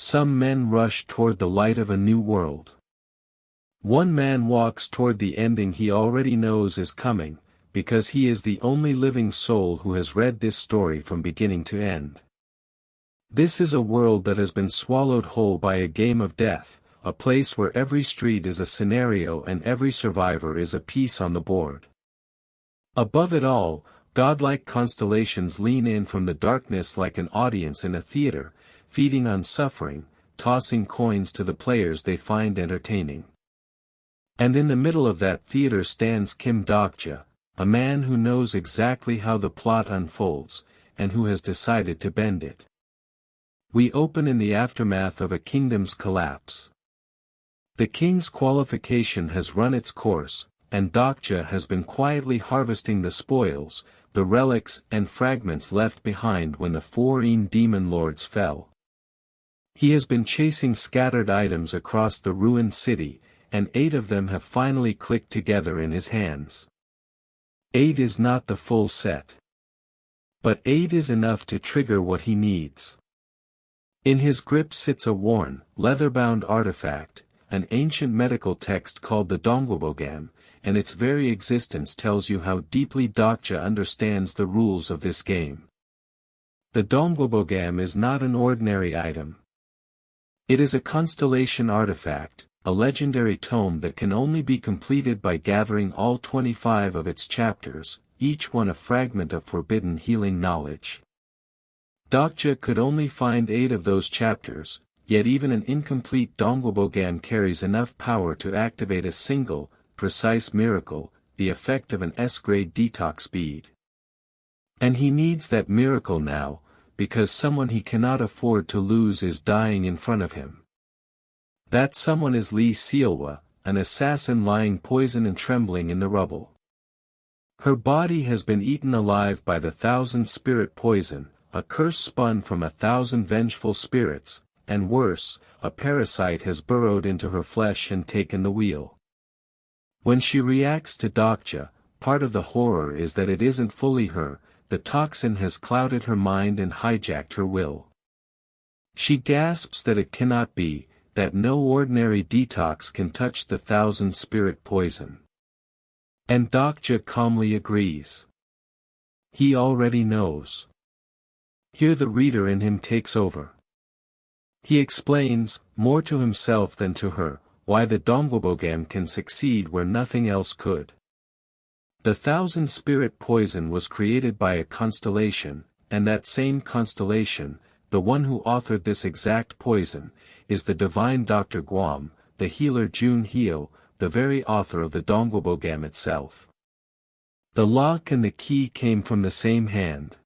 some men rush toward the light of a new world. One man walks toward the ending he already knows is coming, because he is the only living soul who has read this story from beginning to end. This is a world that has been swallowed whole by a game of death, a place where every street is a scenario and every survivor is a piece on the board. Above it all, godlike constellations lean in from the darkness like an audience in a theater, feeding on suffering, tossing coins to the players they find entertaining. And in the middle of that theater stands Kim Dokja, a man who knows exactly how the plot unfolds, and who has decided to bend it. We open in the aftermath of a kingdom's collapse. The king's qualification has run its course, and Dokja has been quietly harvesting the spoils, the relics and fragments left behind when the 4 demon lords fell. He has been chasing scattered items across the ruined city, and 8 of them have finally clicked together in his hands. 8 is not the full set. But 8 is enough to trigger what he needs. In his grip sits a worn, leather-bound artifact, an ancient medical text called the Dongbobogam, and its very existence tells you how deeply Dokja understands the rules of this game. The Dongbobogam is not an ordinary item. It is a constellation artifact, a legendary tome that can only be completed by gathering all 25 of its chapters, each one a fragment of forbidden healing knowledge. Dokja could only find 8 of those chapters, yet even an incomplete Dongbobogam carries enough power to activate a single, precise miracle, the effect of an S-grade detox bead. And he needs that miracle now, because someone he cannot afford to lose is dying in front of him. That someone is Lee Sealwa, an assassin lying poisoned and trembling in the rubble. Her body has been eaten alive by the 1,000 spirit poison, a curse spun from 1,000 vengeful spirits, and worse, a parasite has burrowed into her flesh and taken the wheel. When she reacts to Dokja, part of the horror is that it isn't fully her, the toxin has clouded her mind and hijacked her will. She gasps that it cannot be, that no ordinary detox can touch the 1,000 spirit poison. And Dokja calmly agrees. He already knows. Here the reader in him takes over. He explains, more to himself than to her, why the Dongbobogam can succeed where nothing else could. The 1,000 spirit poison was created by a constellation, and that same constellation, the one who authored this exact poison, is the divine Dr. Guam, the healer Jun Hyo, the very author of the Dongbobogam itself. The lock and the key came from the same hand.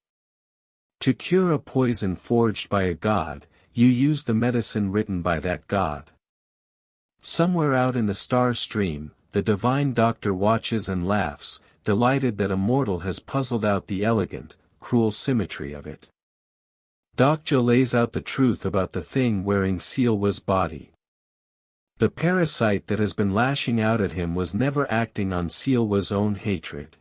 To cure a poison forged by a god, you use the medicine written by that god. Somewhere out in the star stream, the divine doctor watches and laughs, delighted that a mortal has puzzled out the elegant, cruel symmetry of it. Dokja lays out the truth about the thing wearing Sealwa's body. The parasite that has been lashing out at him was never acting on Sealwa's own hatred.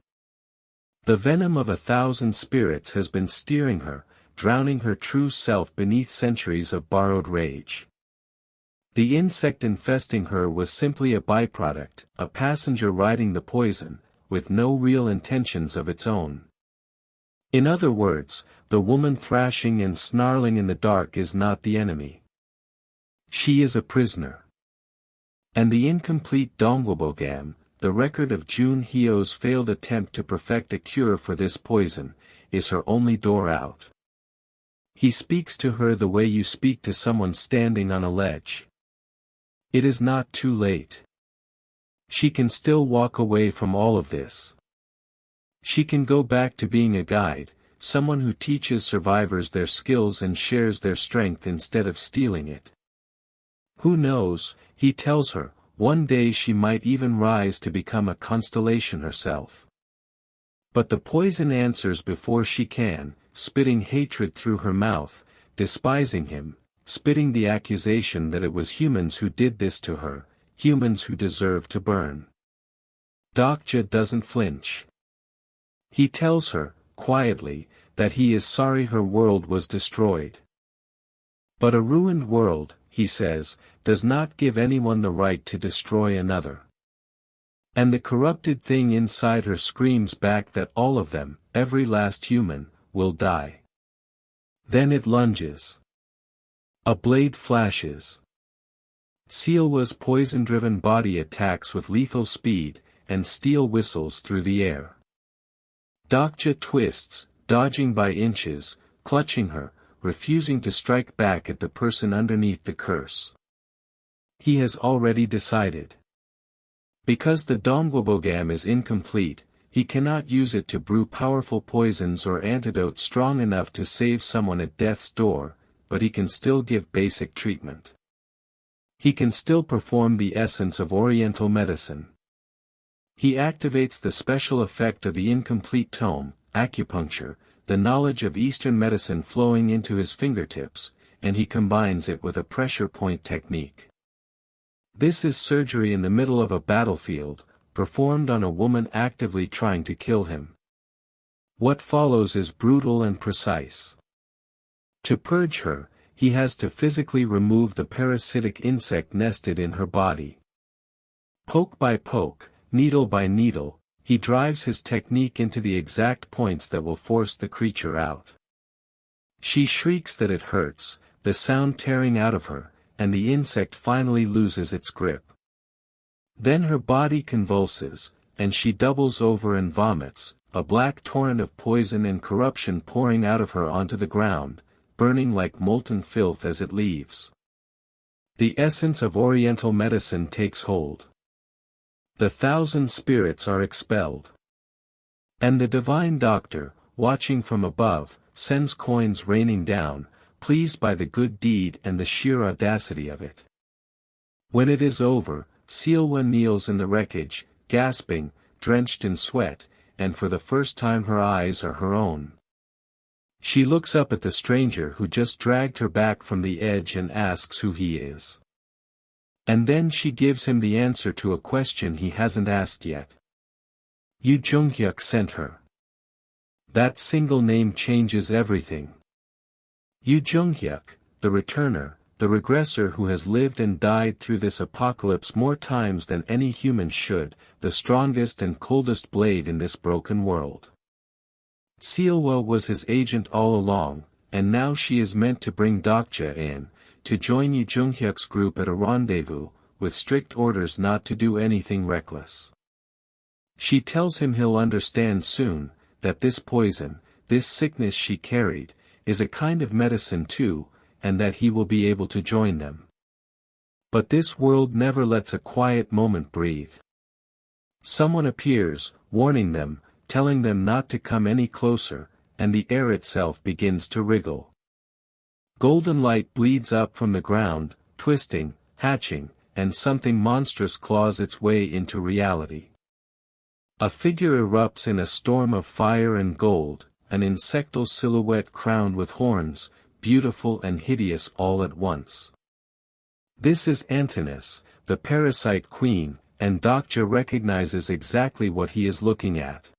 The venom of 1,000 spirits has been steering her, drowning her true self beneath centuries of borrowed rage. The insect infesting her was simply a byproduct, a passenger riding the poison, with no real intentions of its own. In other words, the woman thrashing and snarling in the dark is not the enemy. She is a prisoner. And the incomplete Dongbobogam, the record of Jun Hyo's failed attempt to perfect a cure for this poison, is her only door out. He speaks to her the way you speak to someone standing on a ledge. It is not too late. She can still walk away from all of this. She can go back to being a guide, someone who teaches survivors their skills and shares their strength instead of stealing it. Who knows, he tells her, one day she might even rise to become a constellation herself. But the poison answers before she can, spitting hatred through her mouth, despising him, spitting the accusation that it was humans who did this to her, humans who deserve to burn. Dokja doesn't flinch. He tells her, quietly, that he is sorry her world was destroyed. But a ruined world, he says, does not give anyone the right to destroy another. And the corrupted thing inside her screams back that all of them, every last human, will die. Then it lunges. A blade flashes. Sealwa's poison-driven body attacks with lethal speed, and steel whistles through the air. Dokja twists, dodging by inches, clutching her, refusing to strike back at the person underneath the curse. He has already decided. Because the Dongwabogam is incomplete, he cannot use it to brew powerful poisons or antidotes strong enough to save someone at death's door, but he can still give basic treatment. He can still perform the essence of Oriental medicine. He activates the special effect of the incomplete tome, acupuncture, the knowledge of Eastern medicine flowing into his fingertips, and he combines it with a pressure point technique. This is surgery in the middle of a battlefield, performed on a woman actively trying to kill him. What follows is brutal and precise. To purge her, he has to physically remove the parasitic insect nested in her body. Poke by poke, needle by needle, he drives his technique into the exact points that will force the creature out. She shrieks that it hurts, the sound tearing out of her, and the insect finally loses its grip. Then her body convulses, and she doubles over and vomits, a black torrent of poison and corruption pouring out of her onto the ground, burning like molten filth as it leaves. The essence of Oriental medicine takes hold. The 1,000 spirits are expelled. And the divine doctor, watching from above, sends coins raining down, pleased by the good deed and the sheer audacity of it. When it is over, Sealwa kneels in the wreckage, gasping, drenched in sweat, and for the first time her eyes are her own. She looks up at the stranger who just dragged her back from the edge and asks who he is. And then she gives him the answer to a question he hasn't asked yet. Yu Junghyuk sent her. That single name changes everything. Yu Junghyuk, the returner, the regressor who has lived and died through this apocalypse more times than any human should, the strongest and coldest blade in this broken world. Sealwa was his agent all along, and now she is meant to bring Dokja in, to join Yu Junghyuk's group at a rendezvous, with strict orders not to do anything reckless. She tells him he'll understand soon, that this poison, this sickness she carried, is a kind of medicine too, and that he will be able to join them. But this world never lets a quiet moment breathe. Someone appears, warning them, telling them not to come any closer, and the air itself begins to wriggle. Golden light bleeds up from the ground, twisting, hatching, and something monstrous claws its way into reality. A figure erupts in a storm of fire and gold, an insectal silhouette crowned with horns, beautiful and hideous all at once. This is Antinous, the parasite queen, and Dokja recognizes exactly what he is looking at.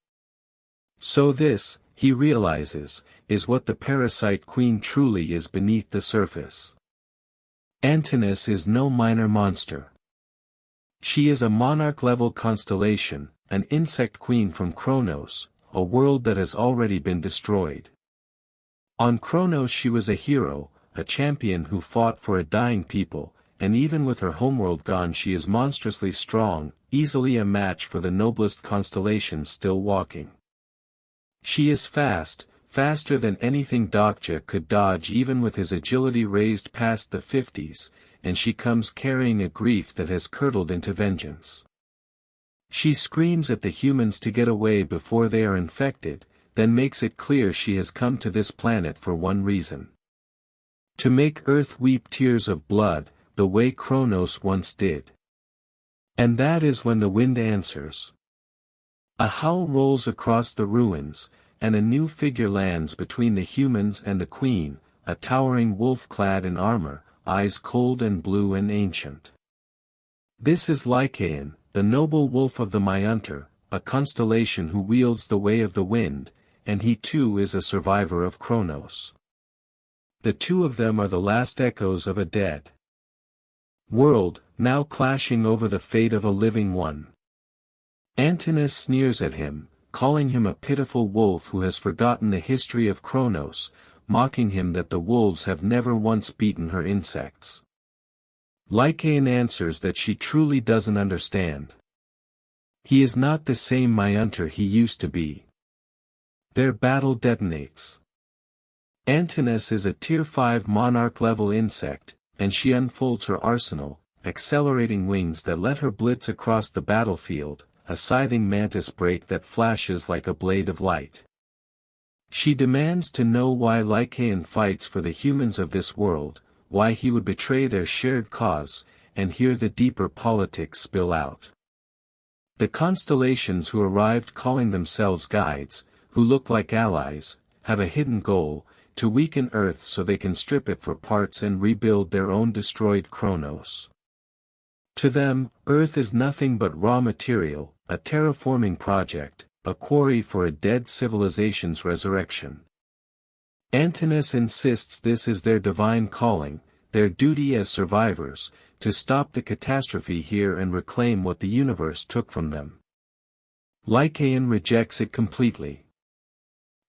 So this, he realizes, is what the parasite queen truly is beneath the surface. Antinous is no minor monster. She is a monarch-level constellation, an insect queen from Kronos, a world that has already been destroyed. On Kronos she was a hero, a champion who fought for a dying people, and even with her homeworld gone she is monstrously strong, easily a match for the noblest constellations still walking. She is fast, faster than anything Dokja could dodge even with his agility raised past the 50s, and she comes carrying a grief that has curdled into vengeance. She screams at the humans to get away before they are infected, then makes it clear she has come to this planet for one reason. To make Earth weep tears of blood, the way Kronos once did. And that is when the wind answers. A howl rolls across the ruins, and a new figure lands between the humans and the queen, a towering wolf clad in armor, eyes cold and blue and ancient. This is Lycaon, the noble wolf of the Myunter, a constellation who wields the way of the wind, and he too is a survivor of Kronos. The two of them are the last echoes of a dead world, now clashing over the fate of a living one. Antinous sneers at him, calling him a pitiful wolf who has forgotten the history of Kronos, mocking him that the wolves have never once beaten her insects. Lycaon answers that she truly doesn't understand. He is not the same Myunter he used to be. Their battle detonates. Antinous is a Tier 5 monarch-level insect, and she unfolds her arsenal, accelerating wings that let her blitz across the battlefield, a scything mantis break that flashes like a blade of light. She demands to know why Lycaon fights for the humans of this world, why he would betray their shared cause, and hear the deeper politics spill out. The constellations who arrived calling themselves guides, who look like allies, have a hidden goal, to weaken Earth so they can strip it for parts and rebuild their own destroyed Kronos. To them, Earth is nothing but raw material, a terraforming project, a quarry for a dead civilization's resurrection. Antinous insists this is their divine calling, their duty as survivors, to stop the catastrophe here and reclaim what the universe took from them. Lycaon rejects it completely.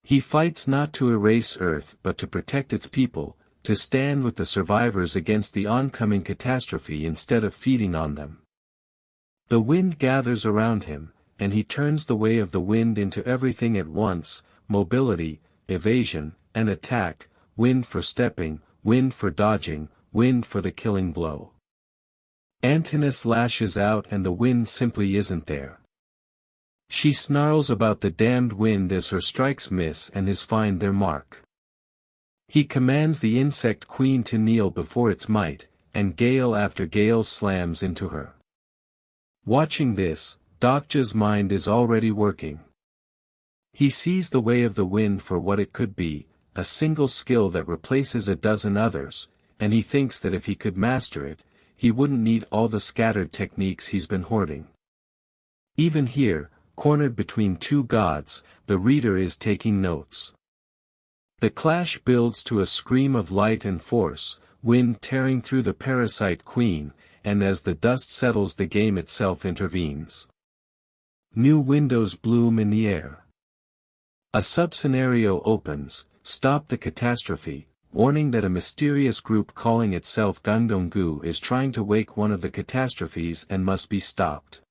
He fights not to erase Earth but to protect its people, to stand with the survivors against the oncoming catastrophe instead of feeding on them. The wind gathers around him, and he turns the way of the wind into everything at once: mobility, evasion, and attack, wind for stepping, wind for dodging, wind for the killing blow. Antinous lashes out and the wind simply isn't there. She snarls about the damned wind as her strikes miss and his find their mark. He commands the insect queen to kneel before its might, and gale after gale slams into her. Watching this, Dokja's mind is already working. He sees the way of the wind for what it could be, a single skill that replaces a dozen others, and he thinks that if he could master it, he wouldn't need all the scattered techniques he's been hoarding. Even here, cornered between two gods, the reader is taking notes. The clash builds to a scream of light and force, wind tearing through the parasite queen, and as the dust settles the game itself intervenes. New windows bloom in the air. A sub-scenario opens, "Stop the catastrophe," warning that a mysterious group calling itself Gundongu is trying to wake one of the catastrophes and must be stopped.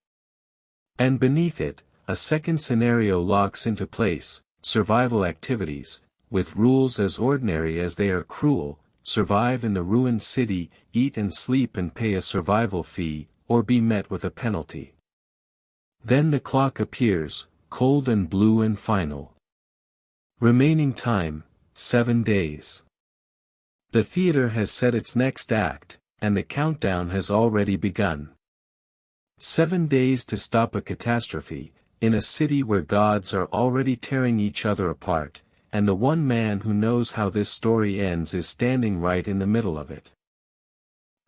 And beneath it, a second scenario locks into place: survival activities, with rules as ordinary as they are cruel: survive in the ruined city, eat and sleep and pay a survival fee, or be met with a penalty. Then the clock appears, cold and blue and final. Remaining time, 7 days. The theater has set its next act, and the countdown has already begun. 7 days to stop a catastrophe, in a city where gods are already tearing each other apart, and the one man who knows how this story ends is standing right in the middle of it.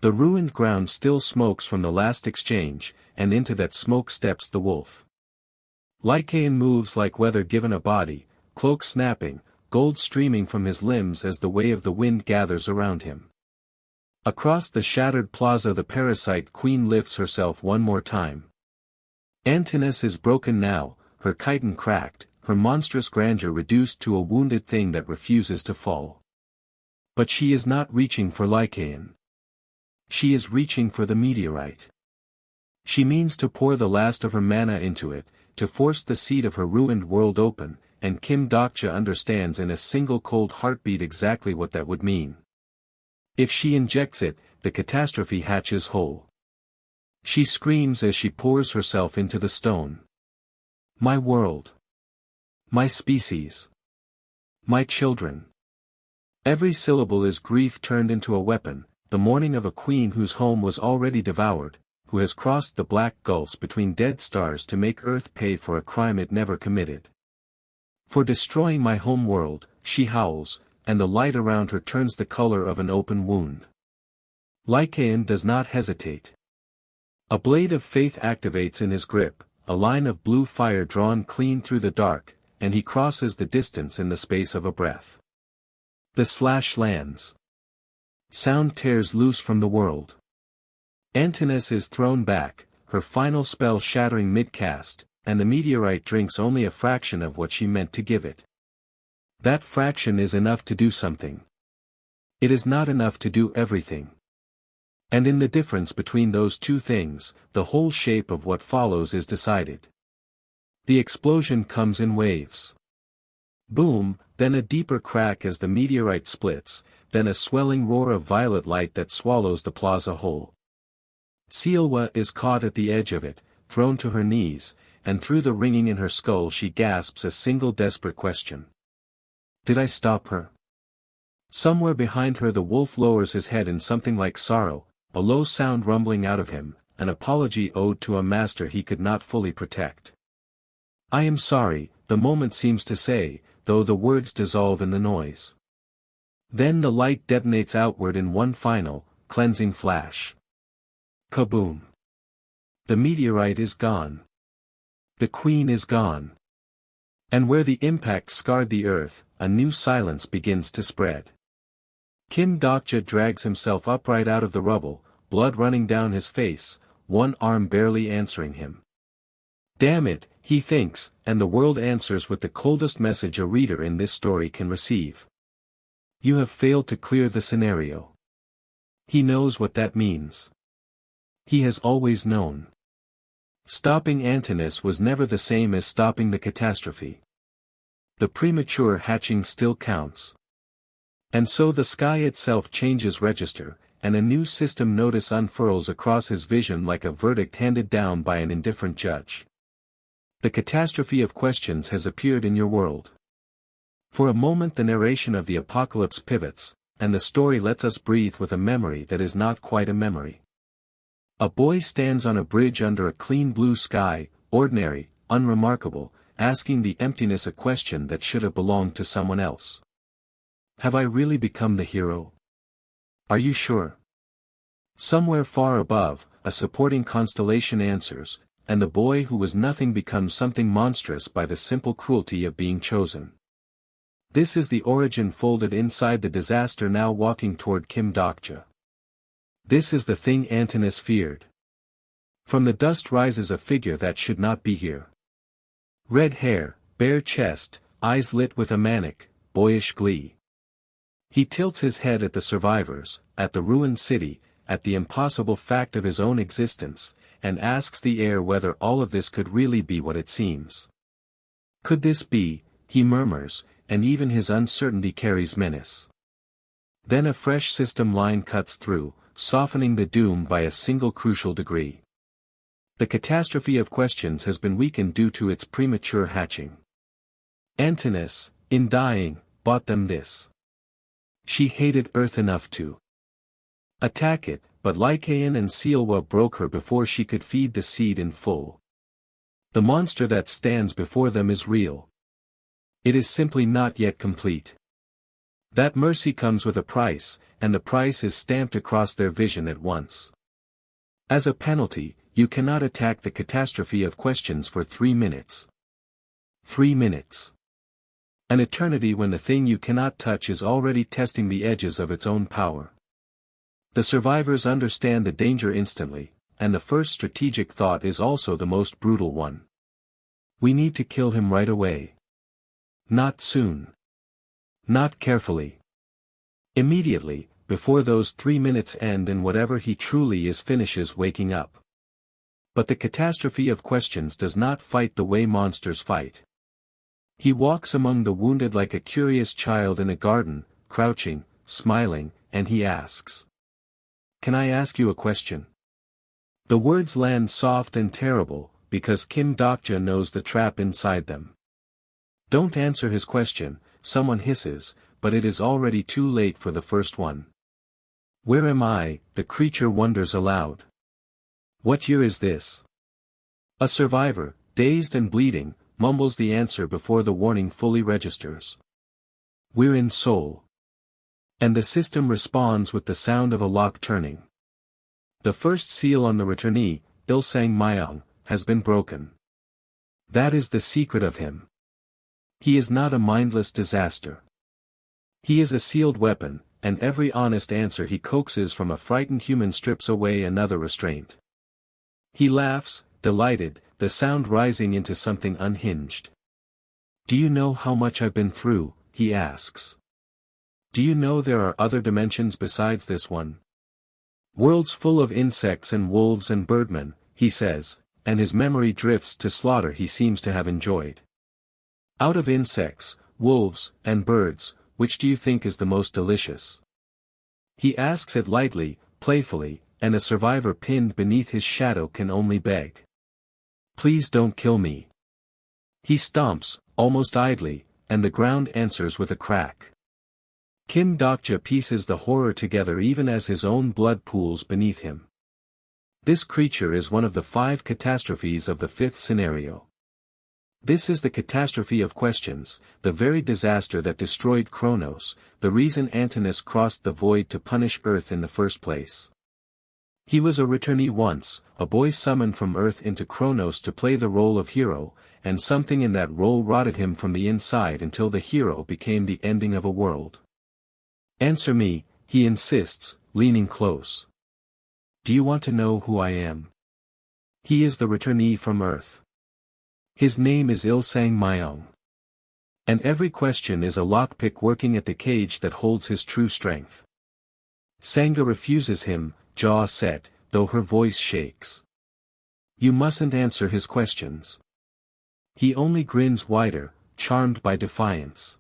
The ruined ground still smokes from the last exchange, and into that smoke steps the wolf. Lycaon moves like weather given a body, cloak snapping, gold streaming from his limbs as the way of the wind gathers around him. Across the shattered plaza the parasite queen lifts herself one more time. Antinous is broken now, her chitin cracked, her monstrous grandeur reduced to a wounded thing that refuses to fall. But she is not reaching for Lycaon. She is reaching for the meteorite. She means to pour the last of her mana into it, to force the seat of her ruined world open, and Kim Dokja understands in a single cold heartbeat exactly what that would mean. If she injects it, the catastrophe hatches whole. She screams as she pours herself into the stone. My world. My species. My children. Every syllable is grief turned into a weapon, the mourning of a queen whose home was already devoured, who has crossed the black gulfs between dead stars to make Earth pay for a crime it never committed. For destroying my home world, she howls, and the light around her turns the color of an open wound. Lycaon does not hesitate. A blade of faith activates in his grip, a line of blue fire drawn clean through the dark, and he crosses the distance in the space of a breath. The slash lands. Sound tears loose from the world. Antinous is thrown back, her final spell shattering mid-cast, and the meteorite drinks only a fraction of what she meant to give it. That fraction is enough to do something. It is not enough to do everything. And in the difference between those two things, the whole shape of what follows is decided. The explosion comes in waves. Boom, then a deeper crack as the meteorite splits, then a swelling roar of violet light that swallows the plaza whole. Sielwa is caught at the edge of it, thrown to her knees, and through the ringing in her skull she gasps a single desperate question. Did I stop her? Somewhere behind her the wolf lowers his head in something like sorrow, a low sound rumbling out of him, an apology owed to a master he could not fully protect. I am sorry, the moment seems to say, though the words dissolve in the noise. Then the light detonates outward in one final, cleansing flash. Kaboom! The meteorite is gone. The queen is gone. And where the impact scarred the earth, a new silence begins to spread. Kim Dokja drags himself upright out of the rubble, blood running down his face, one arm barely answering him. Damn it, he thinks, and the world answers with the coldest message a reader in this story can receive. You have failed to clear the scenario. He knows what that means. He has always known. Stopping Antinous was never the same as stopping the catastrophe. The premature hatching still counts. And so the sky itself changes register, and a new system notice unfurls across his vision like a verdict handed down by an indifferent judge. The catastrophe of questions has appeared in your world. For a moment the narration of the apocalypse pivots, and the story lets us breathe with a memory that is not quite a memory. A boy stands on a bridge under a clean blue sky, ordinary, unremarkable, asking the emptiness a question that should have belonged to someone else. Have I really become the hero? Are you sure? Somewhere far above, a supporting constellation answers, and the boy who was nothing becomes something monstrous by the simple cruelty of being chosen. This is the origin folded inside the disaster now walking toward Kim Dokja. This is the thing Antinous feared. From the dust rises a figure that should not be here. Red hair, bare chest, eyes lit with a manic, boyish glee. He tilts his head at the survivors, at the ruined city, at the impossible fact of his own existence, and asks the air whether all of this could really be what it seems. Could this be, he murmurs, and even his uncertainty carries menace. Then a fresh system line cuts through, softening the doom by a single crucial degree. The catastrophe of questions has been weakened due to its premature hatching. Antinous, in dying, bought them this. She hated Earth enough to attack it, but Lycaon and Sielwa broke her before she could feed the seed in full. The monster that stands before them is real. It is simply not yet complete. That mercy comes with a price, and the price is stamped across their vision at once. As a penalty, you cannot attack the catastrophe of questions for 3 minutes. 3 minutes. An eternity when the thing you cannot touch is already testing the edges of its own power. The survivors understand the danger instantly, and the first strategic thought is also the most brutal one. We need to kill him right away. Not soon. Not carefully. Immediately, before those 3 minutes end and whatever he truly is finishes waking up. But the catastrophe of questions does not fight the way monsters fight. He walks among the wounded like a curious child in a garden, crouching, smiling, and he asks. Can I ask you a question? The words land soft and terrible, because Kim Dokja knows the trap inside them. Don't answer his question, someone hisses, but it is already too late for the first one. Where am I? The creature wonders aloud. What year is this? A survivor, dazed and bleeding, mumbles the answer before the warning fully registers. We're in Seoul. And the system responds with the sound of a lock turning. The first seal on the Returnee, Ilsang Myong, has been broken. That is the secret of him. He is not a mindless disaster. He is a sealed weapon, and every honest answer he coaxes from a frightened human strips away another restraint. He laughs, delighted, the sound rising into something unhinged. Do you know how much I've been through? He asks. Do you know there are other dimensions besides this one? Worlds full of insects and wolves and birdmen, he says, and his memory drifts to slaughter he seems to have enjoyed. Out of insects, wolves, and birds, which do you think is the most delicious? He asks it lightly, playfully, and a survivor pinned beneath his shadow can only beg. Please don't kill me. He stomps, almost idly, and the ground answers with a crack. Kim Dokja pieces the horror together even as his own blood pools beneath him. This creature is one of the 5 catastrophes of the 5th scenario. This is the catastrophe of questions, the very disaster that destroyed Kronos, the reason Antinous crossed the void to punish Earth in the first place. He was a returnee once, a boy summoned from Earth into Kronos to play the role of hero, and something in that role rotted him from the inside until the hero became the ending of a world. Answer me, he insists, leaning close. Do you want to know who I am? He is the returnee from Earth. His name is Il-sang Myung. And every question is a lockpick working at the cage that holds his true strength. Sangha refuses him, jaw set, though her voice shakes. You mustn't answer his questions. He only grins wider, charmed by defiance.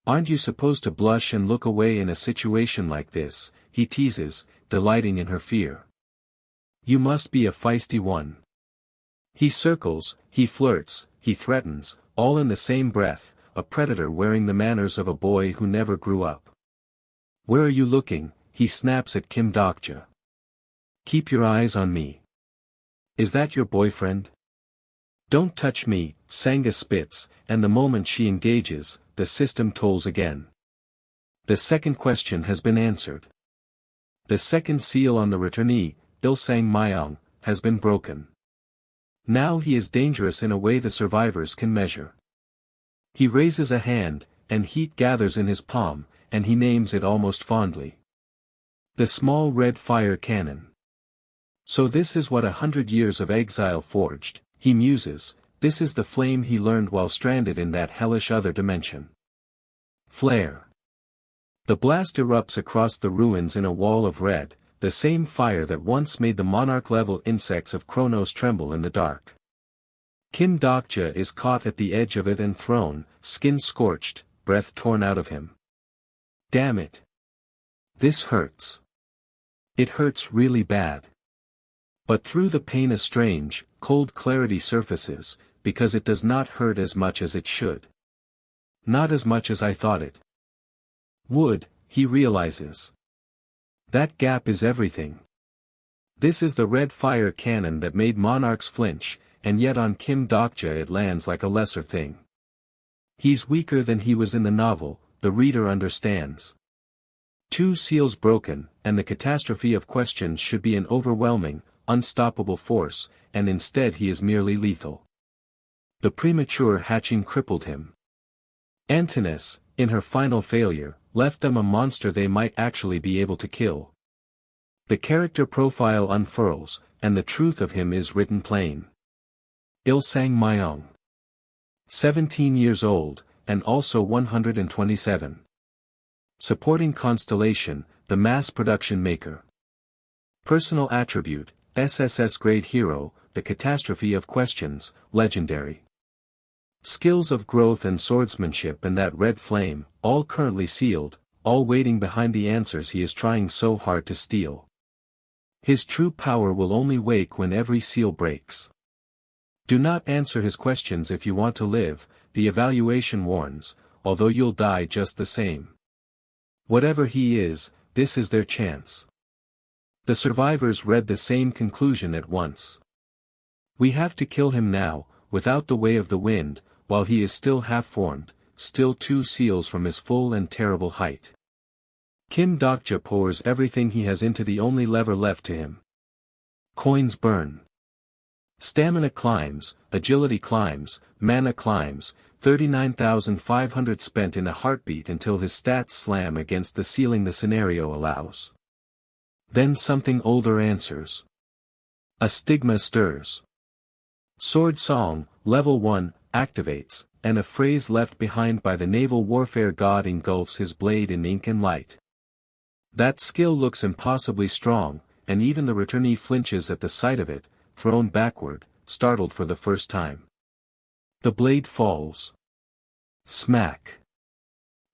Aren't you supposed to blush and look away in a situation like this, he teases, delighting in her fear. You must be a feisty one. He circles, he flirts, he threatens, all in the same breath, a predator wearing the manners of a boy who never grew up. Where are you looking? He snaps at Kim Dokja. Keep your eyes on me. Is that your boyfriend? Don't touch me, Sangha spits, and the moment she engages, the system tolls again. The second question has been answered. The second seal on the returnee, Il-sang Myung, has been broken. Now he is dangerous in a way the survivors can measure. He raises a hand, and heat gathers in his palm, and he names it almost fondly. The small red fire cannon. So this is what 100 years of exile forged, he muses, this is the flame he learned while stranded in that hellish other dimension. Flare. The blast erupts across the ruins in a wall of red, the same fire that once made the monarch-level insects of Kronos tremble in the dark. Kim Dokja is caught at the edge of it and thrown, skin scorched, breath torn out of him. Damn it. This hurts. It hurts really bad. But through the pain a strange, cold clarity surfaces, because it does not hurt as much as it should. Not as much as I thought it would, he realizes. That gap is everything. This is the red fire cannon that made monarchs flinch, and yet on Kim Dokja it lands like a lesser thing. He's weaker than he was in the novel, the reader understands. 2 seals broken, and the catastrophe of questions should be an overwhelming, unstoppable force, and instead he is merely lethal. The premature hatching crippled him. Antinous, in her final failure, left them a monster they might actually be able to kill. The character profile unfurls, and the truth of him is written plain. Il-sang Myung. 17 years old, and also 127. Supporting constellation, the mass production maker. Personal attribute, SSS grade hero, the catastrophe of questions, legendary. Skills of growth and swordsmanship and that red flame, all currently sealed, all waiting behind the answers he is trying so hard to steal. His true power will only wake when every seal breaks. Do not answer his questions if you want to live, the evaluation warns, although you'll die just the same. Whatever he is, this is their chance. The survivors read the same conclusion at once. We have to kill him now, without the way of the wind, while he is still half-formed, still 2 seals from his full and terrible height. Kim Dokja pours everything he has into the only lever left to him. Coins burn. Stamina climbs, agility climbs, mana climbs, 39,500 spent in a heartbeat until his stats slam against the ceiling the scenario allows. Then something older answers. A stigma stirs. Sword Song, Level 1, activates, and a phrase left behind by the naval warfare god engulfs his blade in ink and light. That skill looks impossibly strong, and even the returnee flinches at the sight of it, thrown backward, startled for the first time. The blade falls. Smack.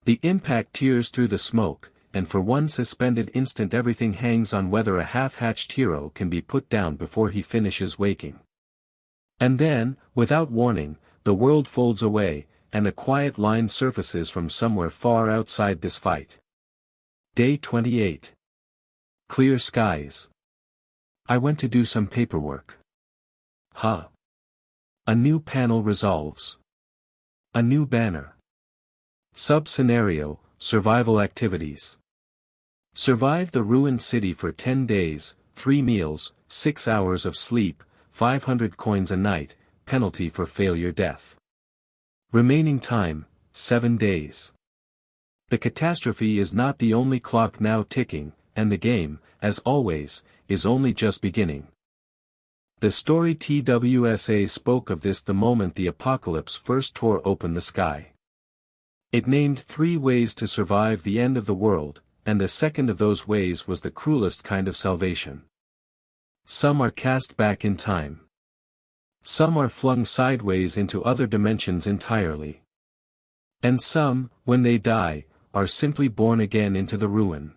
The impact tears through the smoke, and for one suspended instant everything hangs on whether a half-hatched hero can be put down before he finishes waking. And then, without warning, the world folds away, and a quiet line surfaces from somewhere far outside this fight. Day 28. Clear skies. I went to do some paperwork. Huh. A new panel resolves. A new banner. Sub-scenario, survival activities. Survive the ruined city for 10 days, 3 meals, 6 hours of sleep, 500 coins a night, penalty for failure death. Remaining time, 7 days. The catastrophe is not the only clock now ticking, and the game, as always, is only just beginning. The story TWSA spoke of this the moment the apocalypse first tore open the sky. It named 3 ways to survive the end of the world, and the second of those ways was the cruelest kind of salvation. Some are cast back in time. Some are flung sideways into other dimensions entirely. And some, when they die, are simply born again into the ruin.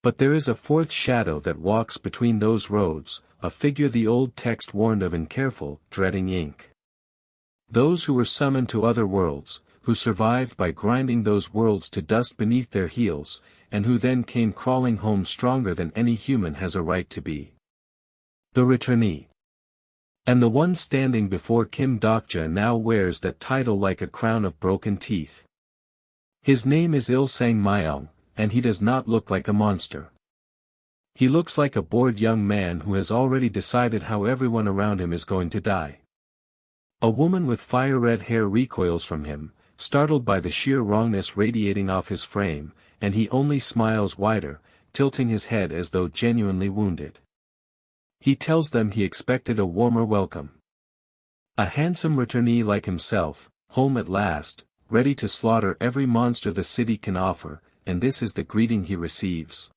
But there is a fourth shadow that walks between those roads, a figure the old text warned of in careful, dreading ink. Those who were summoned to other worlds, who survived by grinding those worlds to dust beneath their heels, and who then came crawling home stronger than any human has a right to be. The Returnee. And the one standing before Kim Dokja now wears that title like a crown of broken teeth. His name is Il-sang Myung, and he does not look like a monster. He looks like a bored young man who has already decided how everyone around him is going to die. A woman with fire-red hair recoils from him, startled by the sheer wrongness radiating off his frame, and he only smiles wider, tilting his head as though genuinely wounded. He tells them he expected a warmer welcome. A handsome returnee like himself, home at last, ready to slaughter every monster the city can offer, and this is the greeting he receives.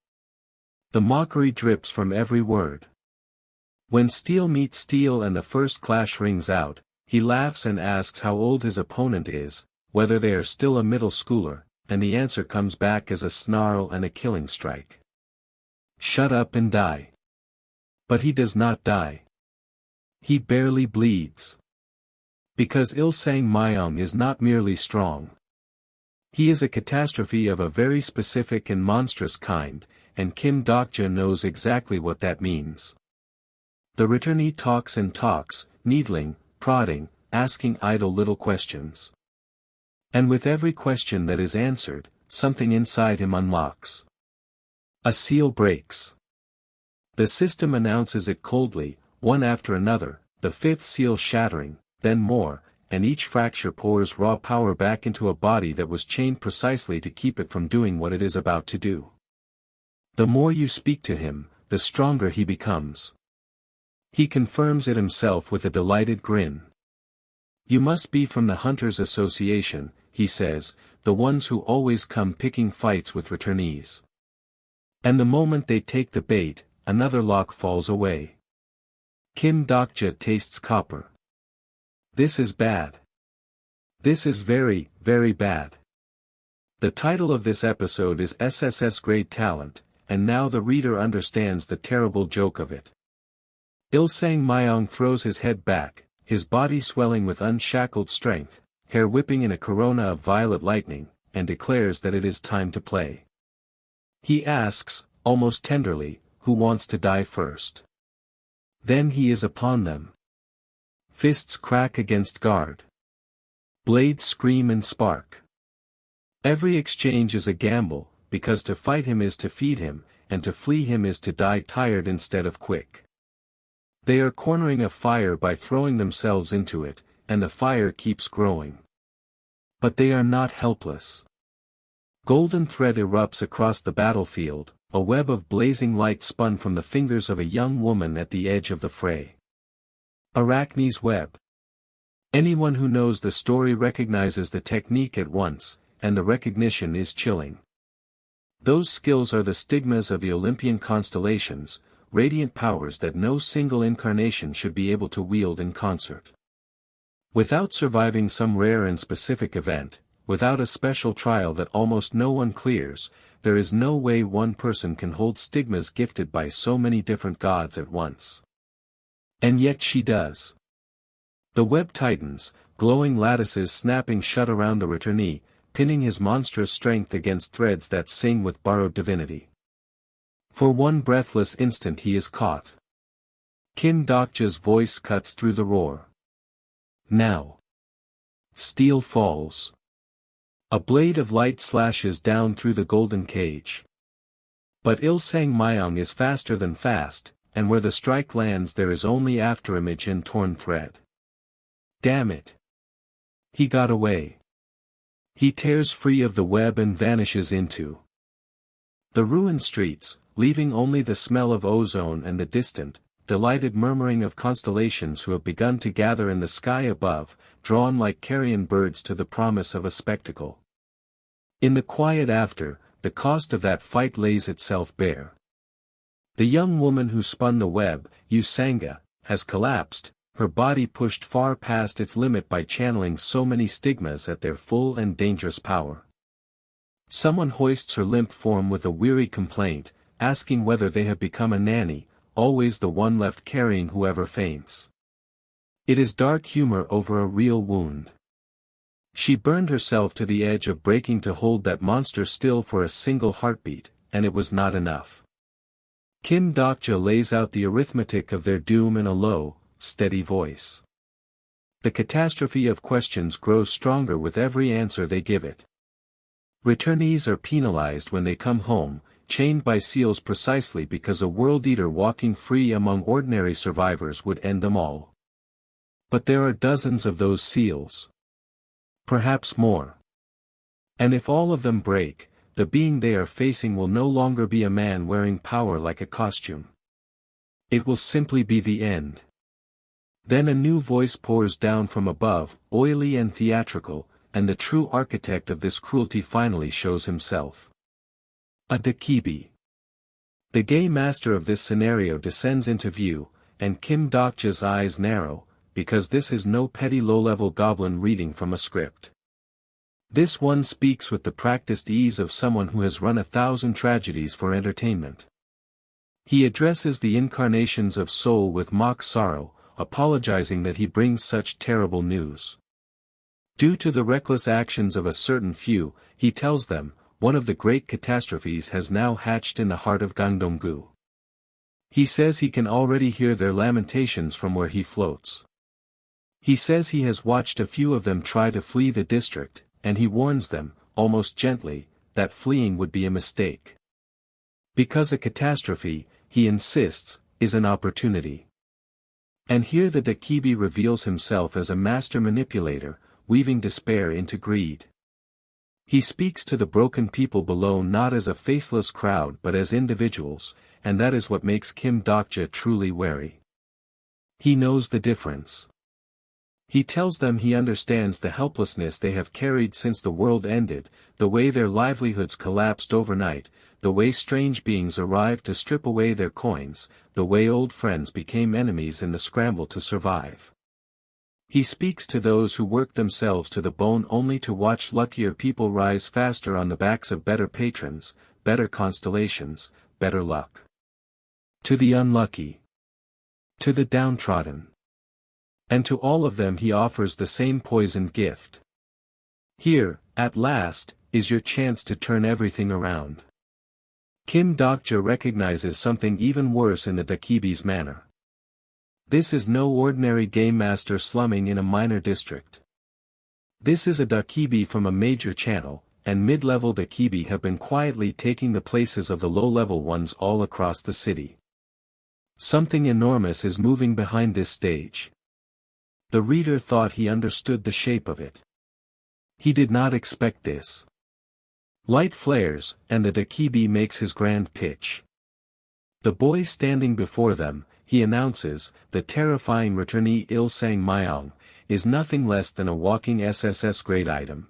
The mockery drips from every word. When steel meets steel and the first clash rings out, he laughs and asks how old his opponent is, whether they are still a middle schooler, and the answer comes back as a snarl and a killing strike. Shut up and die. But he does not die. He barely bleeds. Because Il-sang Myung is not merely strong. He is a catastrophe of a very specific and monstrous kind, and Kim Dokja knows exactly what that means. The returnee talks and talks, needling, prodding, asking idle little questions. And with every question that is answered, something inside him unlocks. A seal breaks. The system announces it coldly, one after another, the fifth seal shattering, then more, and each fracture pours raw power back into a body that was chained precisely to keep it from doing what it is about to do. The more you speak to him, the stronger he becomes. He confirms it himself with a delighted grin. You must be from the Hunters Association, he says, the ones who always come picking fights with returnees. And the moment they take the bait, another lock falls away. Kim Dokja tastes copper. This is bad. This is very, very bad. The title of this episode is SSS Grade Talent, and now the reader understands the terrible joke of it. Il-sang Myung throws his head back, his body swelling with unshackled strength, hair whipping in a corona of violet lightning, and declares that it is time to play. He asks, almost tenderly, who wants to die first. Then he is upon them. Fists crack against guard. Blades scream and spark. Every exchange is a gamble, because to fight him is to feed him, and to flee him is to die tired instead of quick. They are cornering a fire by throwing themselves into it, and the fire keeps growing. But they are not helpless. Golden thread erupts across the battlefield, a web of blazing light spun from the fingers of a young woman at the edge of the fray. Arachne's web. Anyone who knows the story recognizes the technique at once, and the recognition is chilling. Those skills are the stigmas of the Olympian constellations, radiant powers that no single incarnation should be able to wield in concert. Without surviving some rare and specific event, without a special trial that almost no one clears, there is no way one person can hold stigmas gifted by so many different gods at once. And yet she does. The web tightens, glowing lattices snapping shut around the Returnee, pinning his monstrous strength against threads that sing with borrowed divinity. For one breathless instant he is caught. Kim Dokja's voice cuts through the roar. Now. Steel falls. A blade of light slashes down through the golden cage. But Ilsang Myong is faster than fast, and where the strike lands there is only afterimage and torn thread. Damn it. He got away. He tears free of the web and vanishes into the ruined streets, leaving only the smell of ozone and the distant, delighted murmuring of constellations who have begun to gather in the sky above, drawn like carrion birds to the promise of a spectacle. In the quiet after, the cost of that fight lays itself bare. The young woman who spun the web, Usanga, has collapsed, her body pushed far past its limit by channeling so many stigmas at their full and dangerous power. Someone hoists her limp form with a weary complaint, asking whether they have become a nanny, always the one left carrying whoever faints. It is dark humor over a real wound. She burned herself to the edge of breaking to hold that monster still for a single heartbeat, and it was not enough. Kim Dokja lays out the arithmetic of their doom in a low, steady voice. The catastrophe of questions grows stronger with every answer they give it. Returnees are penalized when they come home, chained by seals precisely because a world eater walking free among ordinary survivors would end them all. But there are dozens of those seals. Perhaps more. And if all of them break, the being they are facing will no longer be a man wearing power like a costume. It will simply be the end. Then a new voice pours down from above, oily and theatrical, and the true architect of this cruelty finally shows himself. A Dakibi. The gay master of this scenario descends into view, and Kim Dokja's eyes narrow, because this is no petty low-level goblin reading from a script. This one speaks with the practiced ease of someone who has run 1,000 tragedies for entertainment. He addresses the incarnations of soul with mock sorrow, apologizing that he brings such terrible news. Due to the reckless actions of a certain few, he tells them, one of the great catastrophes has now hatched in the heart of Gangdong-gu. He says he can already hear their lamentations from where he floats. He says he has watched a few of them try to flee the district, and he warns them, almost gently, that fleeing would be a mistake. Because a catastrophe, he insists, is an opportunity. And here the Dakibi reveals himself as a master manipulator, weaving despair into greed. He speaks to the broken people below not as a faceless crowd but as individuals, and that is what makes Kim Dokja truly wary. He knows the difference. He tells them he understands the helplessness they have carried since the world ended, the way their livelihoods collapsed overnight, the way strange beings arrived to strip away their coins, the way old friends became enemies in the scramble to survive. He speaks to those who work themselves to the bone only to watch luckier people rise faster on the backs of better patrons, better constellations, better luck. To the unlucky. To the downtrodden. And to all of them he offers the same poisoned gift. Here, at last, is your chance to turn everything around. Kim Dokja recognizes something even worse in the Dakibi's manner. This is no ordinary game master slumming in a minor district. This is a Dakibi from a major channel, and mid-level Dakibi have been quietly taking the places of the low-level ones all across the city. Something enormous is moving behind this stage. The reader thought he understood the shape of it. He did not expect this. Light flares, and the Dakibi makes his grand pitch. The boy standing before them, he announces, the terrifying Returnee Ilsang Myong, is nothing less than a walking SSS-grade item.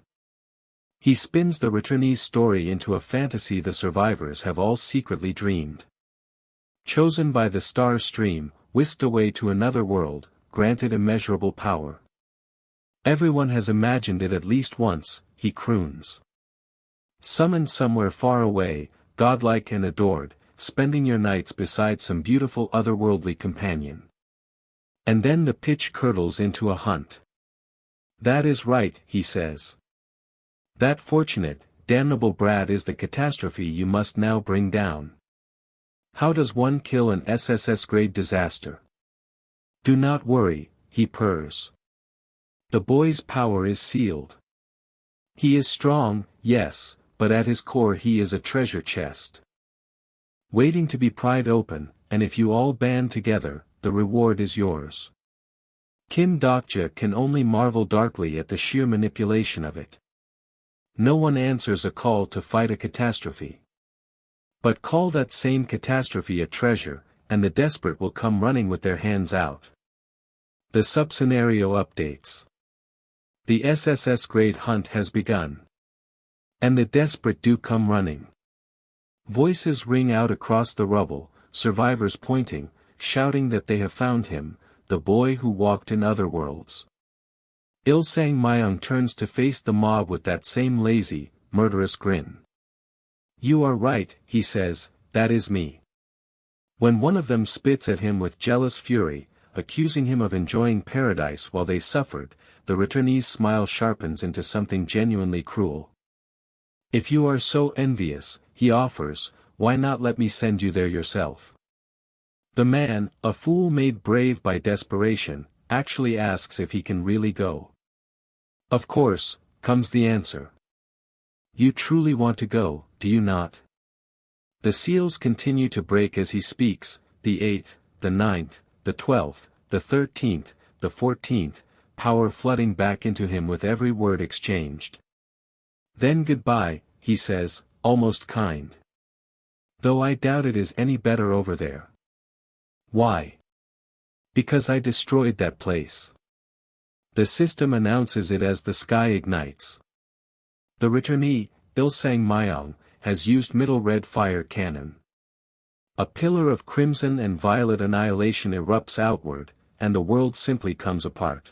He spins the Returnee's story into a fantasy the survivors have all secretly dreamed. Chosen by the star stream, whisked away to another world, granted immeasurable power. Everyone has imagined it at least once, he croons. Summoned somewhere far away, godlike and adored, spending your nights beside some beautiful otherworldly companion. And then the pitch curdles into a hunt. That is right, he says. That fortunate, damnable brat is the catastrophe you must now bring down. How does one kill an SSS-grade disaster? Do not worry, he purrs. The boy's power is sealed. He is strong, yes, but at his core he is a treasure chest. Waiting to be pried open, and if you all band together, the reward is yours. Kim Dokja can only marvel darkly at the sheer manipulation of it. No one answers a call to fight a catastrophe. But call that same catastrophe a treasure, and the desperate will come running with their hands out. The sub-scenario updates. The SSS-grade hunt has begun. And the desperate do come running. Voices ring out across the rubble, survivors pointing, shouting that they have found him, the boy who walked in other worlds. Ilsang Myung turns to face the mob with that same lazy, murderous grin. You are right, he says, that is me. When one of them spits at him with jealous fury, accusing him of enjoying paradise while they suffered, the Returnee's smile sharpens into something genuinely cruel. If you are so envious, he offers, why not let me send you there yourself? The man, a fool made brave by desperation, actually asks if he can really go. Of course, comes the answer. You truly want to go, do you not? The seals continue to break as he speaks, the 8th, the 9th, the 12th, the 13th, the 14th, power flooding back into him with every word exchanged. Then goodbye, he says, almost kind. Though I doubt it is any better over there. Why? Because I destroyed that place. The system announces it as the sky ignites. The Returnee, Ilsang Myong, has used middle red fire cannon. A pillar of crimson and violet annihilation erupts outward, and the world simply comes apart.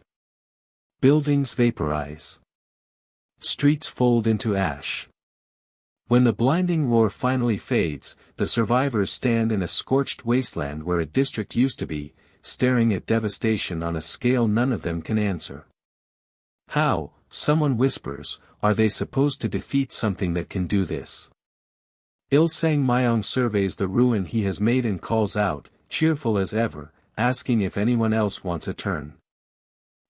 Buildings vaporize. Streets fold into ash. When the blinding roar finally fades, the survivors stand in a scorched wasteland where a district used to be, staring at devastation on a scale none of them can answer. How, someone whispers, are they supposed to defeat something that can do this? Ilsang Myong surveys the ruin he has made and calls out, cheerful as ever, asking if anyone else wants a turn.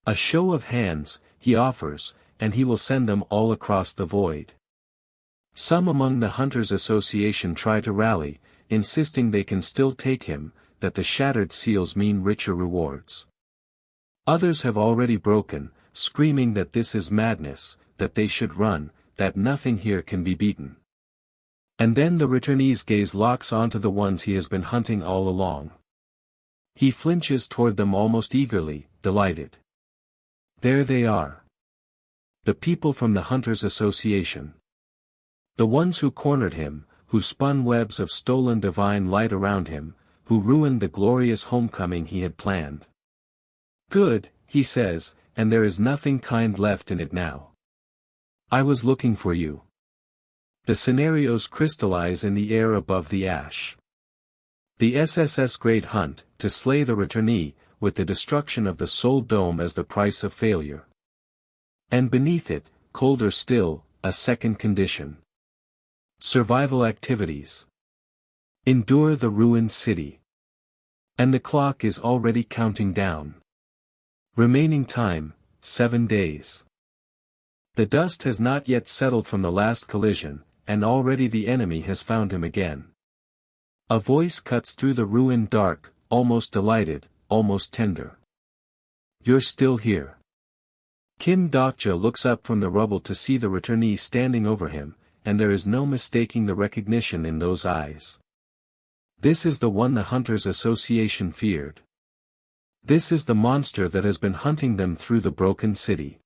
A show of hands, he offers, and he will send them all across the void. Some among the Hunters Association try to rally, insisting they can still take him, that the shattered seals mean richer rewards. Others have already broken, screaming that this is madness, that they should run, that nothing here can be beaten. And then the Returnee's gaze locks onto the ones he has been hunting all along. He flinches toward them almost eagerly, delighted. There they are. The people from the Hunters Association. The ones who cornered him, who spun webs of stolen divine light around him, who ruined the glorious homecoming he had planned. Good, he says, and there is nothing kind left in it now. I was looking for you. The scenarios crystallize in the air above the ash. The SSS Great Hunt, to slay the Returnee, with the destruction of the Soul Dome as the price of failure. And beneath it, colder still, a second condition. Survival activities. Endure the ruined city. And the clock is already counting down. Remaining time, 7 days. The dust has not yet settled from the last collision, and already the enemy has found him again. A voice cuts through the ruined dark, almost delighted, almost tender. You're still here. Kim Dokja looks up from the rubble to see the returnee standing over him, and there is no mistaking the recognition in those eyes. This is the one the Hunters Association feared. This is the monster that has been hunting them through the broken city.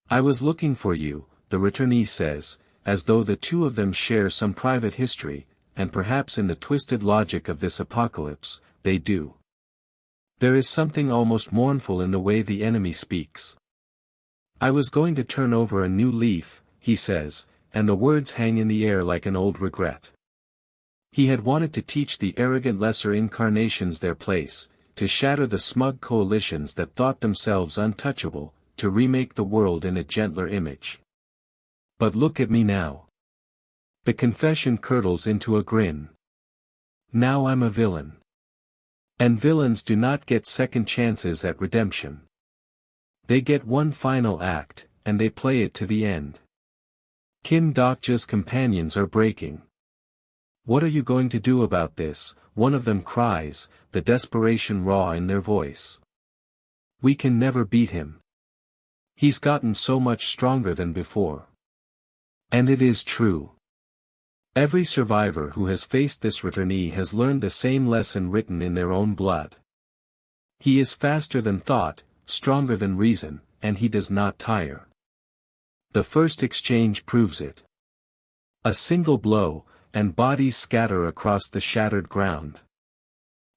I was looking for you, the returnee says, as though the two of them share some private history, and perhaps in the twisted logic of this apocalypse, they do. There is something almost mournful in the way the enemy speaks. I was going to turn over a new leaf, he says, and the words hang in the air like an old regret. He had wanted to teach the arrogant lesser incarnations their place, to shatter the smug coalitions that thought themselves untouchable, to remake the world in a gentler image. But look at me now. The confession curdles into a grin. Now I'm a villain. And villains do not get second chances at redemption. They get one final act, and they play it to the end. Kim Dokja's companions are breaking. What are you going to do about this? One of them cries, the desperation raw in their voice. We can never beat him. He's gotten so much stronger than before. And it is true. Every survivor who has faced this returnee has learned the same lesson written in their own blood. He is faster than thought, stronger than reason, and he does not tire. The first exchange proves it. A single blow, and bodies scatter across the shattered ground.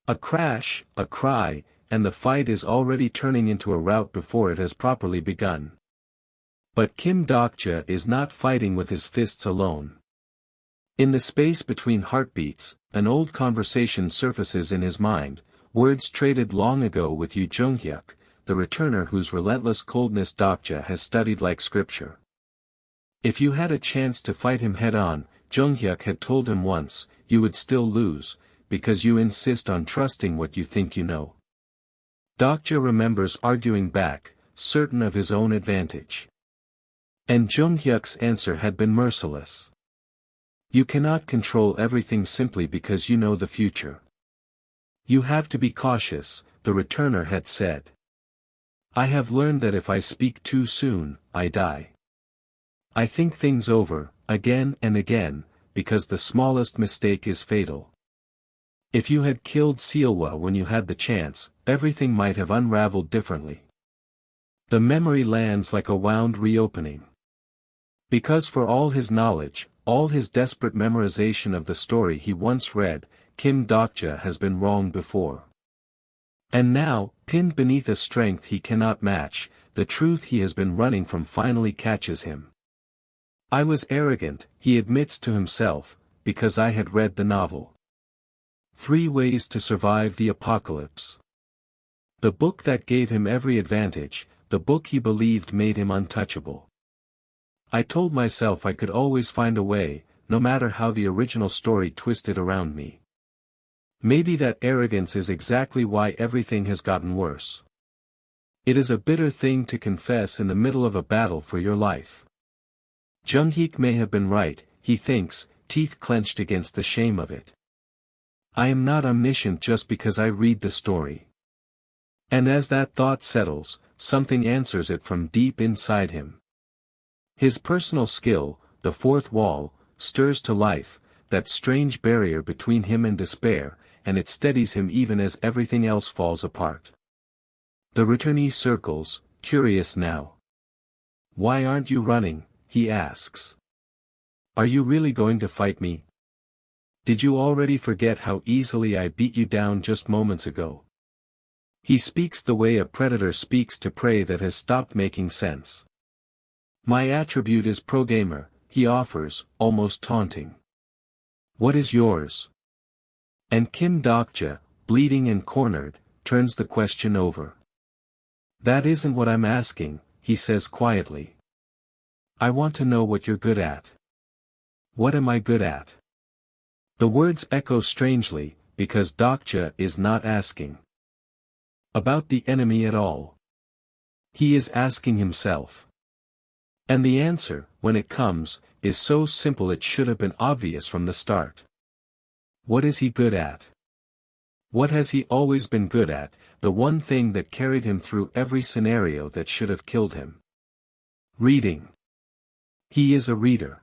A crash, a cry, and the fight is already turning into a rout before it has properly begun. But Kim Dokja is not fighting with his fists alone. In the space between heartbeats, an old conversation surfaces in his mind, words traded long ago with Yu Junghyuk, the returner whose relentless coldness Dokja has studied like scripture. If you had a chance to fight him head-on, Junghyuk had told him once, you would still lose, because you insist on trusting what you think you know. Dokja remembers arguing back, certain of his own advantage. And Junghyuk's answer had been merciless. You cannot control everything simply because you know the future. You have to be cautious, the returner had said. I have learned that if I speak too soon, I die. I think things over, again and again, because the smallest mistake is fatal. If you had killed Sealwa when you had the chance, everything might have unraveled differently. The memory lands like a wound reopening. Because for all his knowledge, all his desperate memorization of the story he once read, Kim Dokja has been wrong before. And now, pinned beneath a strength he cannot match, the truth he has been running from finally catches him. I was arrogant, he admits to himself, because I had read the novel. 3 Ways to Survive the Apocalypse. The book that gave him every advantage, the book he believed made him untouchable. I told myself I could always find a way, no matter how the original story twisted around me. Maybe that arrogance is exactly why everything has gotten worse. It is a bitter thing to confess in the middle of a battle for your life. Junghyuk may have been right, he thinks, teeth clenched against the shame of it. I am not omniscient just because I read the story. And as that thought settles, something answers it from deep inside him. His personal skill, the fourth wall, stirs to life, that strange barrier between him and despair, and it steadies him even as everything else falls apart. The returnee circles, curious now. Why aren't you running? He asks. Are you really going to fight me? Did you already forget how easily I beat you down just moments ago? He speaks the way a predator speaks to prey that has stopped making sense. My attribute is pro-gamer, he offers, almost taunting. What is yours? And Kim Dokja, bleeding and cornered, turns the question over. That isn't what I'm asking, he says quietly. I want to know what you're good at. What am I good at? The words echo strangely, because Dokja is not asking about the enemy at all. He is asking himself. And the answer, when it comes, is so simple it should have been obvious from the start. What is he good at? What has he always been good at, the one thing that carried him through every scenario that should have killed him? Reading. He is a reader.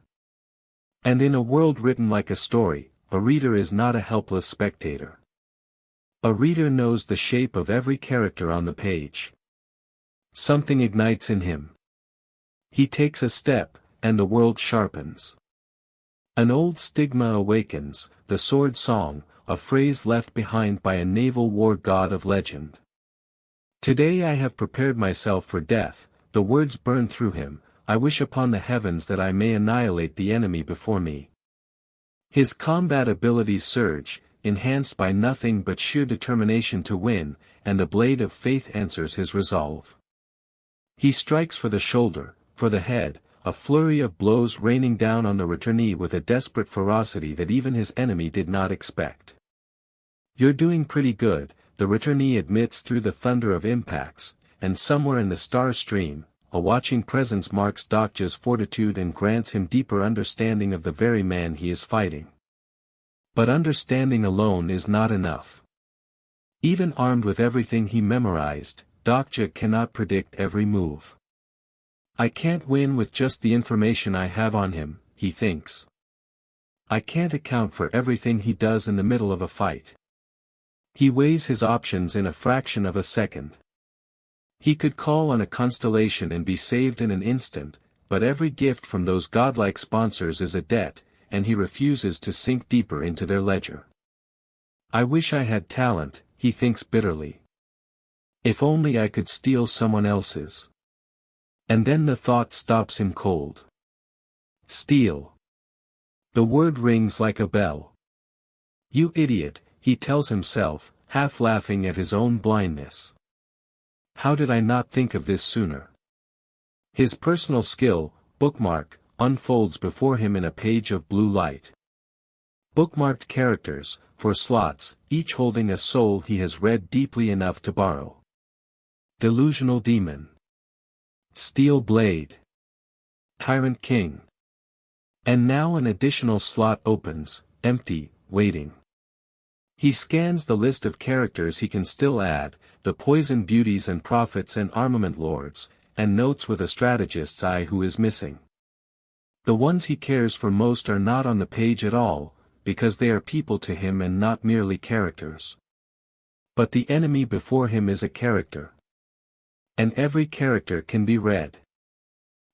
And in a world written like a story, a reader is not a helpless spectator. A reader knows the shape of every character on the page. Something ignites in him. He takes a step, and the world sharpens. An old stigma awakens, the sword song, a phrase left behind by a naval war god of legend. Today I have prepared myself for death, the words burn through him, I wish upon the heavens that I may annihilate the enemy before me. His combat abilities surge, enhanced by nothing but sheer determination to win, and the blade of faith answers his resolve. He strikes for the shoulder, for the head, a flurry of blows raining down on the returnee with a desperate ferocity that even his enemy did not expect. You're doing pretty good, the returnee admits through the thunder of impacts, and somewhere in the star stream, a watching presence marks Dokja's fortitude and grants him deeper understanding of the very man he is fighting. But understanding alone is not enough. Even armed with everything he memorized, Dokja cannot predict every move. I can't win with just the information I have on him, he thinks. I can't account for everything he does in the middle of a fight. He weighs his options in a fraction of a second. He could call on a constellation and be saved in an instant, but every gift from those godlike sponsors is a debt, and he refuses to sink deeper into their ledger. I wish I had talent, he thinks bitterly. If only I could steal someone else's. And then the thought stops him cold. Steal. The word rings like a bell. You idiot, he tells himself, half laughing at his own blindness. How did I not think of this sooner? His personal skill, bookmark, unfolds before him in a page of blue light. Bookmarked characters, for slots, each holding a soul he has read deeply enough to borrow. Delusional Demon. Steel Blade. Tyrant King. And now an additional slot opens, empty, waiting. He scans the list of characters he can still add, the poison beauties and prophets and armament lords, and notes with a strategist's eye who is missing. The ones he cares for most are not on the page at all, because they are people to him and not merely characters. But the enemy before him is a character. And every character can be read.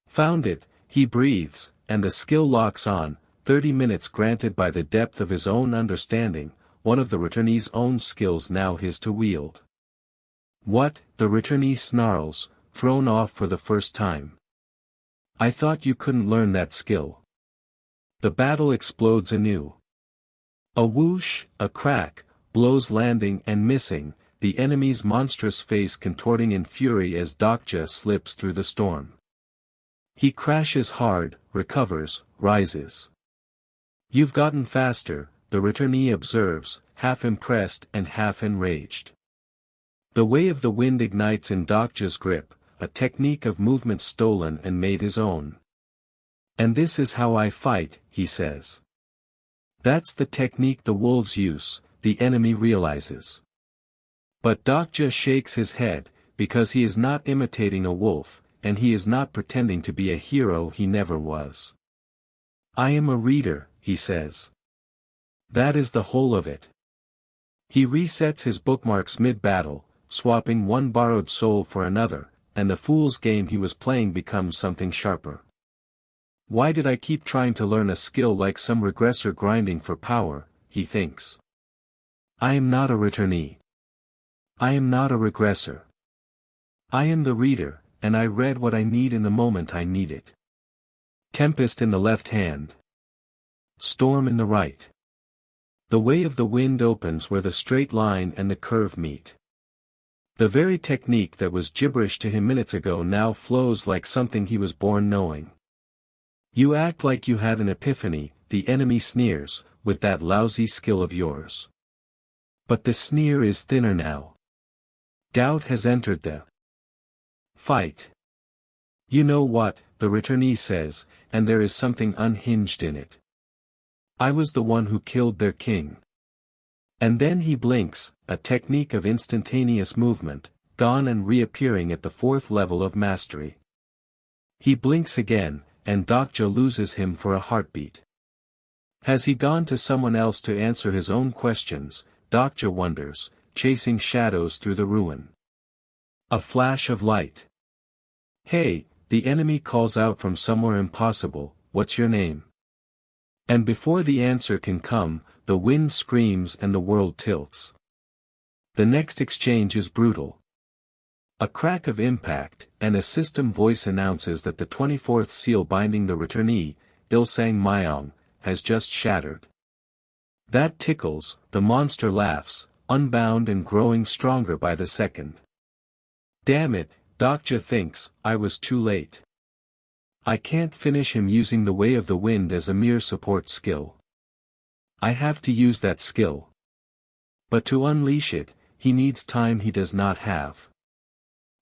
Found it, he breathes, and the skill locks on, 30 minutes granted by the depth of his own understanding, one of the returnee's own skills now his to wield. What, the returnee snarls, thrown off for the first time. I thought you couldn't learn that skill. The battle explodes anew. A whoosh, a crack, blows landing and missing, the enemy's monstrous face contorting in fury as Dokja slips through the storm. He crashes hard, recovers, rises. You've gotten faster, the returnee observes, half impressed and half enraged. The way of the wind ignites in Dokja's grip, a technique of movement stolen and made his own. And this is how I fight, he says. That's the technique the wolves use, the enemy realizes. But Dokja shakes his head, because he is not imitating a wolf, and he is not pretending to be a hero he never was. I am a reader, he says. That is the whole of it. He resets his bookmarks mid-battle, swapping one borrowed soul for another, and the fool's game he was playing becomes something sharper. Why did I keep trying to learn a skill like some regressor grinding for power, he thinks. I am not a returnee. I am not a regressor. I am the reader, and I read what I need in the moment I need it. Tempest in the left hand. Storm in the right. The way of the wind opens where the straight line and the curve meet. The very technique that was gibberish to him minutes ago now flows like something he was born knowing. You act like you had an epiphany, the enemy sneers, with that lousy skill of yours. But the sneer is thinner now. Doubt has entered the fight. You know what, the returnee says, and there is something unhinged in it. I was the one who killed their king. And then he blinks, a technique of instantaneous movement, gone and reappearing at the 4th level of mastery. He blinks again, and Dokja loses him for a heartbeat. Has he gone to someone else to answer his own questions, Dokja wonders, chasing shadows through the ruin. A flash of light. Hey, the enemy calls out from somewhere impossible, what's your name? And before the answer can come, the wind screams and the world tilts. The next exchange is brutal. A crack of impact, and a system voice announces that the 24th seal binding the Returnee, Ilsang Myong, has just shattered. That tickles, the monster laughs, unbound and growing stronger by the second. Damn it, Dokja thinks, I was too late. I can't finish him using the Way of the Wind as a mere support skill. I have to use that skill. But to unleash it, he needs time he does not have.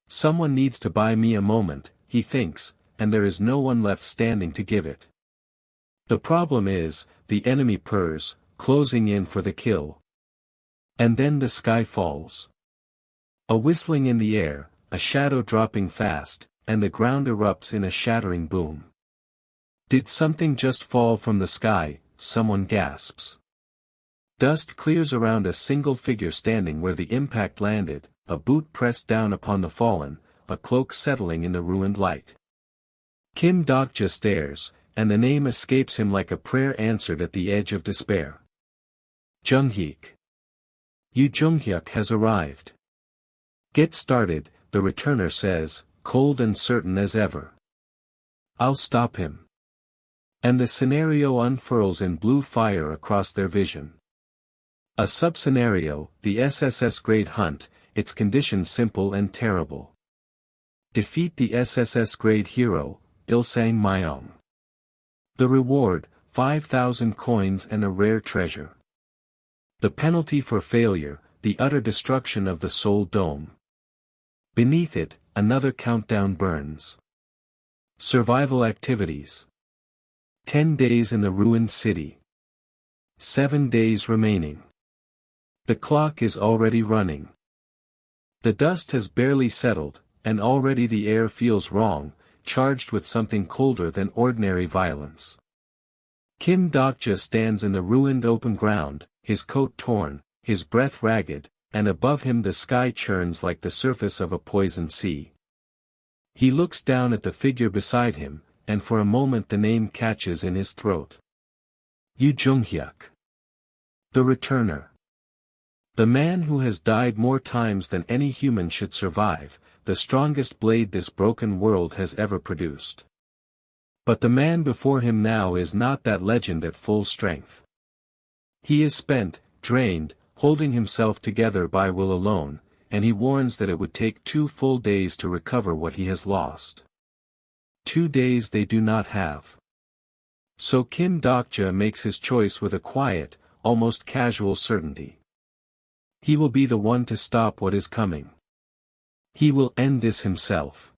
Someone needs to buy me a moment, he thinks, and there is no one left standing to give it. The problem is, the enemy purrs, closing in for the kill. And then the sky falls. A whistling in the air, a shadow dropping fast, and the ground erupts in a shattering boom. Did something just fall from the sky? Someone gasps. Dust clears around a single figure standing where the impact landed, a boot pressed down upon the fallen, a cloak settling in the ruined light. Kim Dokja stares, and the name escapes him like a prayer answered at the edge of despair. Junghyuk. Yu Junghyuk has arrived. Get started, the returner says, cold and certain as ever. I'll stop him. And the scenario unfurls in blue fire across their vision. A sub-scenario, the SSS Grade Hunt, its conditions simple and terrible. Defeat the SSS Grade Hero, Ilsang Myong. The reward, 5,000 coins and a rare treasure. The penalty for failure, the utter destruction of the Soul Dome. Beneath it, another countdown burns. Survival activities. 10 days in the ruined city. 7 days remaining. The clock is already running. The dust has barely settled, and already the air feels wrong, charged with something colder than ordinary violence. Kim Dokja stands in the ruined open ground, his coat torn, his breath ragged, and above him the sky churns like the surface of a poisoned sea. He looks down at the figure beside him, and for a moment the name catches in his throat. Yu Junghyuk. The Returner. The man who has died more times than any human should survive, the strongest blade this broken world has ever produced. But the man before him now is not that legend at full strength. He is spent, drained, holding himself together by will alone, and he warns that it would take 2 full days to recover what he has lost. 2 days they do not have. So Kim Dokja makes his choice with a quiet, almost casual certainty. He will be the one to stop what is coming. He will end this himself.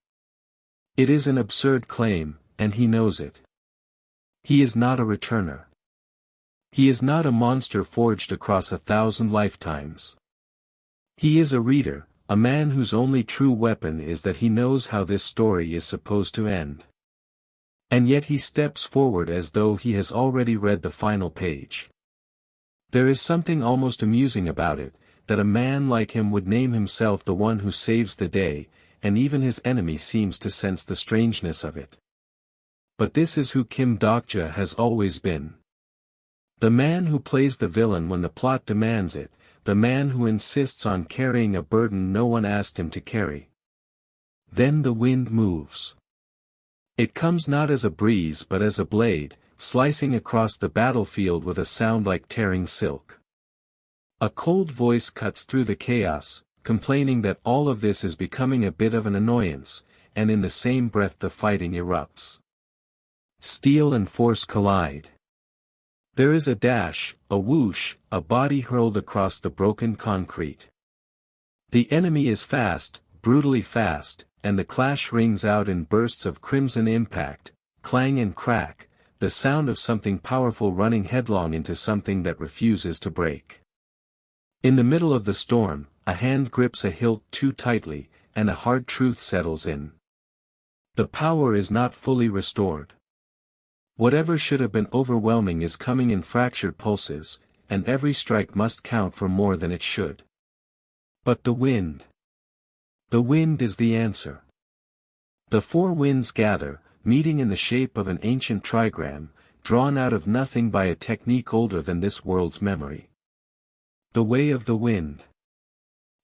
It is an absurd claim, and he knows it. He is not a returner. He is not a monster forged across 1,000 lifetimes. He is a reader, a man whose only true weapon is that he knows how this story is supposed to end. And yet he steps forward as though he has already read the final page. There is something almost amusing about it, that a man like him would name himself the one who saves the day, and even his enemy seems to sense the strangeness of it. But this is who Kim Dokja has always been. The man who plays the villain when the plot demands it, the man who insists on carrying a burden no one asked him to carry. Then the wind moves. It comes not as a breeze but as a blade, slicing across the battlefield with a sound like tearing silk. A cold voice cuts through the chaos, complaining that all of this is becoming a bit of an annoyance, and in the same breath the fighting erupts. Steel and force collide. There is a dash, a whoosh, a body hurled across the broken concrete. The enemy is fast, brutally fast, and the clash rings out in bursts of crimson impact, clang and crack, the sound of something powerful running headlong into something that refuses to break. In the middle of the storm, a hand grips a hilt too tightly, and a hard truth settles in. The power is not fully restored. Whatever should have been overwhelming is coming in fractured pulses, and every strike must count for more than it should. But the wind. The wind is the answer. The four winds gather, meeting in the shape of an ancient trigram, drawn out of nothing by a technique older than this world's memory. The way of the wind.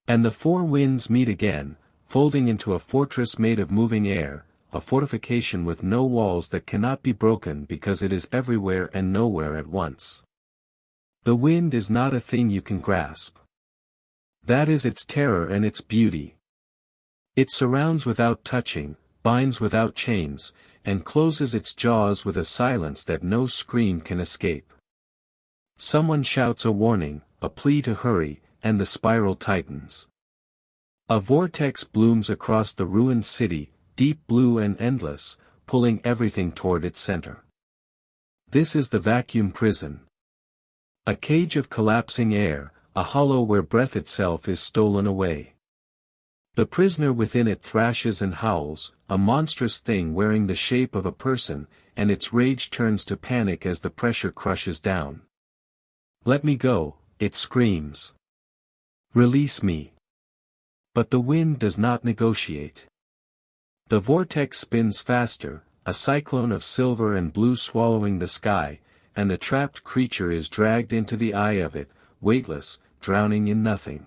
And the four winds meet again, folding into a fortress made of moving air, a fortification with no walls that cannot be broken because it is everywhere and nowhere at once. The wind is not a thing you can grasp. That is its terror and its beauty. It surrounds without touching, binds without chains, and closes its jaws with a silence that no scream can escape. Someone shouts a warning, a plea to hurry, and the spiral tightens. A vortex blooms across the ruined city, deep blue and endless, pulling everything toward its center. This is the vacuum prison. A cage of collapsing air, a hollow where breath itself is stolen away. The prisoner within it thrashes and howls, a monstrous thing wearing the shape of a person, and its rage turns to panic as the pressure crushes down. Let me go, it screams. Release me. But the wind does not negotiate. The vortex spins faster, a cyclone of silver and blue swallowing the sky, and the trapped creature is dragged into the eye of it, weightless, drowning in nothing.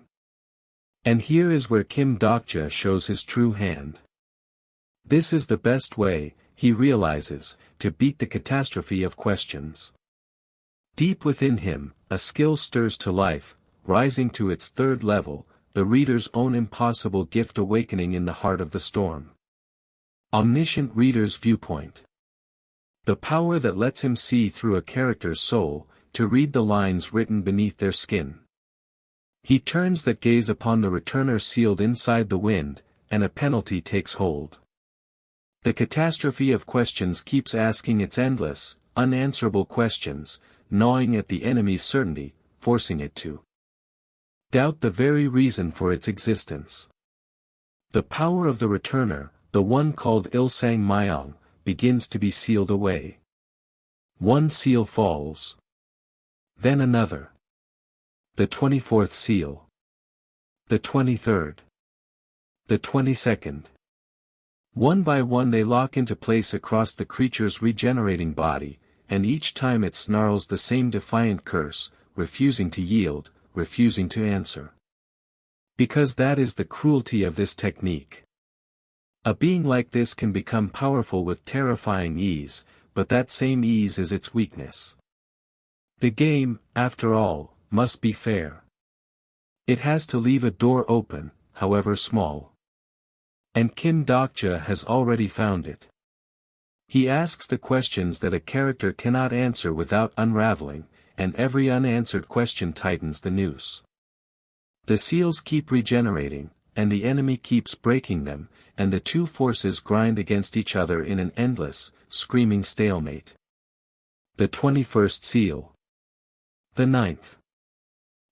And here is where Kim Dokja shows his true hand. This is the best way, he realizes, to beat the catastrophe of questions. Deep within him, a skill stirs to life, rising to its third level, the reader's own impossible gift awakening in the heart of the storm. Omniscient reader's viewpoint. The power that lets him see through a character's soul, to read the lines written beneath their skin. He turns that gaze upon the returner sealed inside the wind, and a penalty takes hold. The catastrophe of questions keeps asking its endless, unanswerable questions, gnawing at the enemy's certainty, forcing it to doubt the very reason for its existence. The power of the returner, the one called Ilsang Myong, begins to be sealed away. One seal falls. Then another. The 24th seal. The 23rd. The 22nd. One by one they lock into place across the creature's regenerating body, and each time it snarls the same defiant curse, refusing to yield, refusing to answer. Because that is the cruelty of this technique. A being like this can become powerful with terrifying ease, but that same ease is its weakness. The game, after all, must be fair. It has to leave a door open, however small. And Kim Dokja has already found it. He asks the questions that a character cannot answer without unraveling, and every unanswered question tightens the noose. The seals keep regenerating, and the enemy keeps breaking them, and the two forces grind against each other in an endless, screaming stalemate. The 21st seal. The 9th.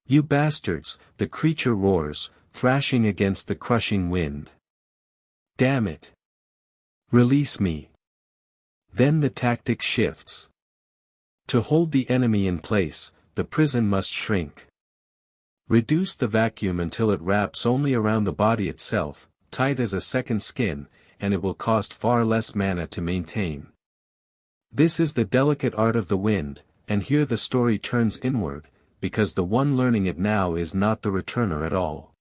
You bastards, the creature roars, thrashing against the crushing wind. Damn it. Release me. Then the tactic shifts. To hold the enemy in place, the prison must shrink. Reduce the vacuum until it wraps only around the body itself, tight as a second skin, and it will cost far less mana to maintain. This is the delicate art of the wind, and here the story turns inward, because the one learning it now is not the returner at all.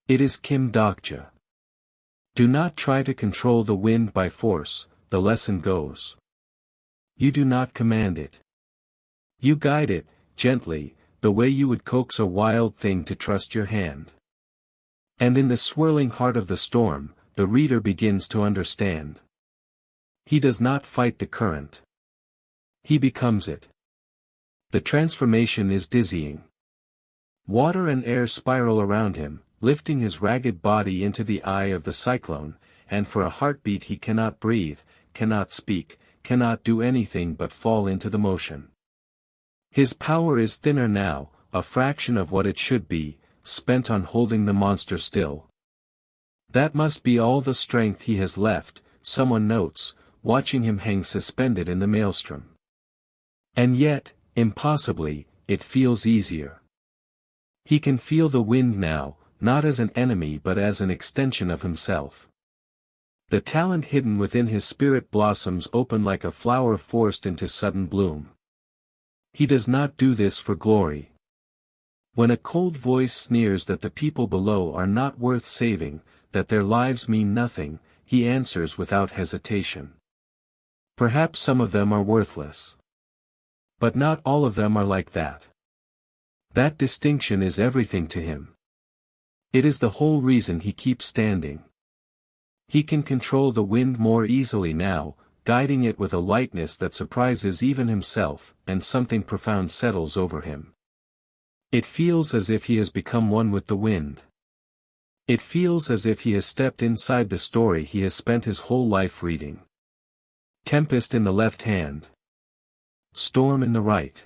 It is Kim Dokja. Do not try to control the wind by force, the lesson goes. You do not command it. You guide it, gently, the way you would coax a wild thing to trust your hand. And in the swirling heart of the storm, the reader begins to understand. He does not fight the current. He becomes it. The transformation is dizzying. Water and air spiral around him, lifting his ragged body into the eye of the cyclone, and for a heartbeat he cannot breathe, cannot speak, cannot do anything but fall into the motion. His power is thinner now, a fraction of what it should be, spent on holding the monster still. That must be all the strength he has left, someone notes, watching him hang suspended in the maelstrom. And yet, impossibly, it feels easier. He can feel the wind now, not as an enemy but as an extension of himself. The talent hidden within his spirit blossoms open like a flower forced into sudden bloom. He does not do this for glory. When a cold voice sneers that the people below are not worth saving, that their lives mean nothing, he answers without hesitation. Perhaps some of them are worthless. But not all of them are like that. That distinction is everything to him. It is the whole reason he keeps standing. He can control the wind more easily now, guiding it with a lightness that surprises even himself, and something profound settles over him. It feels as if he has become one with the wind. It feels as if he has stepped inside the story he has spent his whole life reading. Tempest in the left hand. Storm in the right.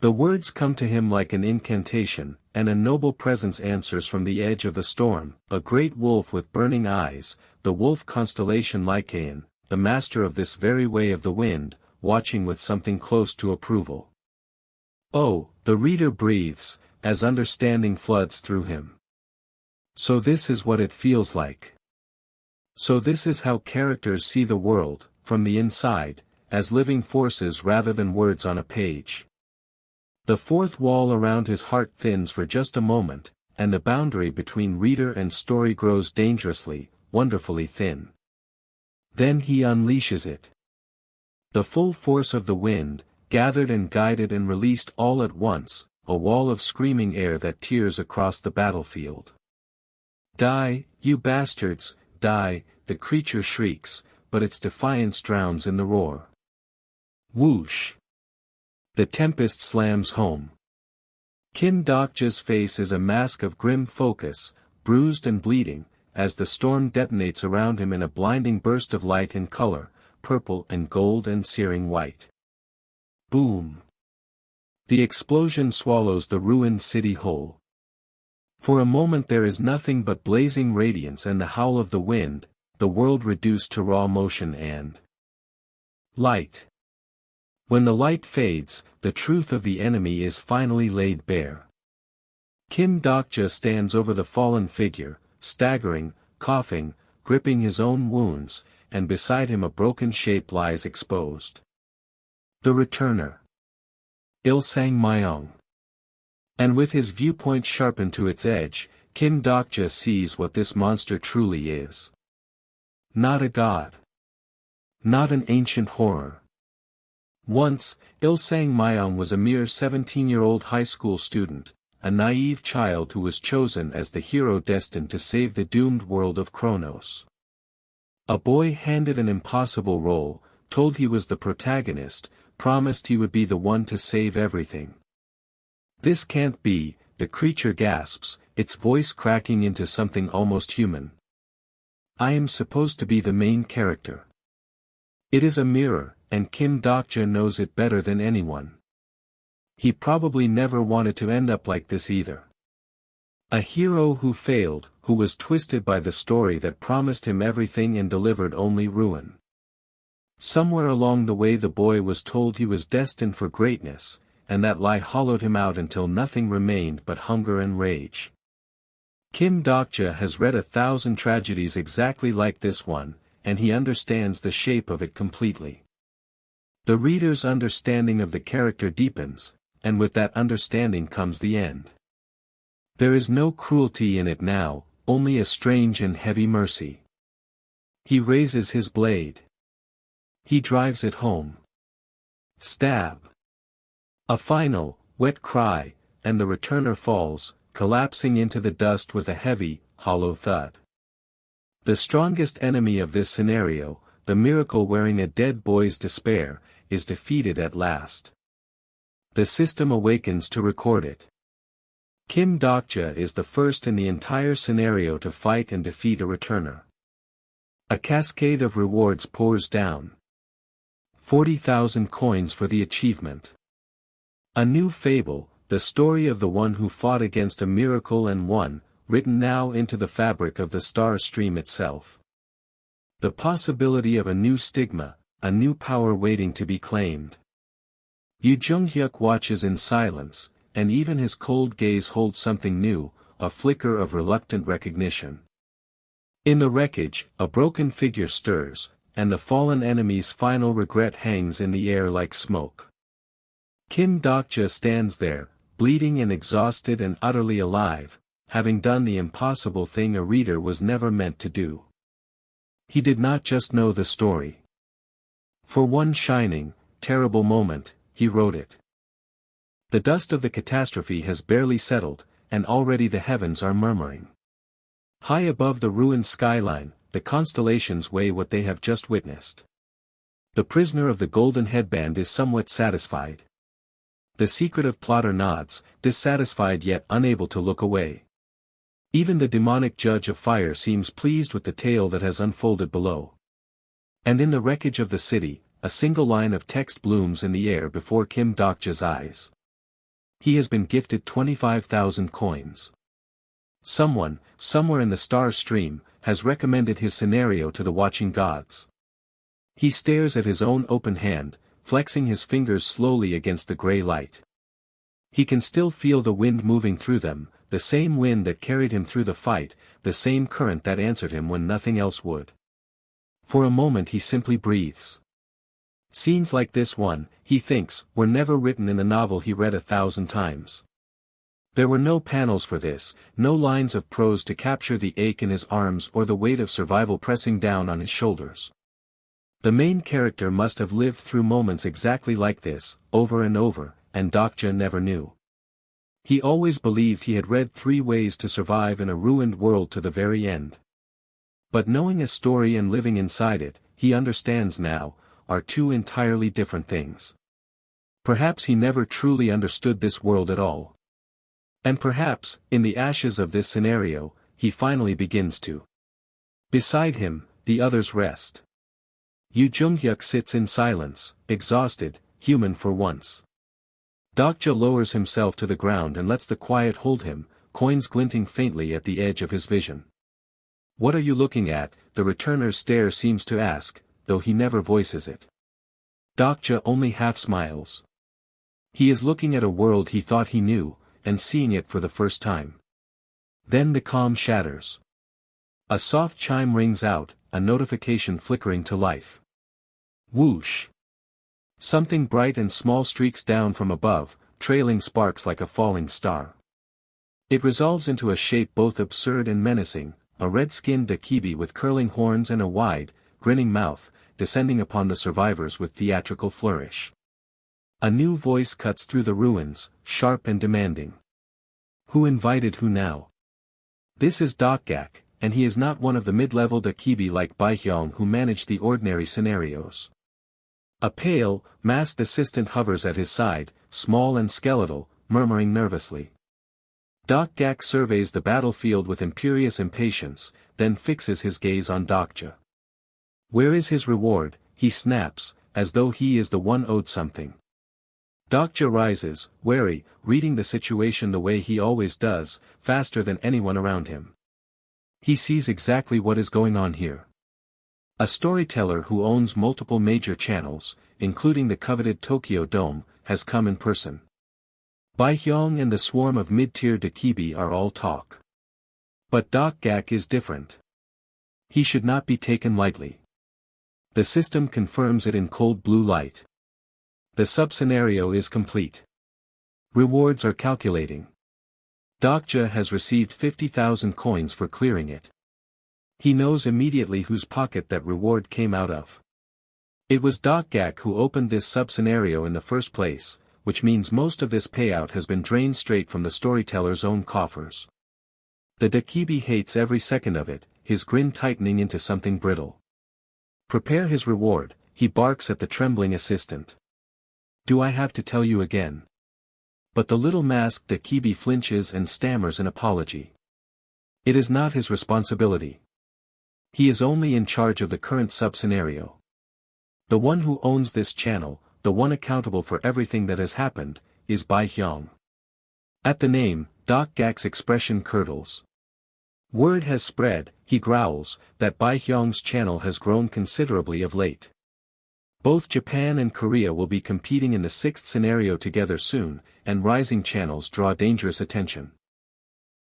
The words come to him like an incantation, and a noble presence answers from the edge of the storm, a great wolf with burning eyes, the wolf constellation Lycaon, the master of this very way of the wind, watching with something close to approval. Oh, the reader breathes, as understanding floods through him. So this is what it feels like. So this is how characters see the world, from the inside, as living forces rather than words on a page. The fourth wall around his heart thins for just a moment, and the boundary between reader and story grows dangerously, wonderfully thin. Then he unleashes it. The full force of the wind, gathered and guided and released all at once, a wall of screaming air that tears across the battlefield. Die, you bastards, die, the creature shrieks, but its defiance drowns in the roar. Whoosh! The tempest slams home. Kim Dokja's face is a mask of grim focus, bruised and bleeding, as the storm detonates around him in a blinding burst of light and color, purple and gold and searing white. Boom! The explosion swallows the ruined city whole. For a moment there is nothing but blazing radiance and the howl of the wind, the world reduced to raw motion and light. When the light fades, the truth of the enemy is finally laid bare. Kim Dokja stands over the fallen figure, staggering, coughing, gripping his own wounds, and beside him a broken shape lies exposed. The returner. Ilsang Myung. And with his viewpoint sharpened to its edge, Kim Dokja sees what this monster truly is. Not a god. Not an ancient horror. Once, Ilsang Myung was a mere 17-year-old high school student, a naive child who was chosen as the hero destined to save the doomed world of Kronos. A boy handed an impossible role, told he was the protagonist, promised he would be the one to save everything. This can't be, the creature gasps, its voice cracking into something almost human. I am supposed to be the main character. It is a mirror, and Kim Dokja knows it better than anyone. He probably never wanted to end up like this either. A hero who failed, who was twisted by the story that promised him everything and delivered only ruin. Somewhere along the way the boy was told he was destined for greatness, and that lie hollowed him out until nothing remained but hunger and rage. Kim Dokja has read 1,000 tragedies exactly like this one, and he understands the shape of it completely. The reader's understanding of the character deepens, and with that understanding comes the end. There is no cruelty in it now, only a strange and heavy mercy. He raises his blade. He drives it home. Stab! A final, wet cry, and the returner falls, collapsing into the dust with a heavy, hollow thud. The strongest enemy of this scenario, the miracle wearing a dead boy's despair, is defeated at last. The system awakens to record it. Kim Dokja is the first in the entire scenario to fight and defeat a returner. A cascade of rewards pours down. 40,000 coins for the achievement. A new fable, the story of the one who fought against a miracle and won, written now into the fabric of the star stream itself. The possibility of a new stigma, a new power waiting to be claimed. Yu Jung-hyuk watches in silence, and even his cold gaze holds something new, a flicker of reluctant recognition. In the wreckage, a broken figure stirs, and the fallen enemy's final regret hangs in the air like smoke. Kim Dokja stands there, bleeding and exhausted and utterly alive, having done the impossible thing a reader was never meant to do. He did not just know the story. For one shining, terrible moment, he wrote it. The dust of the catastrophe has barely settled, and already the heavens are murmuring. High above the ruined skyline, the constellations weigh what they have just witnessed. The prisoner of the golden headband is somewhat satisfied. The secretive plotter nods, dissatisfied yet unable to look away. Even the demonic judge of fire seems pleased with the tale that has unfolded below. And in the wreckage of the city, a single line of text blooms in the air before Kim Dokja's eyes. He has been gifted 25,000 coins. Someone, somewhere in the star stream, has recommended his scenario to the watching gods. He stares at his own open hand, flexing his fingers slowly against the gray light. He can still feel the wind moving through them, the same wind that carried him through the fight, the same current that answered him when nothing else would. For a moment he simply breathes. Scenes like this one, he thinks, were never written in the novel he read 1,000 times. There were no panels for this, no lines of prose to capture the ache in his arms or the weight of survival pressing down on his shoulders. The main character must have lived through moments exactly like this, over and over, and Dokja never knew. He always believed he had read 3 ways to survive in a ruined world to the very end. But knowing a story and living inside it, he understands now, are 2 entirely different things. Perhaps he never truly understood this world at all. And perhaps, in the ashes of this scenario, he finally begins to. Beside him, the others rest. Yu Jung-hyuk sits in silence, exhausted, human for once. Dokja lowers himself to the ground and lets the quiet hold him, coins glinting faintly at the edge of his vision. What are you looking at? The returner's stare seems to ask, though he never voices it. Dokja only half smiles. He is looking at a world he thought he knew, and seeing it for the first time. Then the calm shatters. A soft chime rings out, a notification flickering to life. Whoosh! Something bright and small streaks down from above, trailing sparks like a falling star. It resolves into a shape both absurd and menacing, a red-skinned Dakibi with curling horns and a wide, grinning mouth, descending upon the survivors with theatrical flourish. A new voice cuts through the ruins, sharp and demanding. Who invited who now? This is Dokgak, and he is not one of the mid-level Dakibi like Baihyong who manage the ordinary scenarios. A pale, masked assistant hovers at his side, small and skeletal, murmuring nervously. Dokgak surveys the battlefield with imperious impatience, then fixes his gaze on Dokja. Where is his reward? He snaps, as though he is the one owed something. Dokja rises, wary, reading the situation the way he always does, faster than anyone around him. He sees exactly what is going on here. A storyteller who owns multiple major channels, including the coveted Tokyo Dome, has come in person. Baihyong and the swarm of mid-tier Dakibi are all talk. But Dokgak is different. He should not be taken lightly. The system confirms it in cold blue light. The sub-scenario is complete. Rewards are calculating. Dokja has received 50,000 coins for clearing it. He knows immediately whose pocket that reward came out of. It was Dokgak who opened this sub-scenario in the first place, which means most of this payout has been drained straight from the storyteller's own coffers. The Dakibi hates every second of it, his grin tightening into something brittle. Prepare his reward, he barks at the trembling assistant. Do I have to tell you again? But the little masked Dakibi flinches and stammers an apology. It is not his responsibility. He is only in charge of the current sub-scenario. The one who owns this channel, the one accountable for everything that has happened, is Baihyong. At the name, Gak's expression curdles. Word has spread, he growls, that Bai Hyung's channel has grown considerably of late. Both Japan and Korea will be competing in the 6th scenario together soon, and rising channels draw dangerous attention.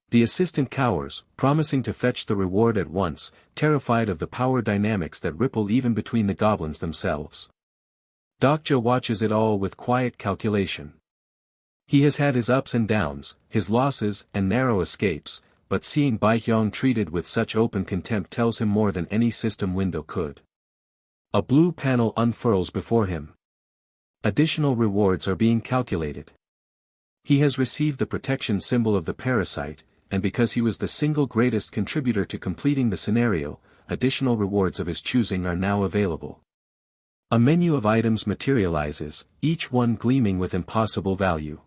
The assistant cowers, promising to fetch the reward at once, terrified of the power dynamics that ripple even between the goblins themselves. Dokja watches it all with quiet calculation. He has had his ups and downs, his losses and narrow escapes, but seeing Bai Hyung treated with such open contempt tells him more than any system window could. A blue panel unfurls before him. Additional rewards are being calculated. He has received the protection symbol of the parasite, and because he was the single greatest contributor to completing the scenario, additional rewards of his choosing are now available. A menu of items materializes, each one gleaming with impossible value.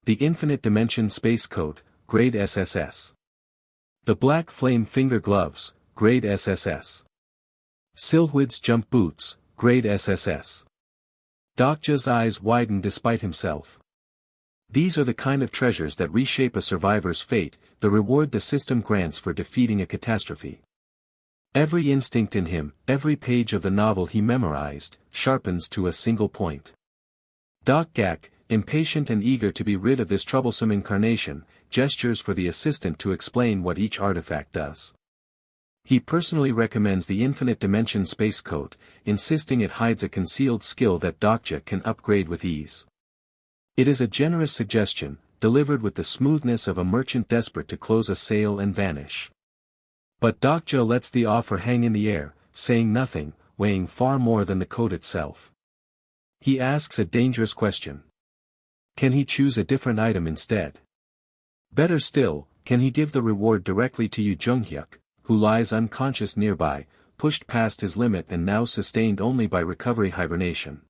The Infinite Dimension Space Coat, Grade SSS. The Black Flame Finger Gloves, Grade SSS. Silhouette's Jump Boots, Grade SSS. Dokja's eyes widen despite himself. These are the kind of treasures that reshape a survivor's fate, the reward the system grants for defeating a catastrophe. Every instinct in him, every page of the novel he memorized, sharpens to a single point. Gak, impatient and eager to be rid of this troublesome incarnation, gestures for the assistant to explain what each artifact does. He personally recommends the Infinite Dimension Space Coat, insisting it hides a concealed skill that Dokja can upgrade with ease. It is a generous suggestion, delivered with the smoothness of a merchant desperate to close a sale and vanish. But Dokja lets the offer hang in the air, saying nothing, weighing far more than the coat itself. He asks a dangerous question. Can he choose a different item instead? Better still, can he give the reward directly to Yu Junghyuk, who lies unconscious nearby, pushed past his limit and now sustained only by recovery hibernation?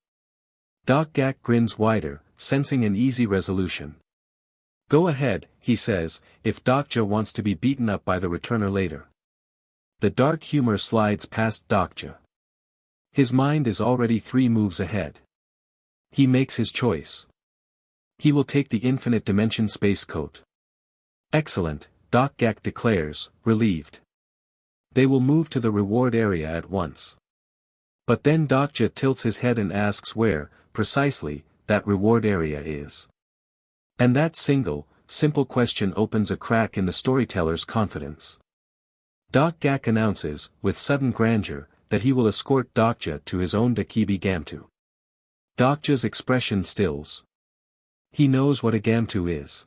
Gak grins wider, sensing an easy resolution. Go ahead, he says, if Dokja wants to be beaten up by the returner later. The dark humor slides past Dokja. His mind is already 3 moves ahead. He makes his choice. He will take the Infinite Dimension Space Coat. Excellent, Gak declares, relieved. They will move to the reward area at once. But then Dokja tilts his head and asks where, precisely, that reward area is. And that simple question opens a crack in the storyteller's confidence. Gak announces, with sudden grandeur, that he will escort Dokja to his own Dakibi Gamtu. Dokja's expression stills. He knows what a Gamtu is.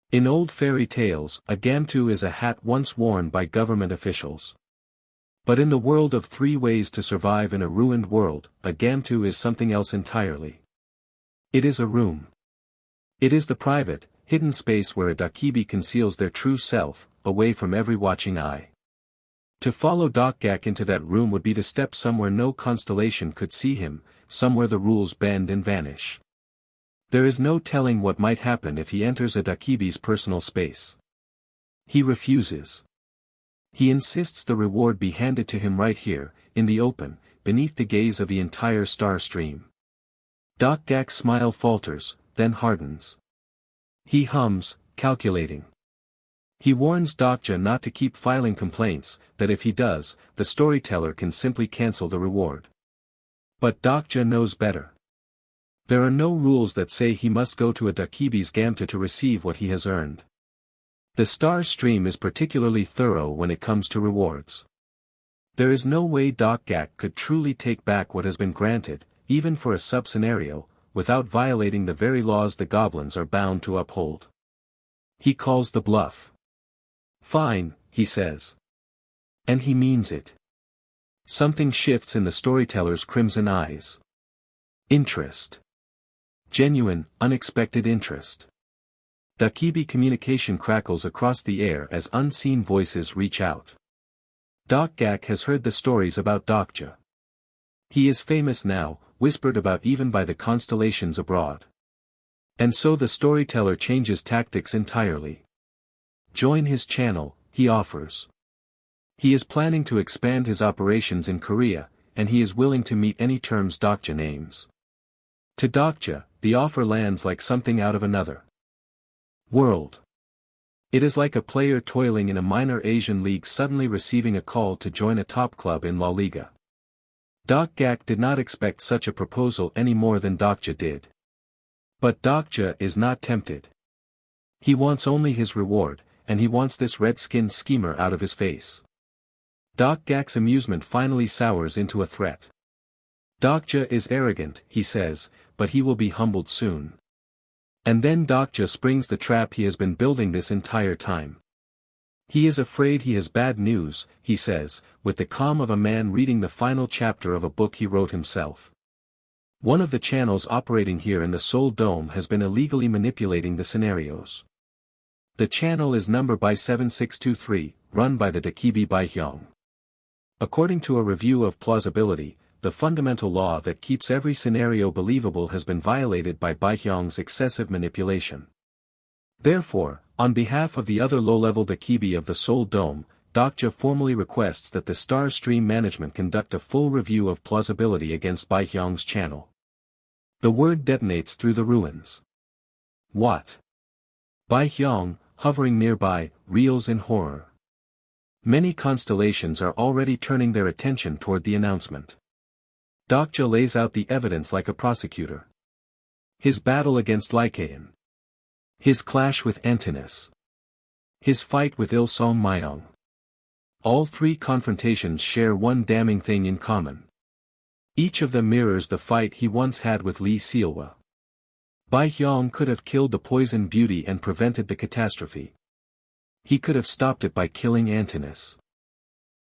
In old fairy tales, a Gamtu is a hat once worn by government officials. But in the world of 3 ways to survive in a ruined world, a Gamtu is something else entirely. It is a room. It is the private, hidden space where a Dakibi conceals their true self, away from every watching eye. To follow Gak into that room would be to step somewhere no constellation could see him, somewhere the rules bend and vanish. There is no telling what might happen if he enters a Dakibi's personal space. He refuses. He insists the reward be handed to him right here, in the open, beneath the gaze of the entire star stream. Gak's smile falters, then hardens. He hums, calculating. He warns Dokja not to keep filing complaints, that if he does, the storyteller can simply cancel the reward. But Dokja knows better. There are no rules that say he must go to a Dakibi's Gamta to receive what he has earned. The star stream is particularly thorough when it comes to rewards. There is no way Gak could truly take back what has been granted, even for a sub-scenario, without violating the very laws the goblins are bound to uphold. He calls the bluff. Fine, he says. And he means it. Something shifts in the storyteller's crimson eyes. Interest. Genuine, unexpected interest. Dakibi communication crackles across the air as unseen voices reach out. Gak has heard the stories about Dokja. He is famous now, whispered about even by the constellations abroad. And so the storyteller changes tactics entirely. Join his channel, he offers. He is planning to expand his operations in Korea, and he is willing to meet any terms Dokja names. To Dokja, the offer lands like something out of another. World. It is like a player toiling in a minor Asian league suddenly receiving a call to join a top club in La Liga. Doc Gak did not expect such a proposal any more than Dokja did. But Dokja is not tempted. He wants only his reward, and he wants this red-skinned schemer out of his face. Doc Gak's amusement finally sours into a threat. Dokja is arrogant, he says, but he will be humbled soon. And then Dokja springs the trap he has been building this entire time. He is afraid he has bad news, he says, with the calm of a man reading the final chapter of a book he wrote himself. One of the channels operating here in the Seoul Dome has been illegally manipulating the scenarios. The channel is numbered by 7623, run by the Dakibi Baihyong. According to a review of plausibility, the fundamental law that keeps every scenario believable has been violated by Baihyong's excessive manipulation. Therefore, on behalf of the other low-level Dakibi of the Seoul Dome, Dokja formally requests that the Star Stream management conduct a full review of plausibility against Baihyong's channel. The word detonates through the ruins. What? Baihyong, hovering nearby, reels in horror. Many constellations are already turning their attention toward the announcement. Dokja lays out the evidence like a prosecutor. His battle against Lycaon. His clash with Antinous. His fight with Il-sung Myung. All three confrontations share one damning thing in common. Each of them mirrors the fight he once had with Lee Sealwa. Baihyong could have killed the poison beauty and prevented the catastrophe. He could have stopped it by killing Antinous.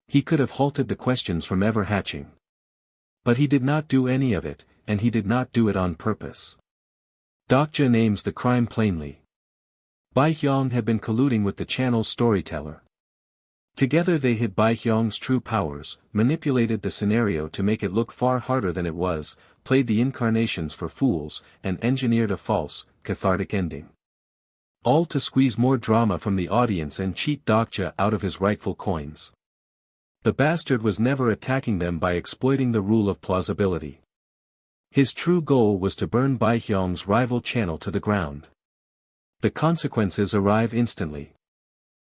He could have halted the questions from ever hatching. But he did not do any of it, and he did not do it on purpose. Dokja names the crime plainly. Baihyong had been colluding with the channel's storyteller. Together they hid Baihyong's true powers, manipulated the scenario to make it look far harder than it was, played the incarnations for fools, and engineered a false, cathartic ending. All to squeeze more drama from the audience and cheat Dokja out of his rightful coins. The bastard was never attacking them by exploiting the rule of plausibility. His true goal was to burn Baihyong's rival channel to the ground. The consequences arrive instantly.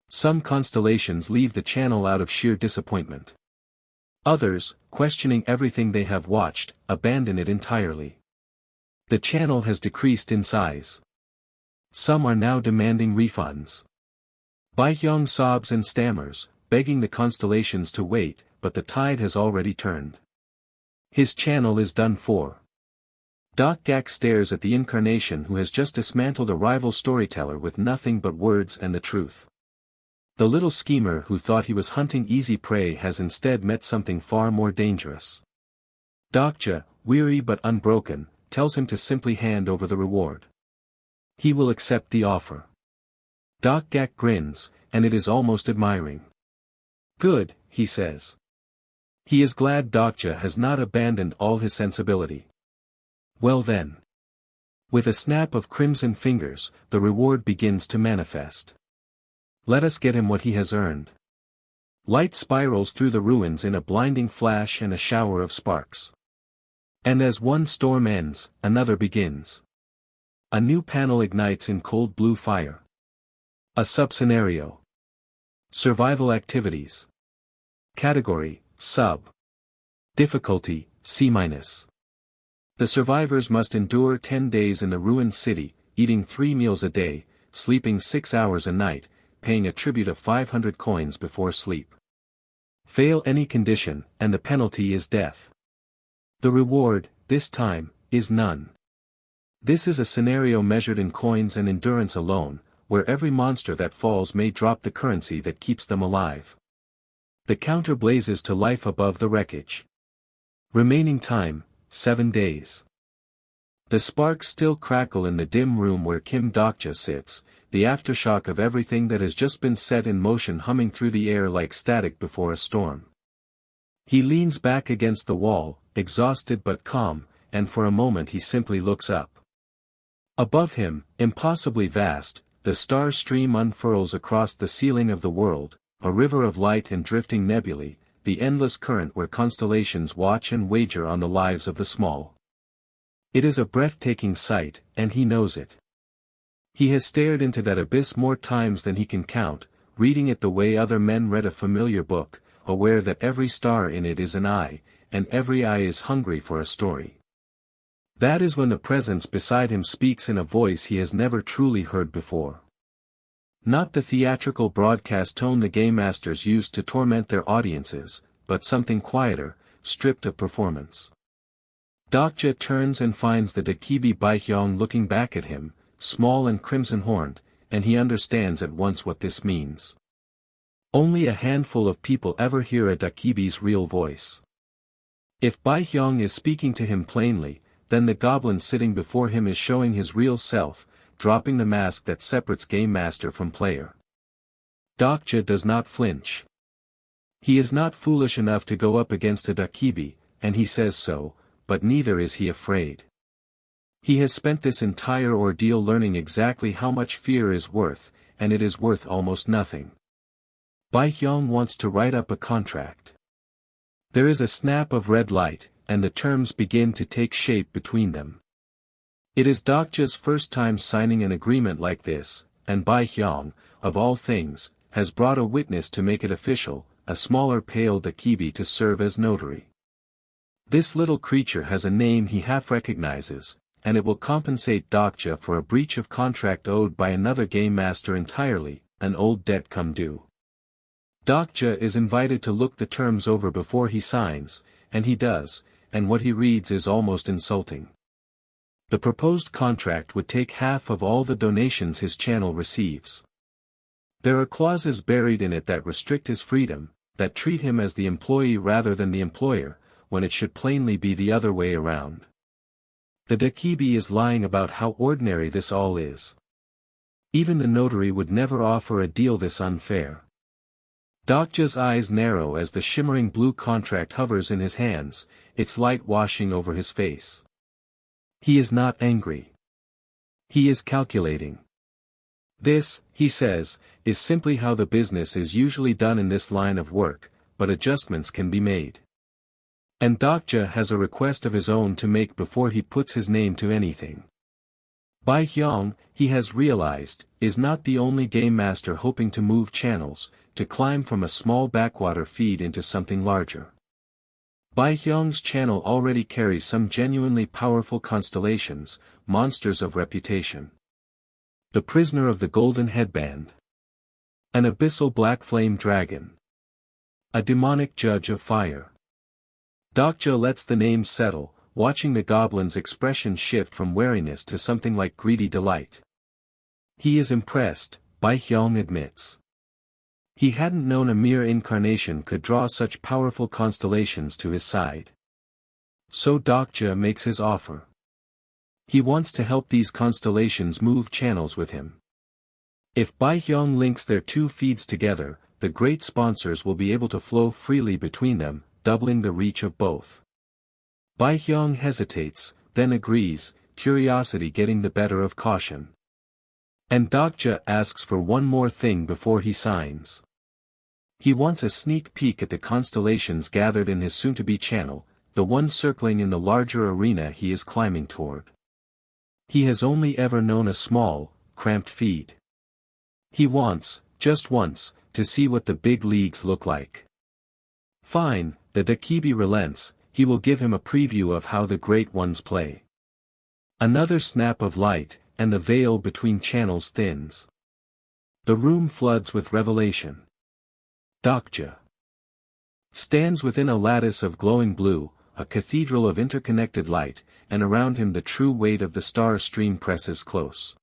Some constellations leave the channel out of sheer disappointment. Others, questioning everything they have watched, abandon it entirely. The channel has decreased in size. Some are now demanding refunds. Baihyong sobs and stammers, begging the constellations to wait, but the tide has already turned. His channel is done for. Doc Gak stares at the incarnation who has just dismantled a rival storyteller with nothing but words and the truth. The little schemer who thought he was hunting easy prey has instead met something far more dangerous. Dokja, weary but unbroken, tells him to simply hand over the reward. He will accept the offer. Doc Gak grins, and it is almost admiring. Good, he says. He is glad Dokja has not abandoned all his sensibility. Well then. With a snap of crimson fingers, the reward begins to manifest. Let us get him what he has earned. Light spirals through the ruins in a blinding flash and a shower of sparks. And as one storm ends, another begins. A new panel ignites in cold blue fire. A sub-scenario. Survival activities. Category, sub. Difficulty, C-. The survivors must endure 10 days in the ruined city, eating 3 meals a day, sleeping 6 hours a night, paying a tribute of 500 coins before sleep. Fail any condition, and the penalty is death. The reward, this time, is none. This is a scenario measured in coins and endurance alone, where every monster that falls may drop the currency that keeps them alive. The counter blazes to life above the wreckage. Remaining time, 7 days. The sparks still crackle in the dim room where Kim Dokja sits, the aftershock of everything that has just been set in motion humming through the air like static before a storm. He leans back against the wall, exhausted but calm, and for a moment he simply looks up. Above him, impossibly vast, the star stream unfurls across the ceiling of the world, a river of light and drifting nebulae, the endless current where constellations watch and wager on the lives of the small. It is a breathtaking sight, and he knows it. He has stared into that abyss more times than he can count, reading it the way other men read a familiar book, aware that every star in it is an eye, and every eye is hungry for a story. That is when the presence beside him speaks in a voice he has never truly heard before. Not the theatrical broadcast tone the game masters used to torment their audiences, but something quieter, stripped of performance. Dokja turns and finds the Dakibi Baihyong looking back at him, small and crimson-horned, and he understands at once what this means. Only a handful of people ever hear a Dakibi's real voice. If Baihyong is speaking to him plainly, then the goblin sitting before him is showing his real self, dropping the mask that separates game master from player. Dokja does not flinch. He is not foolish enough to go up against a Dakibi, and he says so, but neither is he afraid. He has spent this entire ordeal learning exactly how much fear is worth, and it is worth almost nothing. Baihyong wants to write up a contract. There is a snap of red light, and the terms begin to take shape between them. It is Dokja's first time signing an agreement like this, and Baihyong, of all things, has brought a witness to make it official, a smaller pale Dakibi to serve as notary. This little creature has a name he half recognizes, and it will compensate Dokja for a breach of contract owed by another game master entirely, an old debt come due. Dokja is invited to look the terms over before he signs, and he does, and what he reads is almost insulting. The proposed contract would take half of all the donations his channel receives. There are clauses buried in it that restrict his freedom, that treat him as the employee rather than the employer, when it should plainly be the other way around. The Dakibi is lying about how ordinary this all is. Even the notary would never offer a deal this unfair. Dokja's eyes narrow as the shimmering blue contract hovers in his hands, its light washing over his face. He is not angry. He is calculating. This, he says, is simply how the business is usually done in this line of work, but adjustments can be made. And Dokja has a request of his own to make before he puts his name to anything. Baihyong, he has realized, is not the only game master hoping to move channels, to climb from a small backwater feed into something larger. Baihyong's channel already carries some genuinely powerful constellations, monsters of reputation. The Prisoner of the Golden Headband. An abyssal black flame dragon. A demonic judge of fire. Dokja lets the names settle, watching the goblin's expression shift from wariness to something like greedy delight. He is impressed, Baihyong admits. He hadn't known a mere incarnation could draw such powerful constellations to his side. So Dokja makes his offer. He wants to help these constellations move channels with him. If Baihyong links their two feeds together, the great sponsors will be able to flow freely between them, doubling the reach of both. Baihyong hesitates, then agrees, curiosity getting the better of caution. And Dokja asks for one more thing before he signs. He wants a sneak peek at the constellations gathered in his soon-to-be channel, the one circling in the larger arena he is climbing toward. He has only ever known a small, cramped feed. He wants, just once, to see what the big leagues look like. Fine, the Dakibi relents, he will give him a preview of how the great ones play. Another snap of light, and the veil between channels thins. The room floods with revelation. Dokja stands within a lattice of glowing blue, a cathedral of interconnected light, and around him the true weight of the star stream presses close.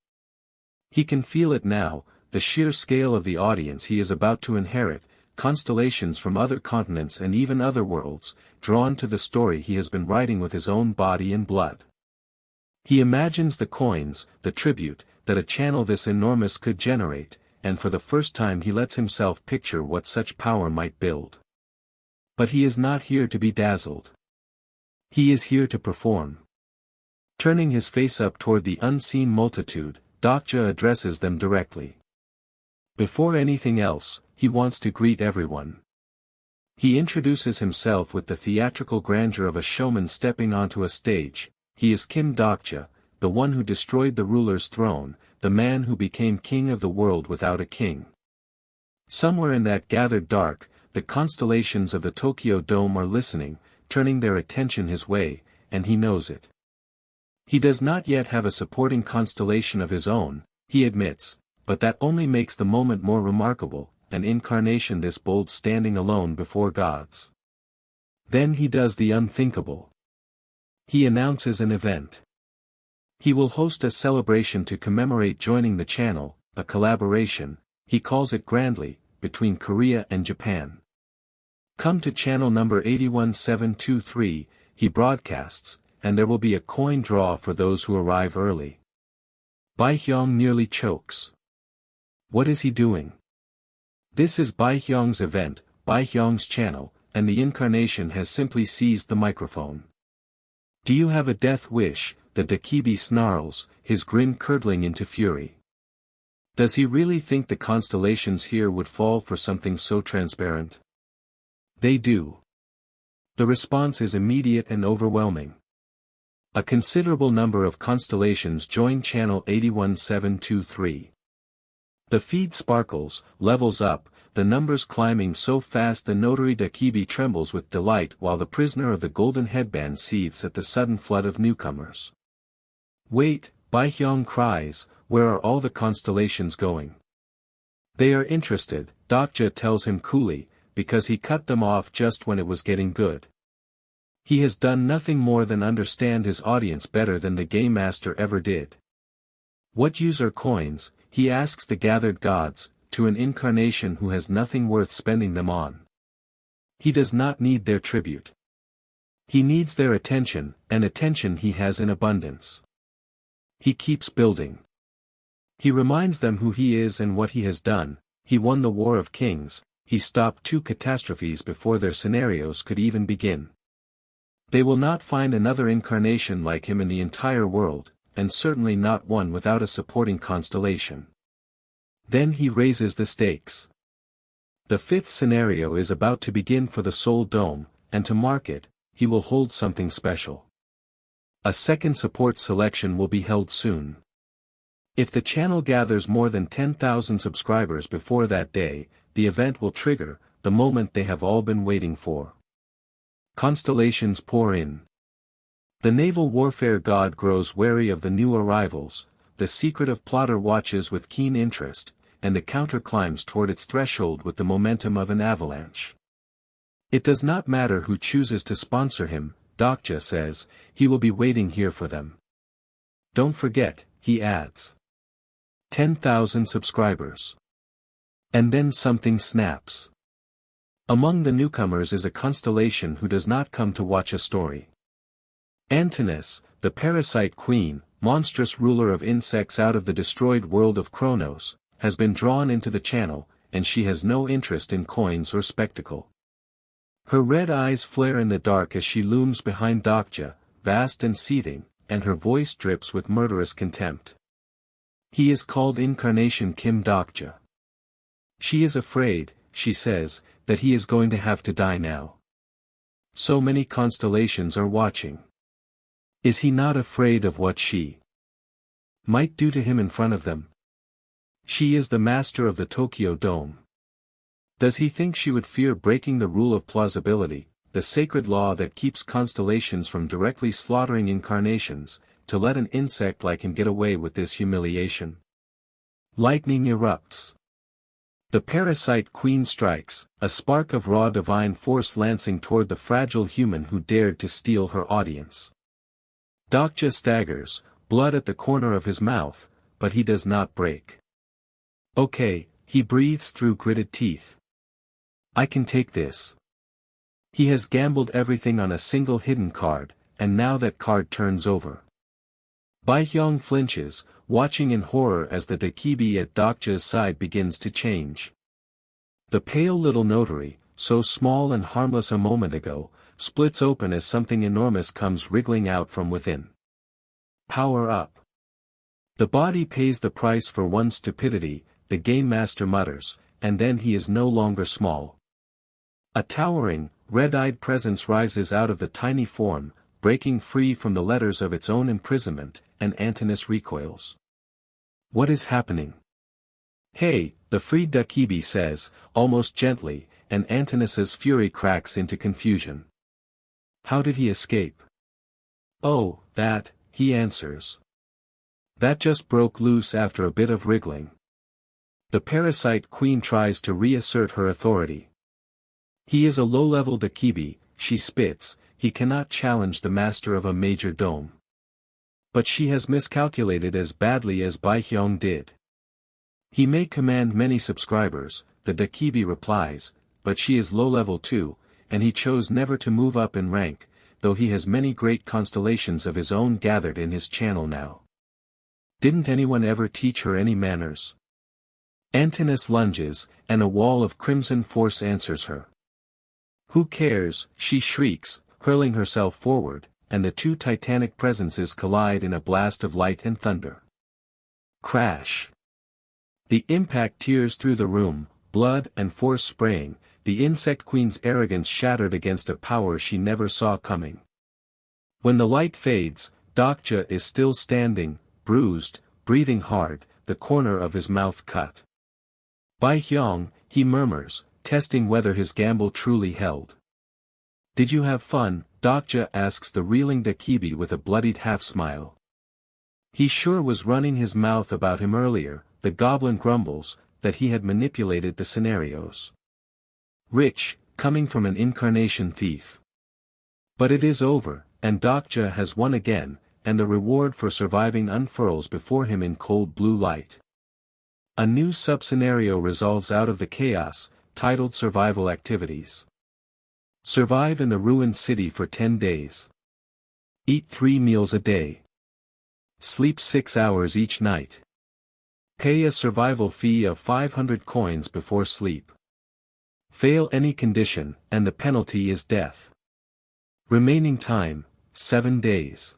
He can feel it now, the sheer scale of the audience he is about to inherit, constellations from other continents and even other worlds, drawn to the story he has been writing with his own body and blood. He imagines the coins, the tribute, that a channel this enormous could generate, and for the first time he lets himself picture what such power might build. But he is not here to be dazzled. He is here to perform. Turning his face up toward the unseen multitude, Dokja addresses them directly. Before anything else, he wants to greet everyone. He introduces himself with the theatrical grandeur of a showman stepping onto a stage. He is Kim Dokja, the one who destroyed the ruler's throne, the man who became king of the world without a king. Somewhere in that gathered dark, the constellations of the Tokyo Dome are listening, turning their attention his way, and he knows it. He does not yet have a supporting constellation of his own, he admits, but that only makes the moment more remarkable, an incarnation this bold standing alone before gods. Then he does the unthinkable. He announces an event. He will host a celebration to commemorate joining the channel, a collaboration, he calls it grandly, between Korea and Japan. Come to channel number 81723, he broadcasts, and there will be a coin draw for those who arrive early. Baehyung nearly chokes. What is he doing? This is Baehyung's event, Baehyung's channel, and the incarnation has simply seized the microphone. Do you have a death wish? The Dakibi snarls, his grin curdling into fury. Does he really think the constellations here would fall for something so transparent? They do. The response is immediate and overwhelming. A considerable number of constellations join channel 81723. The feed sparkles, levels up, the numbers climbing so fast the notary Dakibi trembles with delight while the prisoner of the golden headband seethes at the sudden flood of newcomers. Wait, Baehyung cries, where are all the constellations going? They are interested, Dokja tells him coolly, because he cut them off just when it was getting good. He has done nothing more than understand his audience better than the game master ever did. What use are coins, he asks the gathered gods, to an incarnation who has nothing worth spending them on? He does not need their tribute. He needs their attention, and attention he has in abundance. He keeps building. He reminds them who he is and what he has done. He won the War of Kings, he stopped 2 catastrophes before their scenarios could even begin. They will not find another incarnation like him in the entire world, and certainly not one without a supporting constellation. Then he raises the stakes. The 5th scenario is about to begin for the Seoul Dome, and to mark it, he will hold something special. A second support selection will be held soon. If the channel gathers more than 10,000 subscribers before that day, the event will trigger, the moment they have all been waiting for. Constellations pour in. The naval warfare god grows wary of the new arrivals, the secretive plotter watches with keen interest, and the counter climbs toward its threshold with the momentum of an avalanche. It does not matter who chooses to sponsor him, Dokja says, he will be waiting here for them. Don't forget, he adds. 10,000 subscribers. And then something snaps. Among the newcomers is a constellation who does not come to watch a story. Antinous, the parasite queen, monstrous ruler of insects out of the destroyed world of Kronos, has been drawn into the channel, and she has no interest in coins or spectacle. Her red eyes flare in the dark as she looms behind Dokja, vast and seething, and her voice drips with murderous contempt. He is called Incarnation Kim Dokja. She is afraid, she says, that he is going to have to die now. So many constellations are watching. Is he not afraid of what she might do to him in front of them? She is the master of the Tokyo Dome. Does he think she would fear breaking the rule of plausibility, the sacred law that keeps constellations from directly slaughtering incarnations, to let an insect like him get away with this humiliation? Lightning erupts. The parasite queen strikes, a spark of raw divine force lancing toward the fragile human who dared to steal her audience. Dokja staggers, blood at the corner of his mouth, but he does not break. Okay, he breathes through gritted teeth. I can take this. He has gambled everything on a single hidden card, and now that card turns over. Baehyung flinches, watching in horror as the Dakibi at Dokja's side begins to change. The pale little notary, so small and harmless a moment ago, splits open as something enormous comes wriggling out from within. Power up. The body pays the price for one's stupidity, the game master mutters, and then he is no longer small. A towering, red-eyed presence rises out of the tiny form, breaking free from the letters of its own imprisonment, and Antinous recoils. What is happening? Hey, the freed Dakibi says, almost gently, and Antinous' fury cracks into confusion. How did he escape? Oh, that, he answers. That just broke loose after a bit of wriggling. The parasite queen tries to reassert her authority. He is a low-level Dakibi, she spits, he cannot challenge the master of a major dome. But she has miscalculated as badly as Bai Hyung did. He may command many subscribers, the Dakibi replies, but she is low-level too, and he chose never to move up in rank, though he has many great constellations of his own gathered in his channel now. Didn't anyone ever teach her any manners? Antinous lunges, and a wall of crimson force answers her. Who cares, she shrieks, hurling herself forward, and the two titanic presences collide in a blast of light and thunder. Crash! The impact tears through the room, blood and force spraying, the insect queen's arrogance shattered against a power she never saw coming. When the light fades, Dokja is still standing, bruised, breathing hard, the corner of his mouth cut. Bai Hyung, he murmurs, testing whether his gamble truly held. Did you have fun? Dokja asks the reeling Dakibi with a bloodied half-smile. He sure was running his mouth about him earlier, the goblin grumbles, that he had manipulated the scenarios. Rich, coming from an incarnation thief. But it is over, and Dokja has won again, and the reward for surviving unfurls before him in cold blue light. A new sub-scenario resolves out of the chaos, titled Survival Activities. Survive in the ruined city for 10 days. Eat 3 meals a day. Sleep 6 hours each night. Pay a survival fee of 500 coins before sleep. Fail any condition, and the penalty is death. Remaining time, 7 days.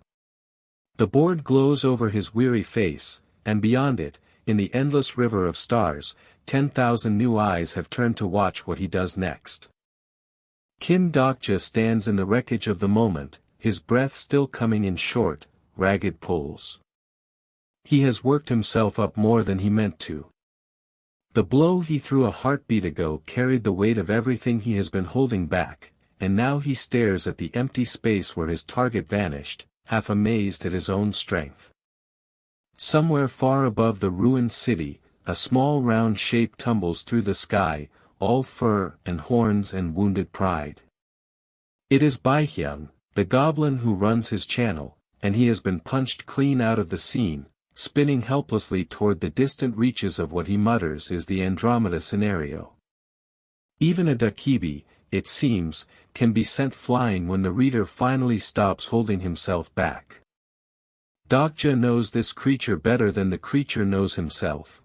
The board glows over his weary face, and beyond it, in the endless river of stars, 10,000 new eyes have turned to watch what he does next. Kim Dokja stands in the wreckage of the moment, his breath still coming in short, ragged pulls. He has worked himself up more than he meant to. The blow he threw a heartbeat ago carried the weight of everything he has been holding back, and now he stares at the empty space where his target vanished, half amazed at his own strength. Somewhere far above the ruined city, a small round shape tumbles through the sky, all fur and horns and wounded pride. It is Bai Hyung, the goblin who runs his channel, and he has been punched clean out of the scene, spinning helplessly toward the distant reaches of what he mutters is the Andromeda scenario. Even a Dakibi, it seems, can be sent flying when the reader finally stops holding himself back. Dokja knows this creature better than the creature knows himself.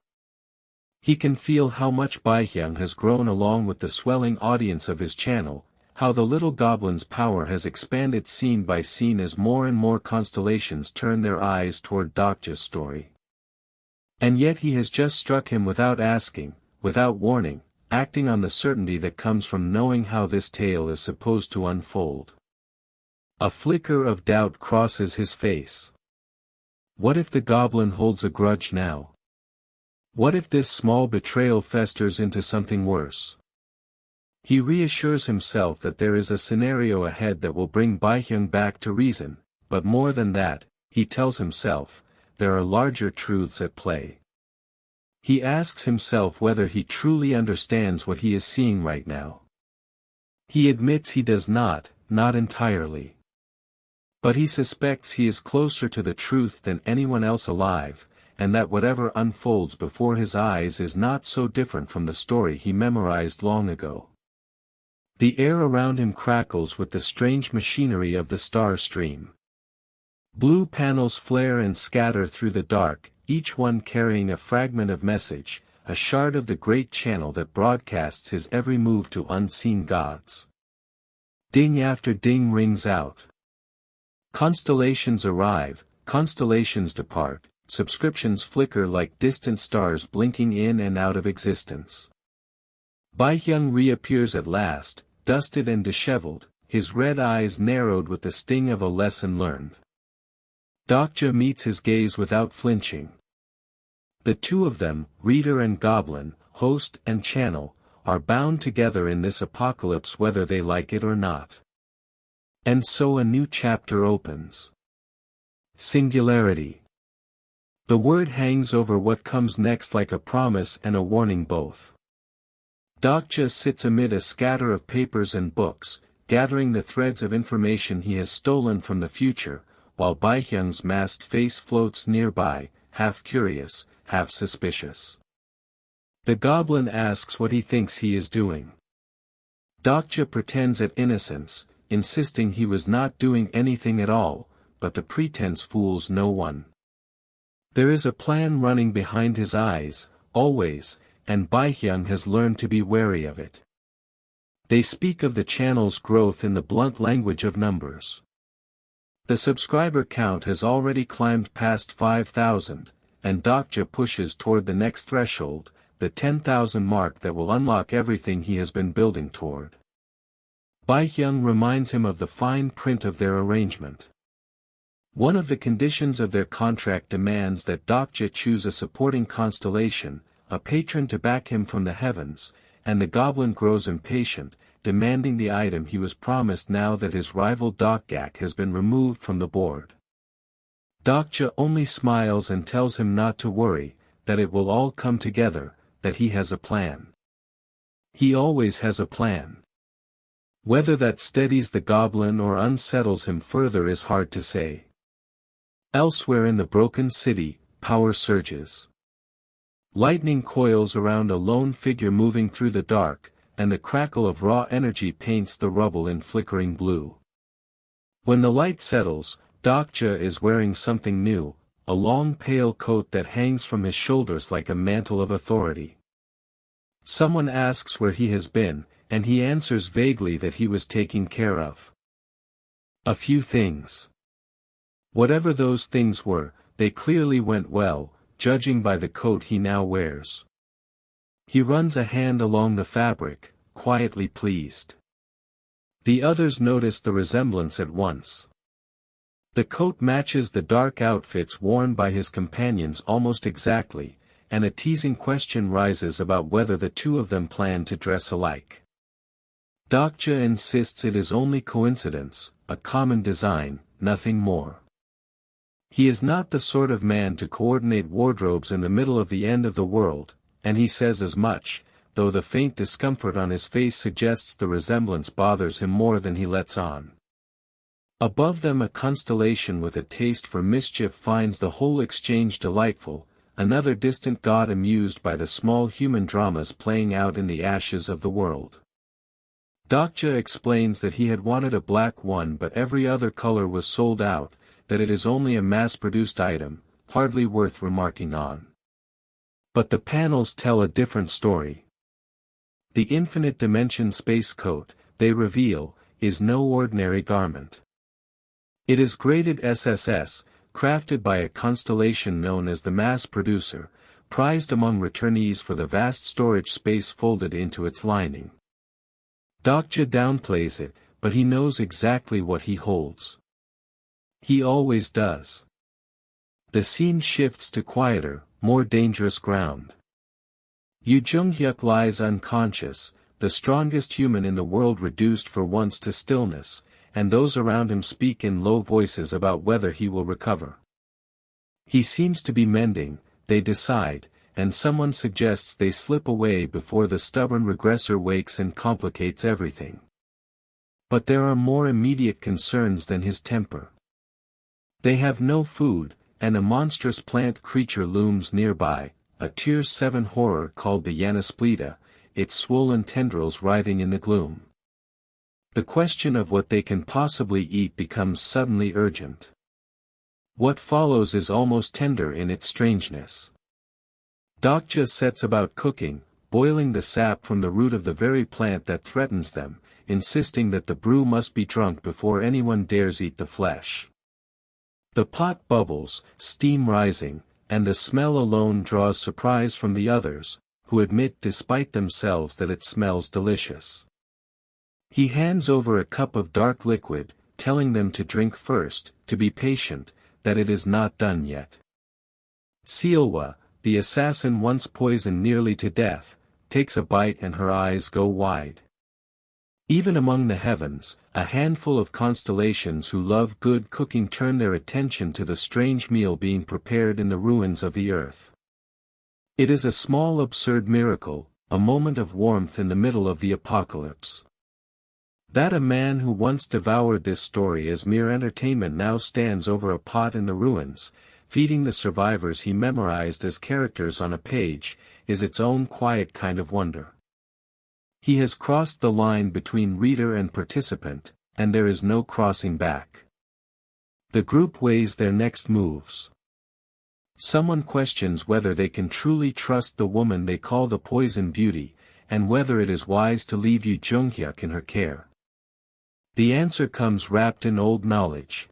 He can feel how much Bai Hyung has grown along with the swelling audience of his channel, how the little goblin's power has expanded scene by scene as more and more constellations turn their eyes toward Dokja's story. And yet he has just struck him without asking, without warning, acting on the certainty that comes from knowing how this tale is supposed to unfold. A flicker of doubt crosses his face. What if the goblin holds a grudge now? What if this small betrayal festers into something worse? He reassures himself that there is a scenario ahead that will bring Bai Hyung back to reason, but more than that, he tells himself, there are larger truths at play. He asks himself whether he truly understands what he is seeing right now. He admits he does not entirely. But he suspects he is closer to the truth than anyone else alive, and that whatever unfolds before his eyes is not so different from the story he memorized long ago. The air around him crackles with the strange machinery of the star stream. Blue panels flare and scatter through the dark, each one carrying a fragment of message, a shard of the great channel that broadcasts his every move to unseen gods. Ding after ding rings out. Constellations arrive, constellations depart, subscriptions flicker like distant stars blinking in and out of existence. Bai Hyung reappears at last, dusted and disheveled, his red eyes narrowed with the sting of a lesson learned. Dokja meets his gaze without flinching. The two of them, reader and goblin, host and channel, are bound together in this apocalypse whether they like it or not. And so a new chapter opens. Singularity. The word hangs over what comes next like a promise and a warning both. Dokja sits amid a scatter of papers and books, gathering the threads of information he has stolen from the future, while Baihyung's masked face floats nearby, half curious, half suspicious. The goblin asks what he thinks he is doing. Dokja pretends at innocence, insisting he was not doing anything at all, but the pretense fools no one. There is a plan running behind his eyes, always, and Baihyung has learned to be wary of it. They speak of the channel's growth in the blunt language of numbers. The subscriber count has already climbed past 5,000, and Dokja pushes toward the next threshold, the 10,000 mark that will unlock everything he has been building toward. Baihyung reminds him of the fine print of their arrangement. One of the conditions of their contract demands that Dokja choose a supporting constellation, a patron to back him from the heavens, and the goblin grows impatient, demanding the item he was promised now that his rival Dokgak has been removed from the board. Dokja only smiles and tells him not to worry, that it will all come together, that he has a plan. He always has a plan. Whether that steadies the goblin or unsettles him further is hard to say. Elsewhere in the broken city, power surges. Lightning coils around a lone figure moving through the dark, and the crackle of raw energy paints the rubble in flickering blue. When the light settles, Dokja is wearing something new, a long pale coat that hangs from his shoulders like a mantle of authority. Someone asks where he has been, and he answers vaguely that he was taking care of a few things. Whatever those things were, they clearly went well, judging by the coat he now wears. He runs a hand along the fabric, quietly pleased. The others notice the resemblance at once. The coat matches the dark outfits worn by his companions almost exactly, and a teasing question rises about whether the two of them plan to dress alike. Dokja insists it is only coincidence, a common design, nothing more. He is not the sort of man to coordinate wardrobes in the middle of the end of the world, and he says as much, though the faint discomfort on his face suggests the resemblance bothers him more than he lets on. Above them a constellation with a taste for mischief finds the whole exchange delightful, another distant god amused by the small human dramas playing out in the ashes of the world. Dokja explains that he had wanted a black one but every other color was sold out, that it is only a mass-produced item, hardly worth remarking on. But the panels tell a different story. The infinite dimension space coat, they reveal, is no ordinary garment. It is graded SSS, crafted by a constellation known as the Mass Producer, prized among returnees for the vast storage space folded into its lining. Dokja downplays it, but he knows exactly what he holds. He always does. The scene shifts to quieter, more dangerous ground. Yu Junghyuk lies unconscious, the strongest human in the world reduced for once to stillness, and those around him speak in low voices about whether he will recover. He seems to be mending, they decide, and someone suggests they slip away before the stubborn regressor wakes and complicates everything. But there are more immediate concerns than his temper. They have no food, and a monstrous plant creature looms nearby, a Tier 7 horror called the Yanasplita, its swollen tendrils writhing in the gloom. The question of what they can possibly eat becomes suddenly urgent. What follows is almost tender in its strangeness. Dokja sets about cooking, boiling the sap from the root of the very plant that threatens them, insisting that the brew must be drunk before anyone dares eat the flesh. The pot bubbles, steam rising, and the smell alone draws surprise from the others, who admit despite themselves that it smells delicious. He hands over a cup of dark liquid, telling them to drink first, to be patient, that it is not done yet. Sealwa, the assassin once poisoned nearly to death, takes a bite and her eyes go wide. Even among the heavens, a handful of constellations who love good cooking turn their attention to the strange meal being prepared in the ruins of the earth. It is a small absurd miracle, a moment of warmth in the middle of the apocalypse. That a man who once devoured this story as mere entertainment now stands over a pot in the ruins, feeding the survivors he memorized as characters on a page, is its own quiet kind of wonder. He has crossed the line between reader and participant, and there is no crossing back. The group weighs their next moves. Someone questions whether they can truly trust the woman they call the Poison Beauty, and whether it is wise to leave Yu Junghyuk in her care. The answer comes wrapped in old knowledge.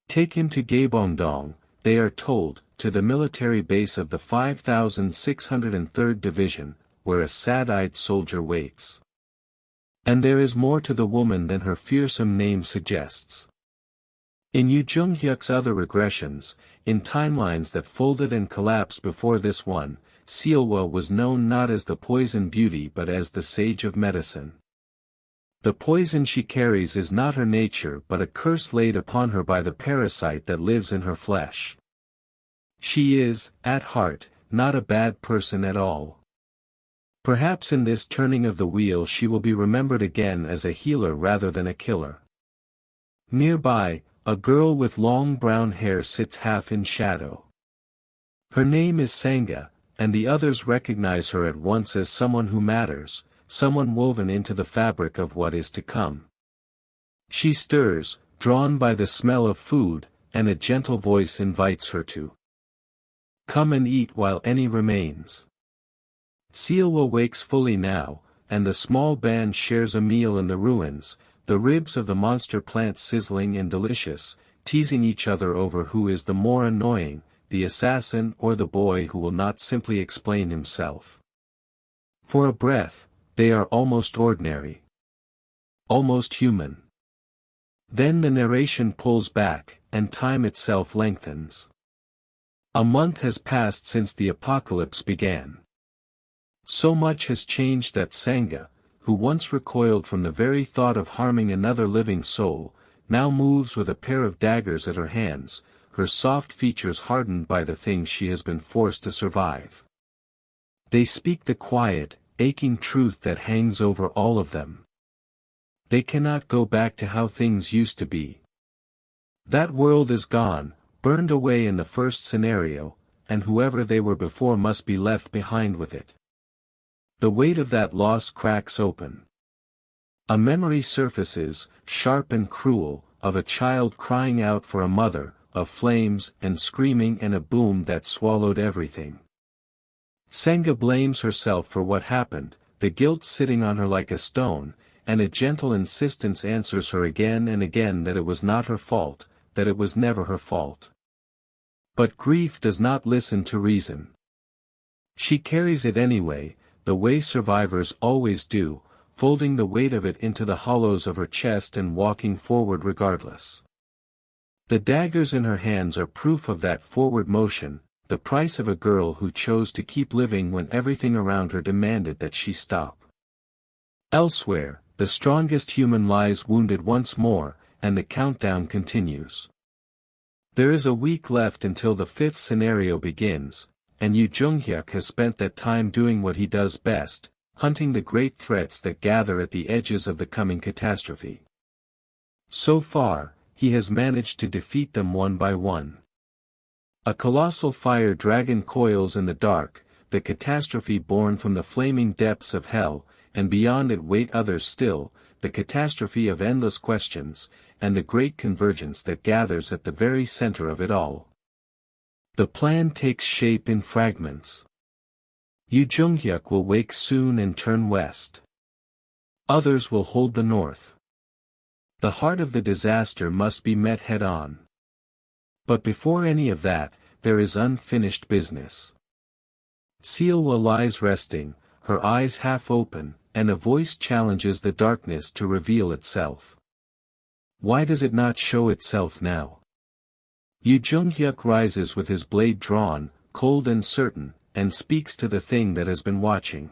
Take him to Gaebongdong, they are told, to the military base of the 5603rd Division, where a sad-eyed soldier waits. And there is more to the woman than her fearsome name suggests. In Yu Junghyuk's other regressions, in timelines that folded and collapsed before this one, Seolwa was known not as the Poison Beauty but as the Sage of Medicine. The poison she carries is not her nature but a curse laid upon her by the parasite that lives in her flesh. She is, at heart, not a bad person at all. Perhaps in this turning of the wheel she will be remembered again as a healer rather than a killer. Nearby, a girl with long brown hair sits half in shadow. Her name is Sangha, and the others recognize her at once as someone who matters, someone woven into the fabric of what is to come. She stirs, drawn by the smell of food, and a gentle voice invites her to come and eat while any remains. Seolwa wakes fully now, and the small band shares a meal in the ruins, the ribs of the monster plant sizzling and delicious, teasing each other over who is the more annoying, the assassin or the boy who will not simply explain himself. For a breath, they are almost ordinary. Almost human. Then the narration pulls back, and time itself lengthens. A month has passed since the apocalypse began. So much has changed that Sangha, who once recoiled from the very thought of harming another living soul, now moves with a pair of daggers at her hands, her soft features hardened by the things she has been forced to survive. They speak the quiet, aching truth that hangs over all of them. They cannot go back to how things used to be. That world is gone, burned away in the first scenario, and whoever they were before must be left behind with it. The weight of that loss cracks open. A memory surfaces, sharp and cruel, of a child crying out for a mother, of flames and screaming and a boom that swallowed everything. Sangha blames herself for what happened, the guilt sitting on her like a stone, and a gentle insistence answers her again and again that it was not her fault, that it was never her fault. But grief does not listen to reason. She carries it anyway, the way survivors always do, folding the weight of it into the hollows of her chest and walking forward regardless. The daggers in her hands are proof of that forward motion, the price of a girl who chose to keep living when everything around her demanded that she stop. Elsewhere, the strongest human lies wounded once more, and the countdown continues. There is a week left until the fifth scenario begins, and Yu Junghyuk has spent that time doing what he does best, hunting the great threats that gather at the edges of the coming catastrophe. So far, he has managed to defeat them one by one. A colossal fire dragon coils in the dark, the catastrophe born from the flaming depths of hell, and beyond it wait others still, the catastrophe of endless questions, and the great convergence that gathers at the very center of it all. The plan takes shape in fragments. Yu Junghyuk will wake soon and turn west. Others will hold the north. The heart of the disaster must be met head-on. But before any of that, there is unfinished business. Seolwa lies resting, her eyes half open, and a voice challenges the darkness to reveal itself. Why does it not show itself now? Yu Junghyuk rises with his blade drawn, cold and certain, and speaks to the thing that has been watching.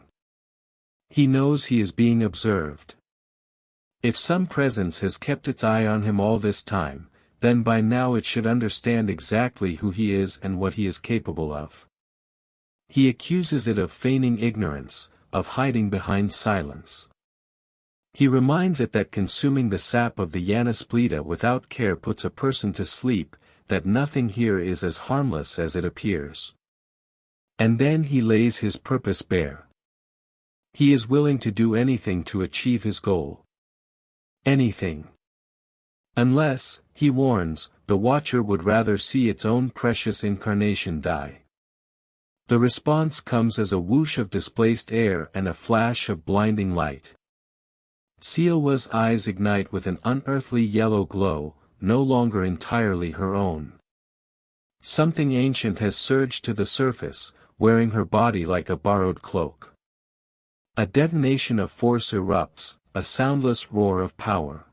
He knows he is being observed. If some presence has kept its eye on him all this time, then by now it should understand exactly who he is and what he is capable of. He accuses it of feigning ignorance, of hiding behind silence. He reminds it that consuming the sap of the Yanesplita without care puts a person to sleep, that nothing here is as harmless as it appears. And then he lays his purpose bare. He is willing to do anything to achieve his goal. Anything. Unless, he warns, the watcher would rather see its own precious incarnation die. The response comes as a whoosh of displaced air and a flash of blinding light. Sielwa's eyes ignite with an unearthly yellow glow, no longer entirely her own. Something ancient has surged to the surface, wearing her body like a borrowed cloak. A detonation of force erupts, a soundless roar of power.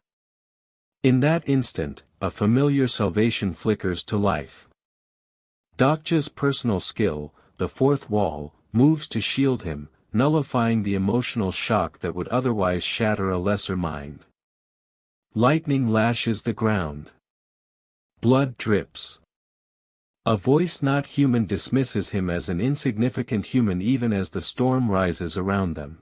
In that instant, a familiar salvation flickers to life. Dokja's personal skill, the fourth wall, moves to shield him, nullifying the emotional shock that would otherwise shatter a lesser mind. Lightning lashes the ground. Blood drips. A voice not human dismisses him as an insignificant human even as the storm rises around them.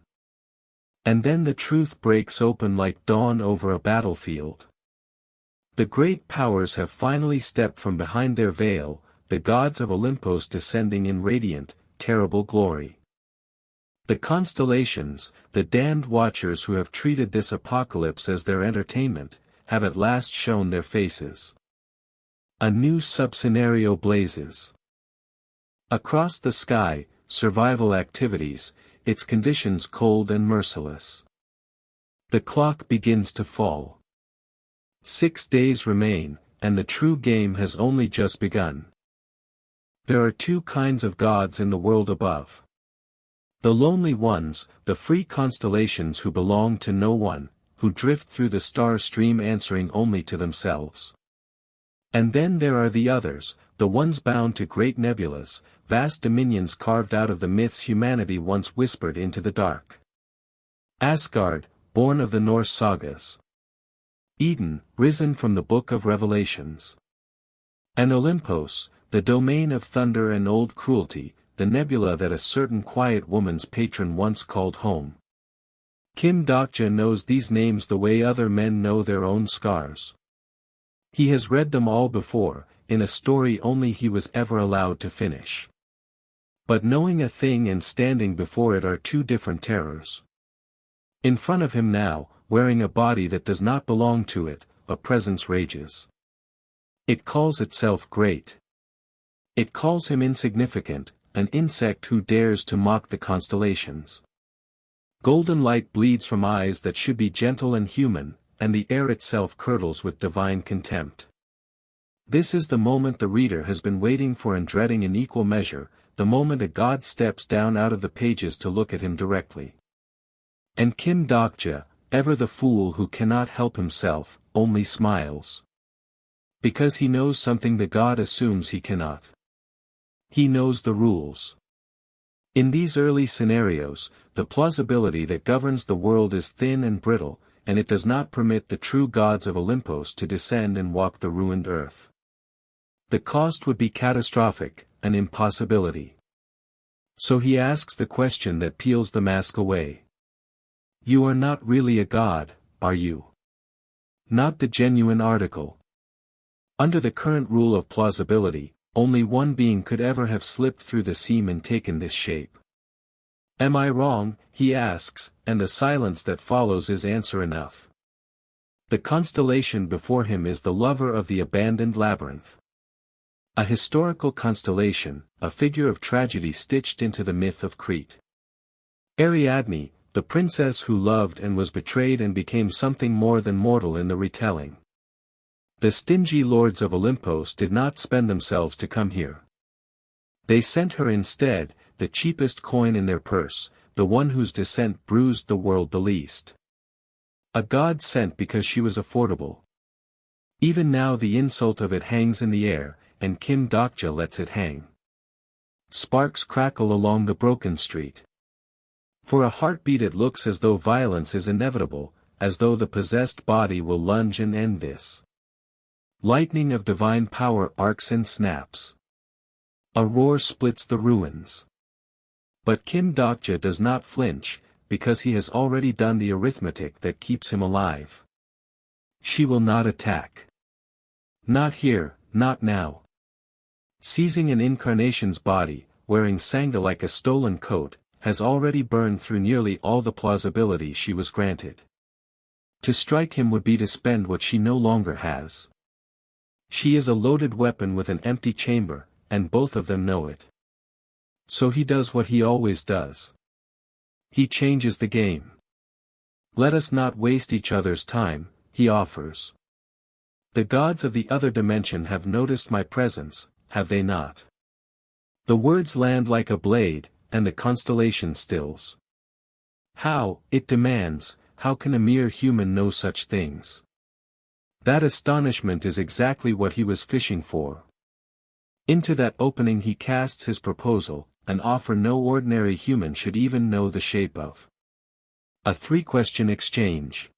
And then the truth breaks open like dawn over a battlefield. The great powers have finally stepped from behind their veil, the gods of Olympos descending in radiant, terrible glory. The constellations, the damned watchers who have treated this apocalypse as their entertainment, have at last shown their faces. A new sub-scenario blazes. Across the sky, survival activities, its conditions cold and merciless. The clock begins to fall. 6 days remain, and the true game has only just begun. There are two kinds of gods in the world above. The lonely ones, the free constellations who belong to no one, who drift through the star stream answering only to themselves. And then there are the others, the ones bound to great nebulas, vast dominions carved out of the myths humanity once whispered into the dark. Asgard, born of the Norse sagas. Eden, risen from the Book of Revelations. And Olympos, the domain of thunder and old cruelty, the nebula that a certain quiet woman's patron once called home. Kim Dokja knows these names the way other men know their own scars. He has read them all before, in a story only he was ever allowed to finish. But knowing a thing and standing before it are two different terrors. In front of him now, wearing a body that does not belong to it, a presence rages. It calls itself great. It calls him insignificant, an insect who dares to mock the constellations. Golden light bleeds from eyes that should be gentle and human, and the air itself curdles with divine contempt. This is the moment the reader has been waiting for and dreading in equal measure, the moment a god steps down out of the pages to look at him directly. And Kim Dokja, ever the fool who cannot help himself, only smiles. Because he knows something the god assumes he cannot. He knows the rules. In these early scenarios, the plausibility that governs the world is thin and brittle, and it does not permit the true gods of Olympos to descend and walk the ruined earth. The cost would be catastrophic, an impossibility. So he asks the question that peels the mask away. You are not really a god, are you? Not the genuine article. Under the current rule of plausibility, only one being could ever have slipped through the seam and taken this shape. Am I wrong, he asks, and the silence that follows is answer enough. The constellation before him is the lover of the abandoned labyrinth. A historical constellation, a figure of tragedy stitched into the myth of Crete. Ariadne, the princess who loved and was betrayed and became something more than mortal in the retelling. The stingy lords of Olympos did not spend themselves to come here. They sent her instead, the cheapest coin in their purse, the one whose descent bruised the world the least. A god sent because she was affordable. Even now the insult of it hangs in the air, and Kim Dokja lets it hang. Sparks crackle along the broken street. For a heartbeat it looks as though violence is inevitable, as though the possessed body will lunge and end this. Lightning of divine power arcs and snaps. A roar splits the ruins. But Kim Dokja does not flinch, because he has already done the arithmetic that keeps him alive. She will not attack. Not here, not now. Seizing an incarnation's body, wearing Sangha like a stolen coat, has already burned through nearly all the plausibility she was granted. To strike him would be to spend what she no longer has. She is a loaded weapon with an empty chamber, and both of them know it. So he does what he always does. He changes the game. Let us not waste each other's time, he offers. The gods of the other dimension have noticed my presence, have they not? The words land like a blade, and the constellation stills. How, it demands, how can a mere human know such things? That astonishment is exactly what he was fishing for. Into that opening he casts his proposal, an offer no ordinary human should even know the shape of. A three-question exchange.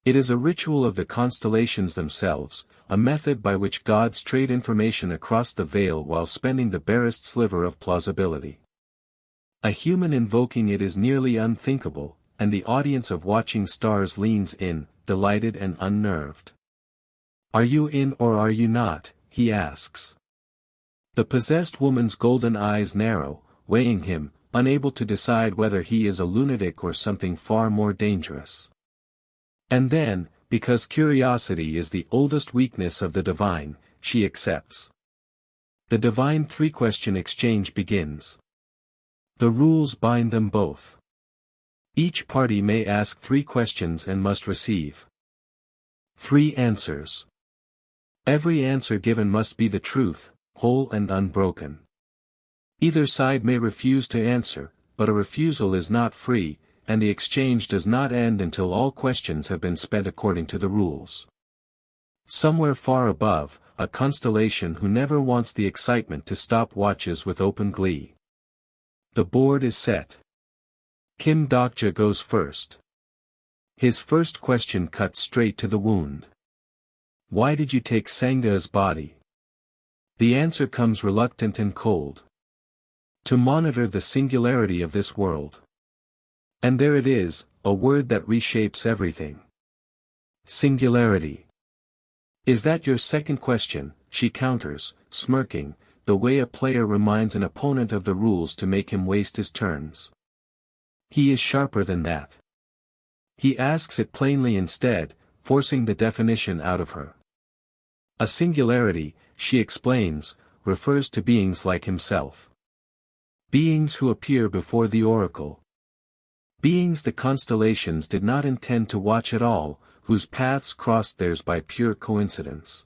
It is a ritual of the constellations themselves, a method by which gods trade information across the veil while spending the barest sliver of plausibility. A human invoking it is nearly unthinkable, and the audience of watching stars leans in, delighted and unnerved. Are you in or are you not? He asks. The possessed woman's golden eyes narrow, weighing him, unable to decide whether he is a lunatic or something far more dangerous. And then, because curiosity is the oldest weakness of the divine, she accepts. The divine three-question exchange begins. The rules bind them both. Each party may ask 3 questions and must receive 3 answers. Every answer given must be the truth, whole and unbroken. Either side may refuse to answer, but a refusal is not free, and the exchange does not end until all questions have been spent according to the rules. Somewhere far above, a constellation who never wants the excitement to stop watches with open glee. The board is set. Kim Dokja goes first. His first question cuts straight to the wound. Why did you take Sangha's body? The answer comes reluctant and cold. To monitor the singularity of this world. And there it is, a word that reshapes everything. Singularity. Is that your second question? She counters, smirking, the way a player reminds an opponent of the rules to make him waste his turns. He is sharper than that. He asks it plainly instead, forcing the definition out of her. A singularity, she explains, refers to beings like himself. Beings who appear before the oracle. Beings the constellations did not intend to watch at all, whose paths crossed theirs by pure coincidence.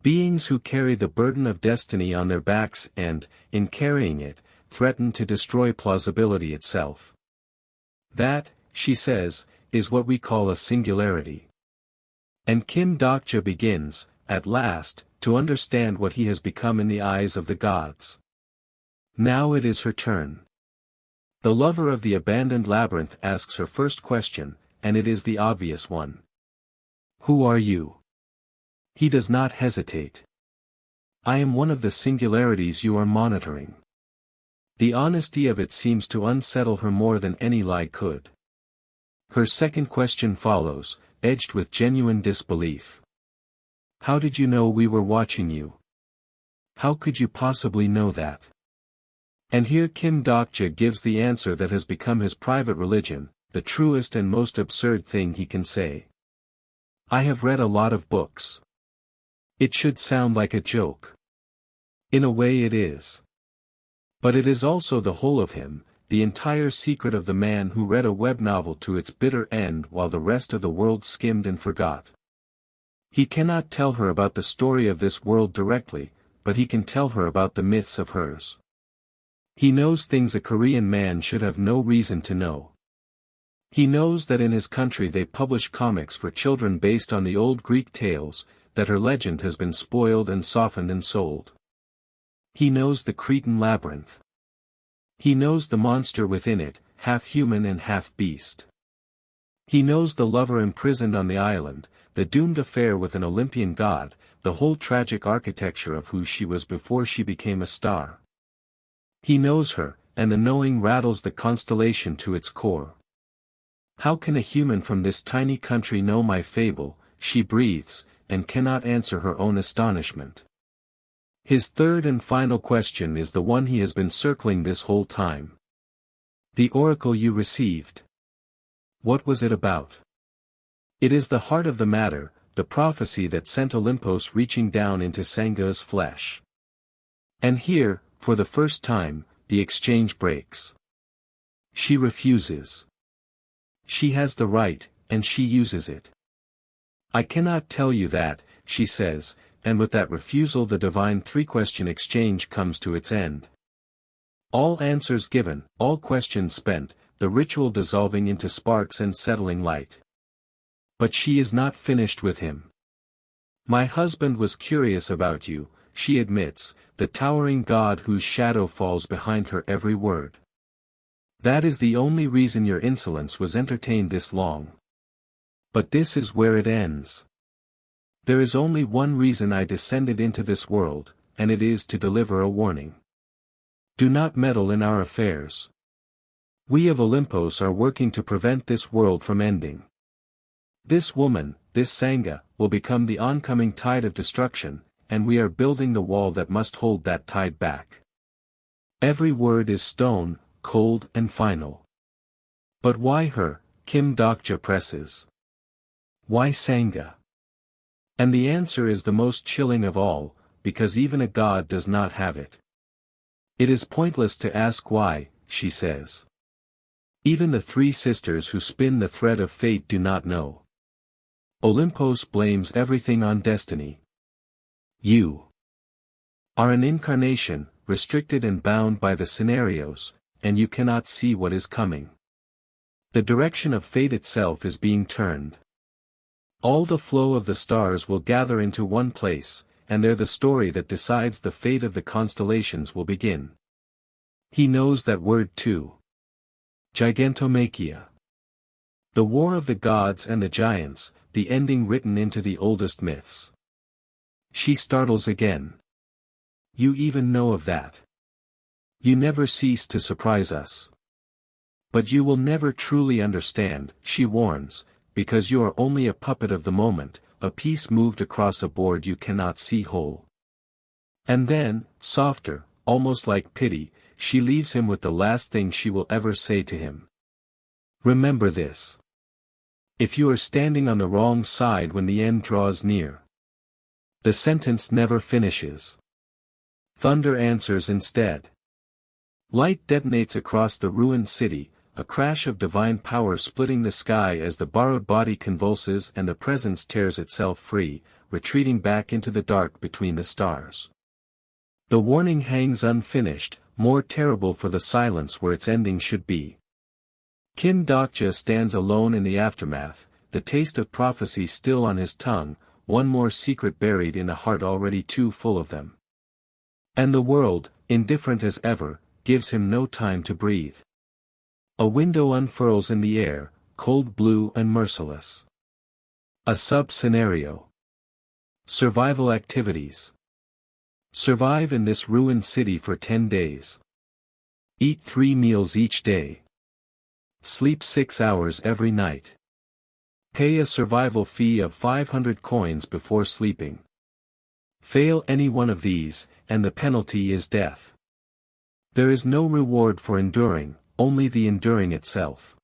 Beings who carry the burden of destiny on their backs and, in carrying it, threaten to destroy plausibility itself. That, she says, is what we call a singularity. And Kim Dokja begins, at last, to understand what he has become in the eyes of the gods. Now it is her turn. The lover of the abandoned labyrinth asks her first question, and it is the obvious one. Who are you? He does not hesitate. I am one of the singularities you are monitoring. The honesty of it seems to unsettle her more than any lie could. Her second question follows, edged with genuine disbelief. How did you know we were watching you? How could you possibly know that? And here Kim Dokja gives the answer that has become his private religion, the truest and most absurd thing he can say. I have read a lot of books. It should sound like a joke. In a way it is. But it is also the whole of him, the entire secret of the man who read a web novel to its bitter end while the rest of the world skimmed and forgot. He cannot tell her about the story of this world directly, but he can tell her about the myths of hers. He knows things a Korean man should have no reason to know. He knows that in his country they publish comics for children based on the old Greek tales, that her legend has been spoiled and softened and sold. He knows the Cretan labyrinth. He knows the monster within it, half human and half beast. He knows the lover imprisoned on the island, the doomed affair with an Olympian god, the whole tragic architecture of who she was before she became a star. He knows her, and the knowing rattles the constellation to its core. How can a human from this tiny country know my fable, she breathes, and cannot answer her own astonishment. His third and final question is the one he has been circling this whole time. The oracle you received. What was it about? It is the heart of the matter, the prophecy that sent Olympos reaching down into Sanga's flesh. And here, for the first time, the exchange breaks. She refuses. She has the right, and she uses it. I cannot tell you that, she says, and with that refusal the divine three-question exchange comes to its end. All answers given, all questions spent, the ritual dissolving into sparks and settling light. But she is not finished with him. My husband was curious about you, she admits, the towering god whose shadow falls behind her every word. That is the only reason your insolence was entertained this long. But this is where it ends. There is only one reason I descended into this world, and it is to deliver a warning. Do not meddle in our affairs. We of Olympos are working to prevent this world from ending. This woman, this Sangha, will become the oncoming tide of destruction, and we are building the wall that must hold that tide back. Every word is stone, cold and final. But why her? Kim Dokja presses. Why Sangha? And the answer is the most chilling of all, because even a god does not have it. It is pointless to ask why, she says. Even the three sisters who spin the thread of fate do not know. Olympos blames everything on destiny. You are an incarnation, restricted and bound by the scenarios, and you cannot see what is coming. The direction of fate itself is being turned. All the flow of the stars will gather into one place, and there the story that decides the fate of the constellations will begin. He knows that word too. Gigantomachia. The war of the gods and the giants, the ending written into the oldest myths. She startles again. You even know of that. You never cease to surprise us. But you will never truly understand, she warns, because you are only a puppet of the moment, a piece moved across a board you cannot see whole. And then, softer, almost like pity, she leaves him with the last thing she will ever say to him. Remember this. If you are standing on the wrong side when the end draws near. The sentence never finishes. Thunder answers instead. Light detonates across the ruined city, a crash of divine power splitting the sky as the borrowed body convulses and the presence tears itself free, retreating back into the dark between the stars. The warning hangs unfinished, more terrible for the silence where its ending should be. Kim Dokja stands alone in the aftermath, the taste of prophecy still on his tongue, one more secret buried in a heart already too full of them. And the world, indifferent as ever, gives him no time to breathe. A window unfurls in the air, cold blue and merciless. A sub-scenario. Survival activities. Survive in this ruined city for 10 days. Eat 3 meals each day. Sleep 6 hours every night. Pay a survival fee of 500 coins before sleeping. Fail any one of these, and the penalty is death. There is no reward for enduring, only the enduring itself.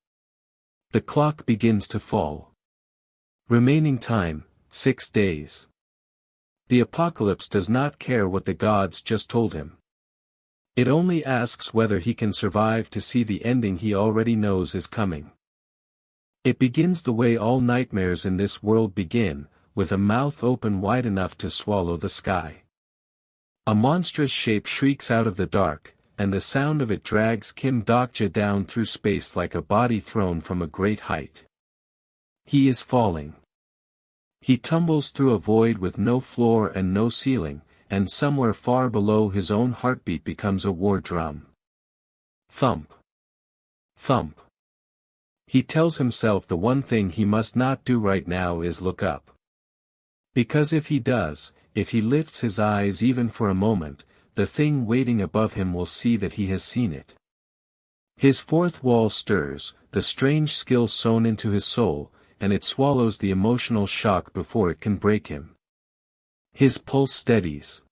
The clock begins to fall. Remaining time, 6 days. The apocalypse does not care what the gods just told him. It only asks whether he can survive to see the ending he already knows is coming. It begins the way all nightmares in this world begin, with a mouth open wide enough to swallow the sky. A monstrous shape shrieks out of the dark, and the sound of it drags Kim Dokja down through space like a body thrown from a great height. He is falling. He tumbles through a void with no floor and no ceiling, and somewhere far below his own heartbeat becomes a war drum. Thump. Thump. He tells himself the one thing he must not do right now is look up. Because if he does, if he lifts his eyes even for a moment, the thing waiting above him will see that he has seen it. His fourth wall stirs, the strange skill sewn into his soul, and it swallows the emotional shock before it can break him. His pulse steadies.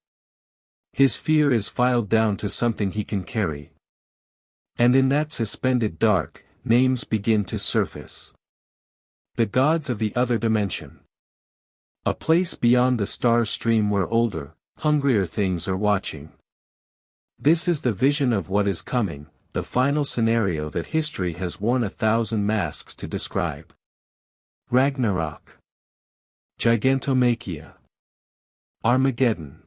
His fear is filed down to something he can carry. And in that suspended dark, names begin to surface. The gods of the other dimension. A place beyond the star stream where older, hungrier things are watching. This is the vision of what is coming, the final scenario that history has worn 1,000 masks to describe. Ragnarok. Gigantomachia. Armageddon.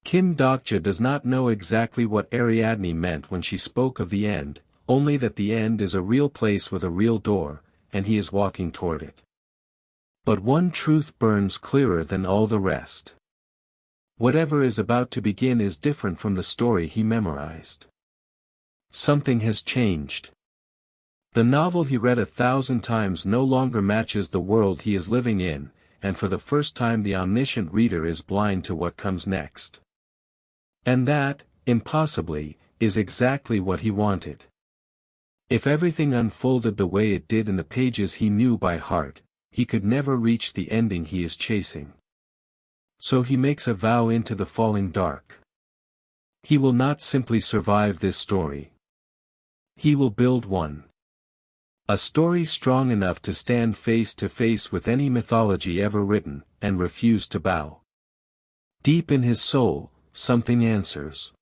Kim Dokja does not know exactly what Ariadne meant when she spoke of the end, only that the end is a real place with a real door, and he is walking toward it. But one truth burns clearer than all the rest. Whatever is about to begin is different from the story he memorized. Something has changed. The novel he read 1,000 times no longer matches the world he is living in, and for the first time the omniscient reader is blind to what comes next. And that, impossibly, is exactly what he wanted. If everything unfolded the way it did in the pages he knew by heart, he could never reach the ending he is chasing. So he makes a vow into the falling dark. He will not simply survive this story. He will build one. A story strong enough to stand face to face with any mythology ever written, and refuse to bow. Deep in his soul, something answers.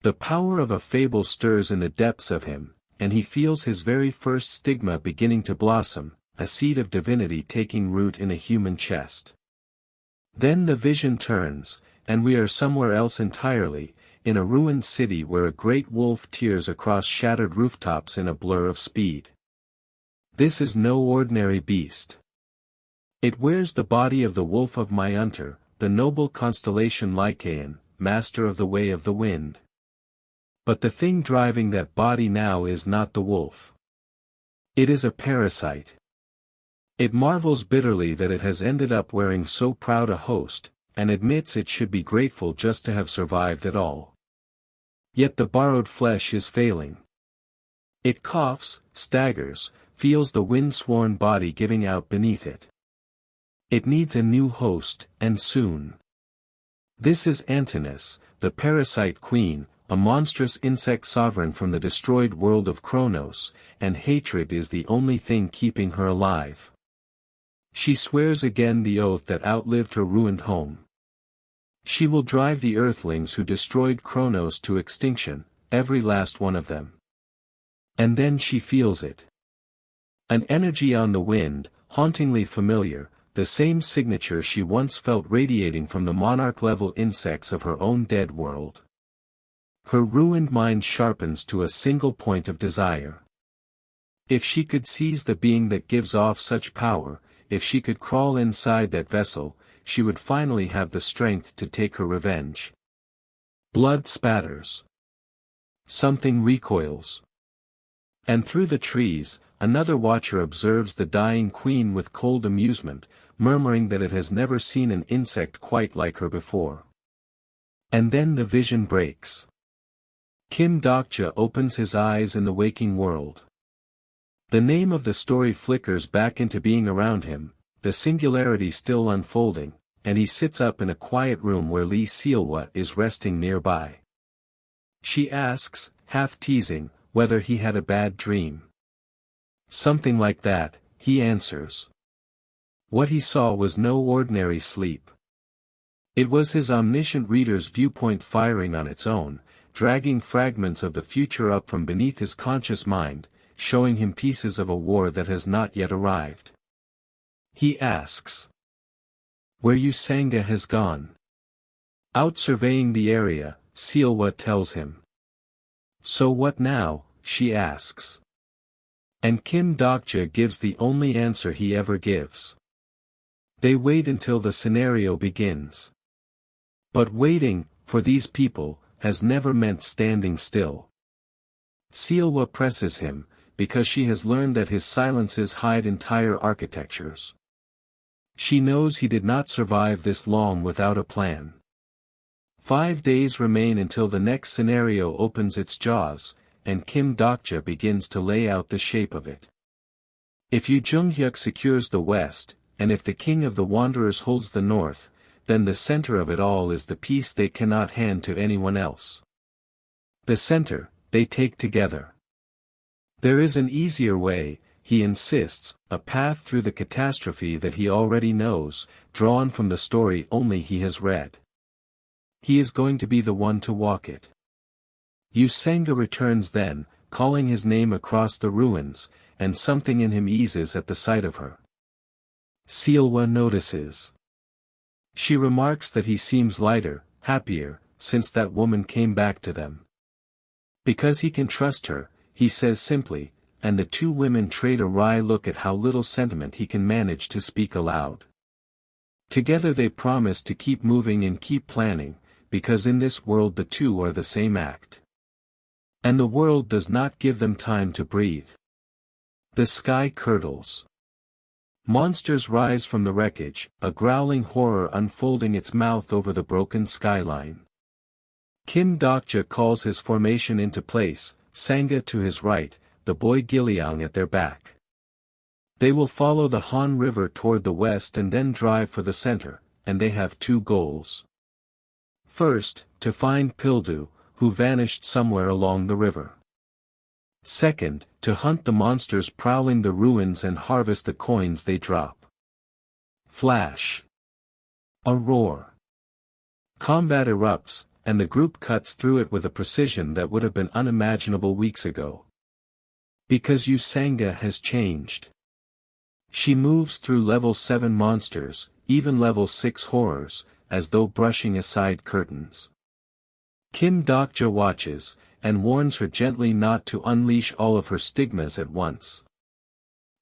The power of a fable stirs in the depths of him, and he feels his very first stigma beginning to blossom, a seed of divinity taking root in a human chest. Then the vision turns, and we are somewhere else entirely, in a ruined city where a great wolf tears across shattered rooftops in a blur of speed. This is no ordinary beast. It wears the body of the wolf of Myunter, the noble constellation Lycaon, master of the way of the wind. But the thing driving that body now is not the wolf. It is a parasite. It marvels bitterly that it has ended up wearing so proud a host, and admits it should be grateful just to have survived at all. Yet the borrowed flesh is failing. It coughs, staggers, feels the wind-sworn body giving out beneath it. It needs a new host, and soon. This is Antinous, the parasite queen, a monstrous insect sovereign from the destroyed world of Kronos, and hatred is the only thing keeping her alive. She swears again the oath that outlived her ruined home. She will drive the earthlings who destroyed Kronos to extinction, every last one of them. And then she feels it. An energy on the wind, hauntingly familiar, the same signature she once felt radiating from the monarch-level insects of her own dead world. Her ruined mind sharpens to a single point of desire. If she could seize the being that gives off such power, if she could crawl inside that vessel, she would finally have the strength to take her revenge. Blood spatters. Something recoils. And through the trees, another watcher observes the dying queen with cold amusement, murmuring that it has never seen an insect quite like her before. And then the vision breaks. Kim Dokja opens his eyes in the waking world. The name of the story flickers back into being around him, the singularity still unfolding, and he sits up in a quiet room where Lee Sealwa is resting nearby. She asks, half teasing, whether he had a bad dream. Something like that, he answers. What he saw was no ordinary sleep. It was his omniscient reader's viewpoint firing on its own, dragging fragments of the future up from beneath his conscious mind, showing him pieces of a war that has not yet arrived. He asks. Where Usanga has gone. Out surveying the area, Sealwa tells him. So what now, she asks. And Kim Dokja gives the only answer he ever gives. They wait until the scenario begins. But waiting, for these people, has never meant standing still. Sealwa presses him, because she has learned that his silences hide entire architectures. She knows he did not survive this long without a plan. 5 days remain until the next scenario opens its jaws, and Kim Dokja begins to lay out the shape of it. If Yu Junghyuk secures the west, and if the King of the Wanderers holds the north, then the center of it all is the piece they cannot hand to anyone else. The center, they take together. There is an easier way, he insists, a path through the catastrophe that he already knows, drawn from the story only he has read. He is going to be the one to walk it. Yu Senga returns then, calling his name across the ruins, and something in him eases at the sight of her. Sealwa notices. She remarks that he seems lighter, happier, since that woman came back to them. Because he can trust her, he says simply, and the two women trade a wry look at how little sentiment he can manage to speak aloud. Together they promise to keep moving and keep planning, because in this world the two are the same act. And the world does not give them time to breathe. The sky curdles. Monsters rise from the wreckage, a growling horror unfolding its mouth over the broken skyline. Kim Dokja calls his formation into place, Sangha to his right, the boy Giliang at their back. They will follow the Han River toward the west and then drive for the center, and they have two goals. First, to find Pildu, who vanished somewhere along the river. Second, to hunt the monsters prowling the ruins and harvest the coins they drop. Flash. A roar. Combat erupts, and the group cuts through it with a precision that would have been unimaginable weeks ago. Because Yu Sangha has changed. She moves through level 7 monsters, even level 6 horrors, as though brushing aside curtains. Kim Dokja watches, and warns her gently not to unleash all of her stigmas at once.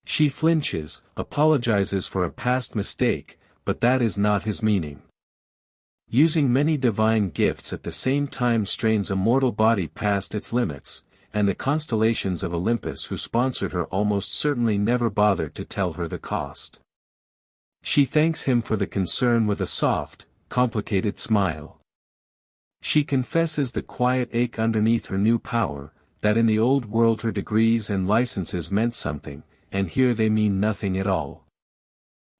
She flinches, apologizes for a past mistake, but that is not his meaning. Using many divine gifts at the same time strains a mortal body past its limits, and the constellations of Olympus who sponsored her almost certainly never bothered to tell her the cost. She thanks him for the concern with a soft, complicated smile. She confesses the quiet ache underneath her new power, that in the old world her degrees and licenses meant something, and here they mean nothing at all.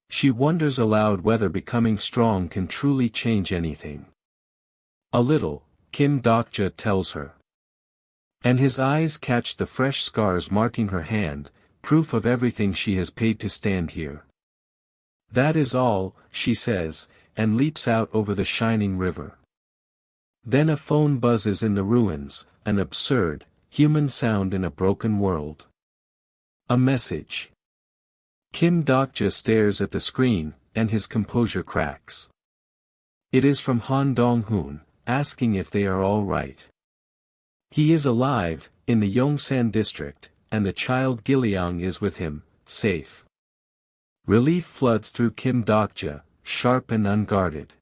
She wonders aloud whether becoming strong can truly change anything. A little, Kim Dokja tells her. And his eyes catch the fresh scars marking her hand, proof of everything she has paid to stand here. That is all, she says, and leaps out over the shining river. Then a phone buzzes in the ruins, an absurd, human sound in a broken world. A message. Kim Dokja stares at the screen, and his composure cracks. It is from Han Dong-hoon, asking if they are all right. He is alive, in the Yongsan district, and the child Giliang is with him, safe. Relief floods through Kim Dokja, sharp and unguarded.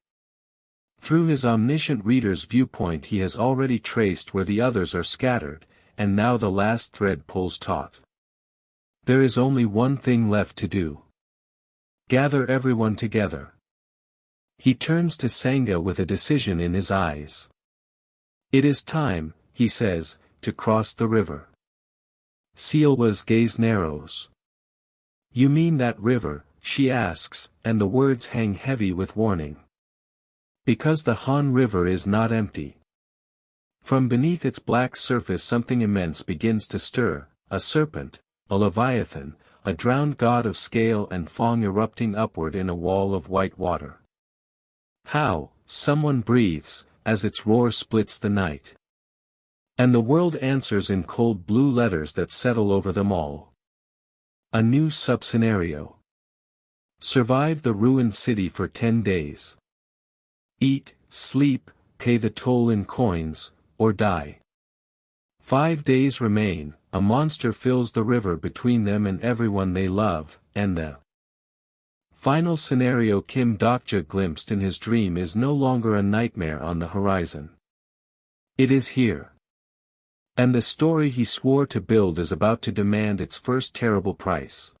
Through his omniscient reader's viewpoint he has already traced where the others are scattered, and now the last thread pulls taut. There is only one thing left to do. Gather everyone together. He turns to Sangha with a decision in his eyes. It is time, he says, to cross the river. Sealwa's gaze narrows. You mean that river, she asks, and the words hang heavy with warning. Because the Han River is not empty. From beneath its black surface something immense begins to stir, a serpent, a leviathan, a drowned god of scale and fang erupting upward in a wall of white water. How, someone breathes, as its roar splits the night. And the world answers in cold blue letters that settle over them all. A new sub-scenario. Survive the ruined city for 10 days. Eat, sleep, pay the toll in coins, or die. 5 days remain, a monster fills the river between them and everyone they love, and the final scenario Kim Dokja glimpsed in his dream is no longer a nightmare on the horizon. It is here. And the story he swore to build is about to demand its first terrible price.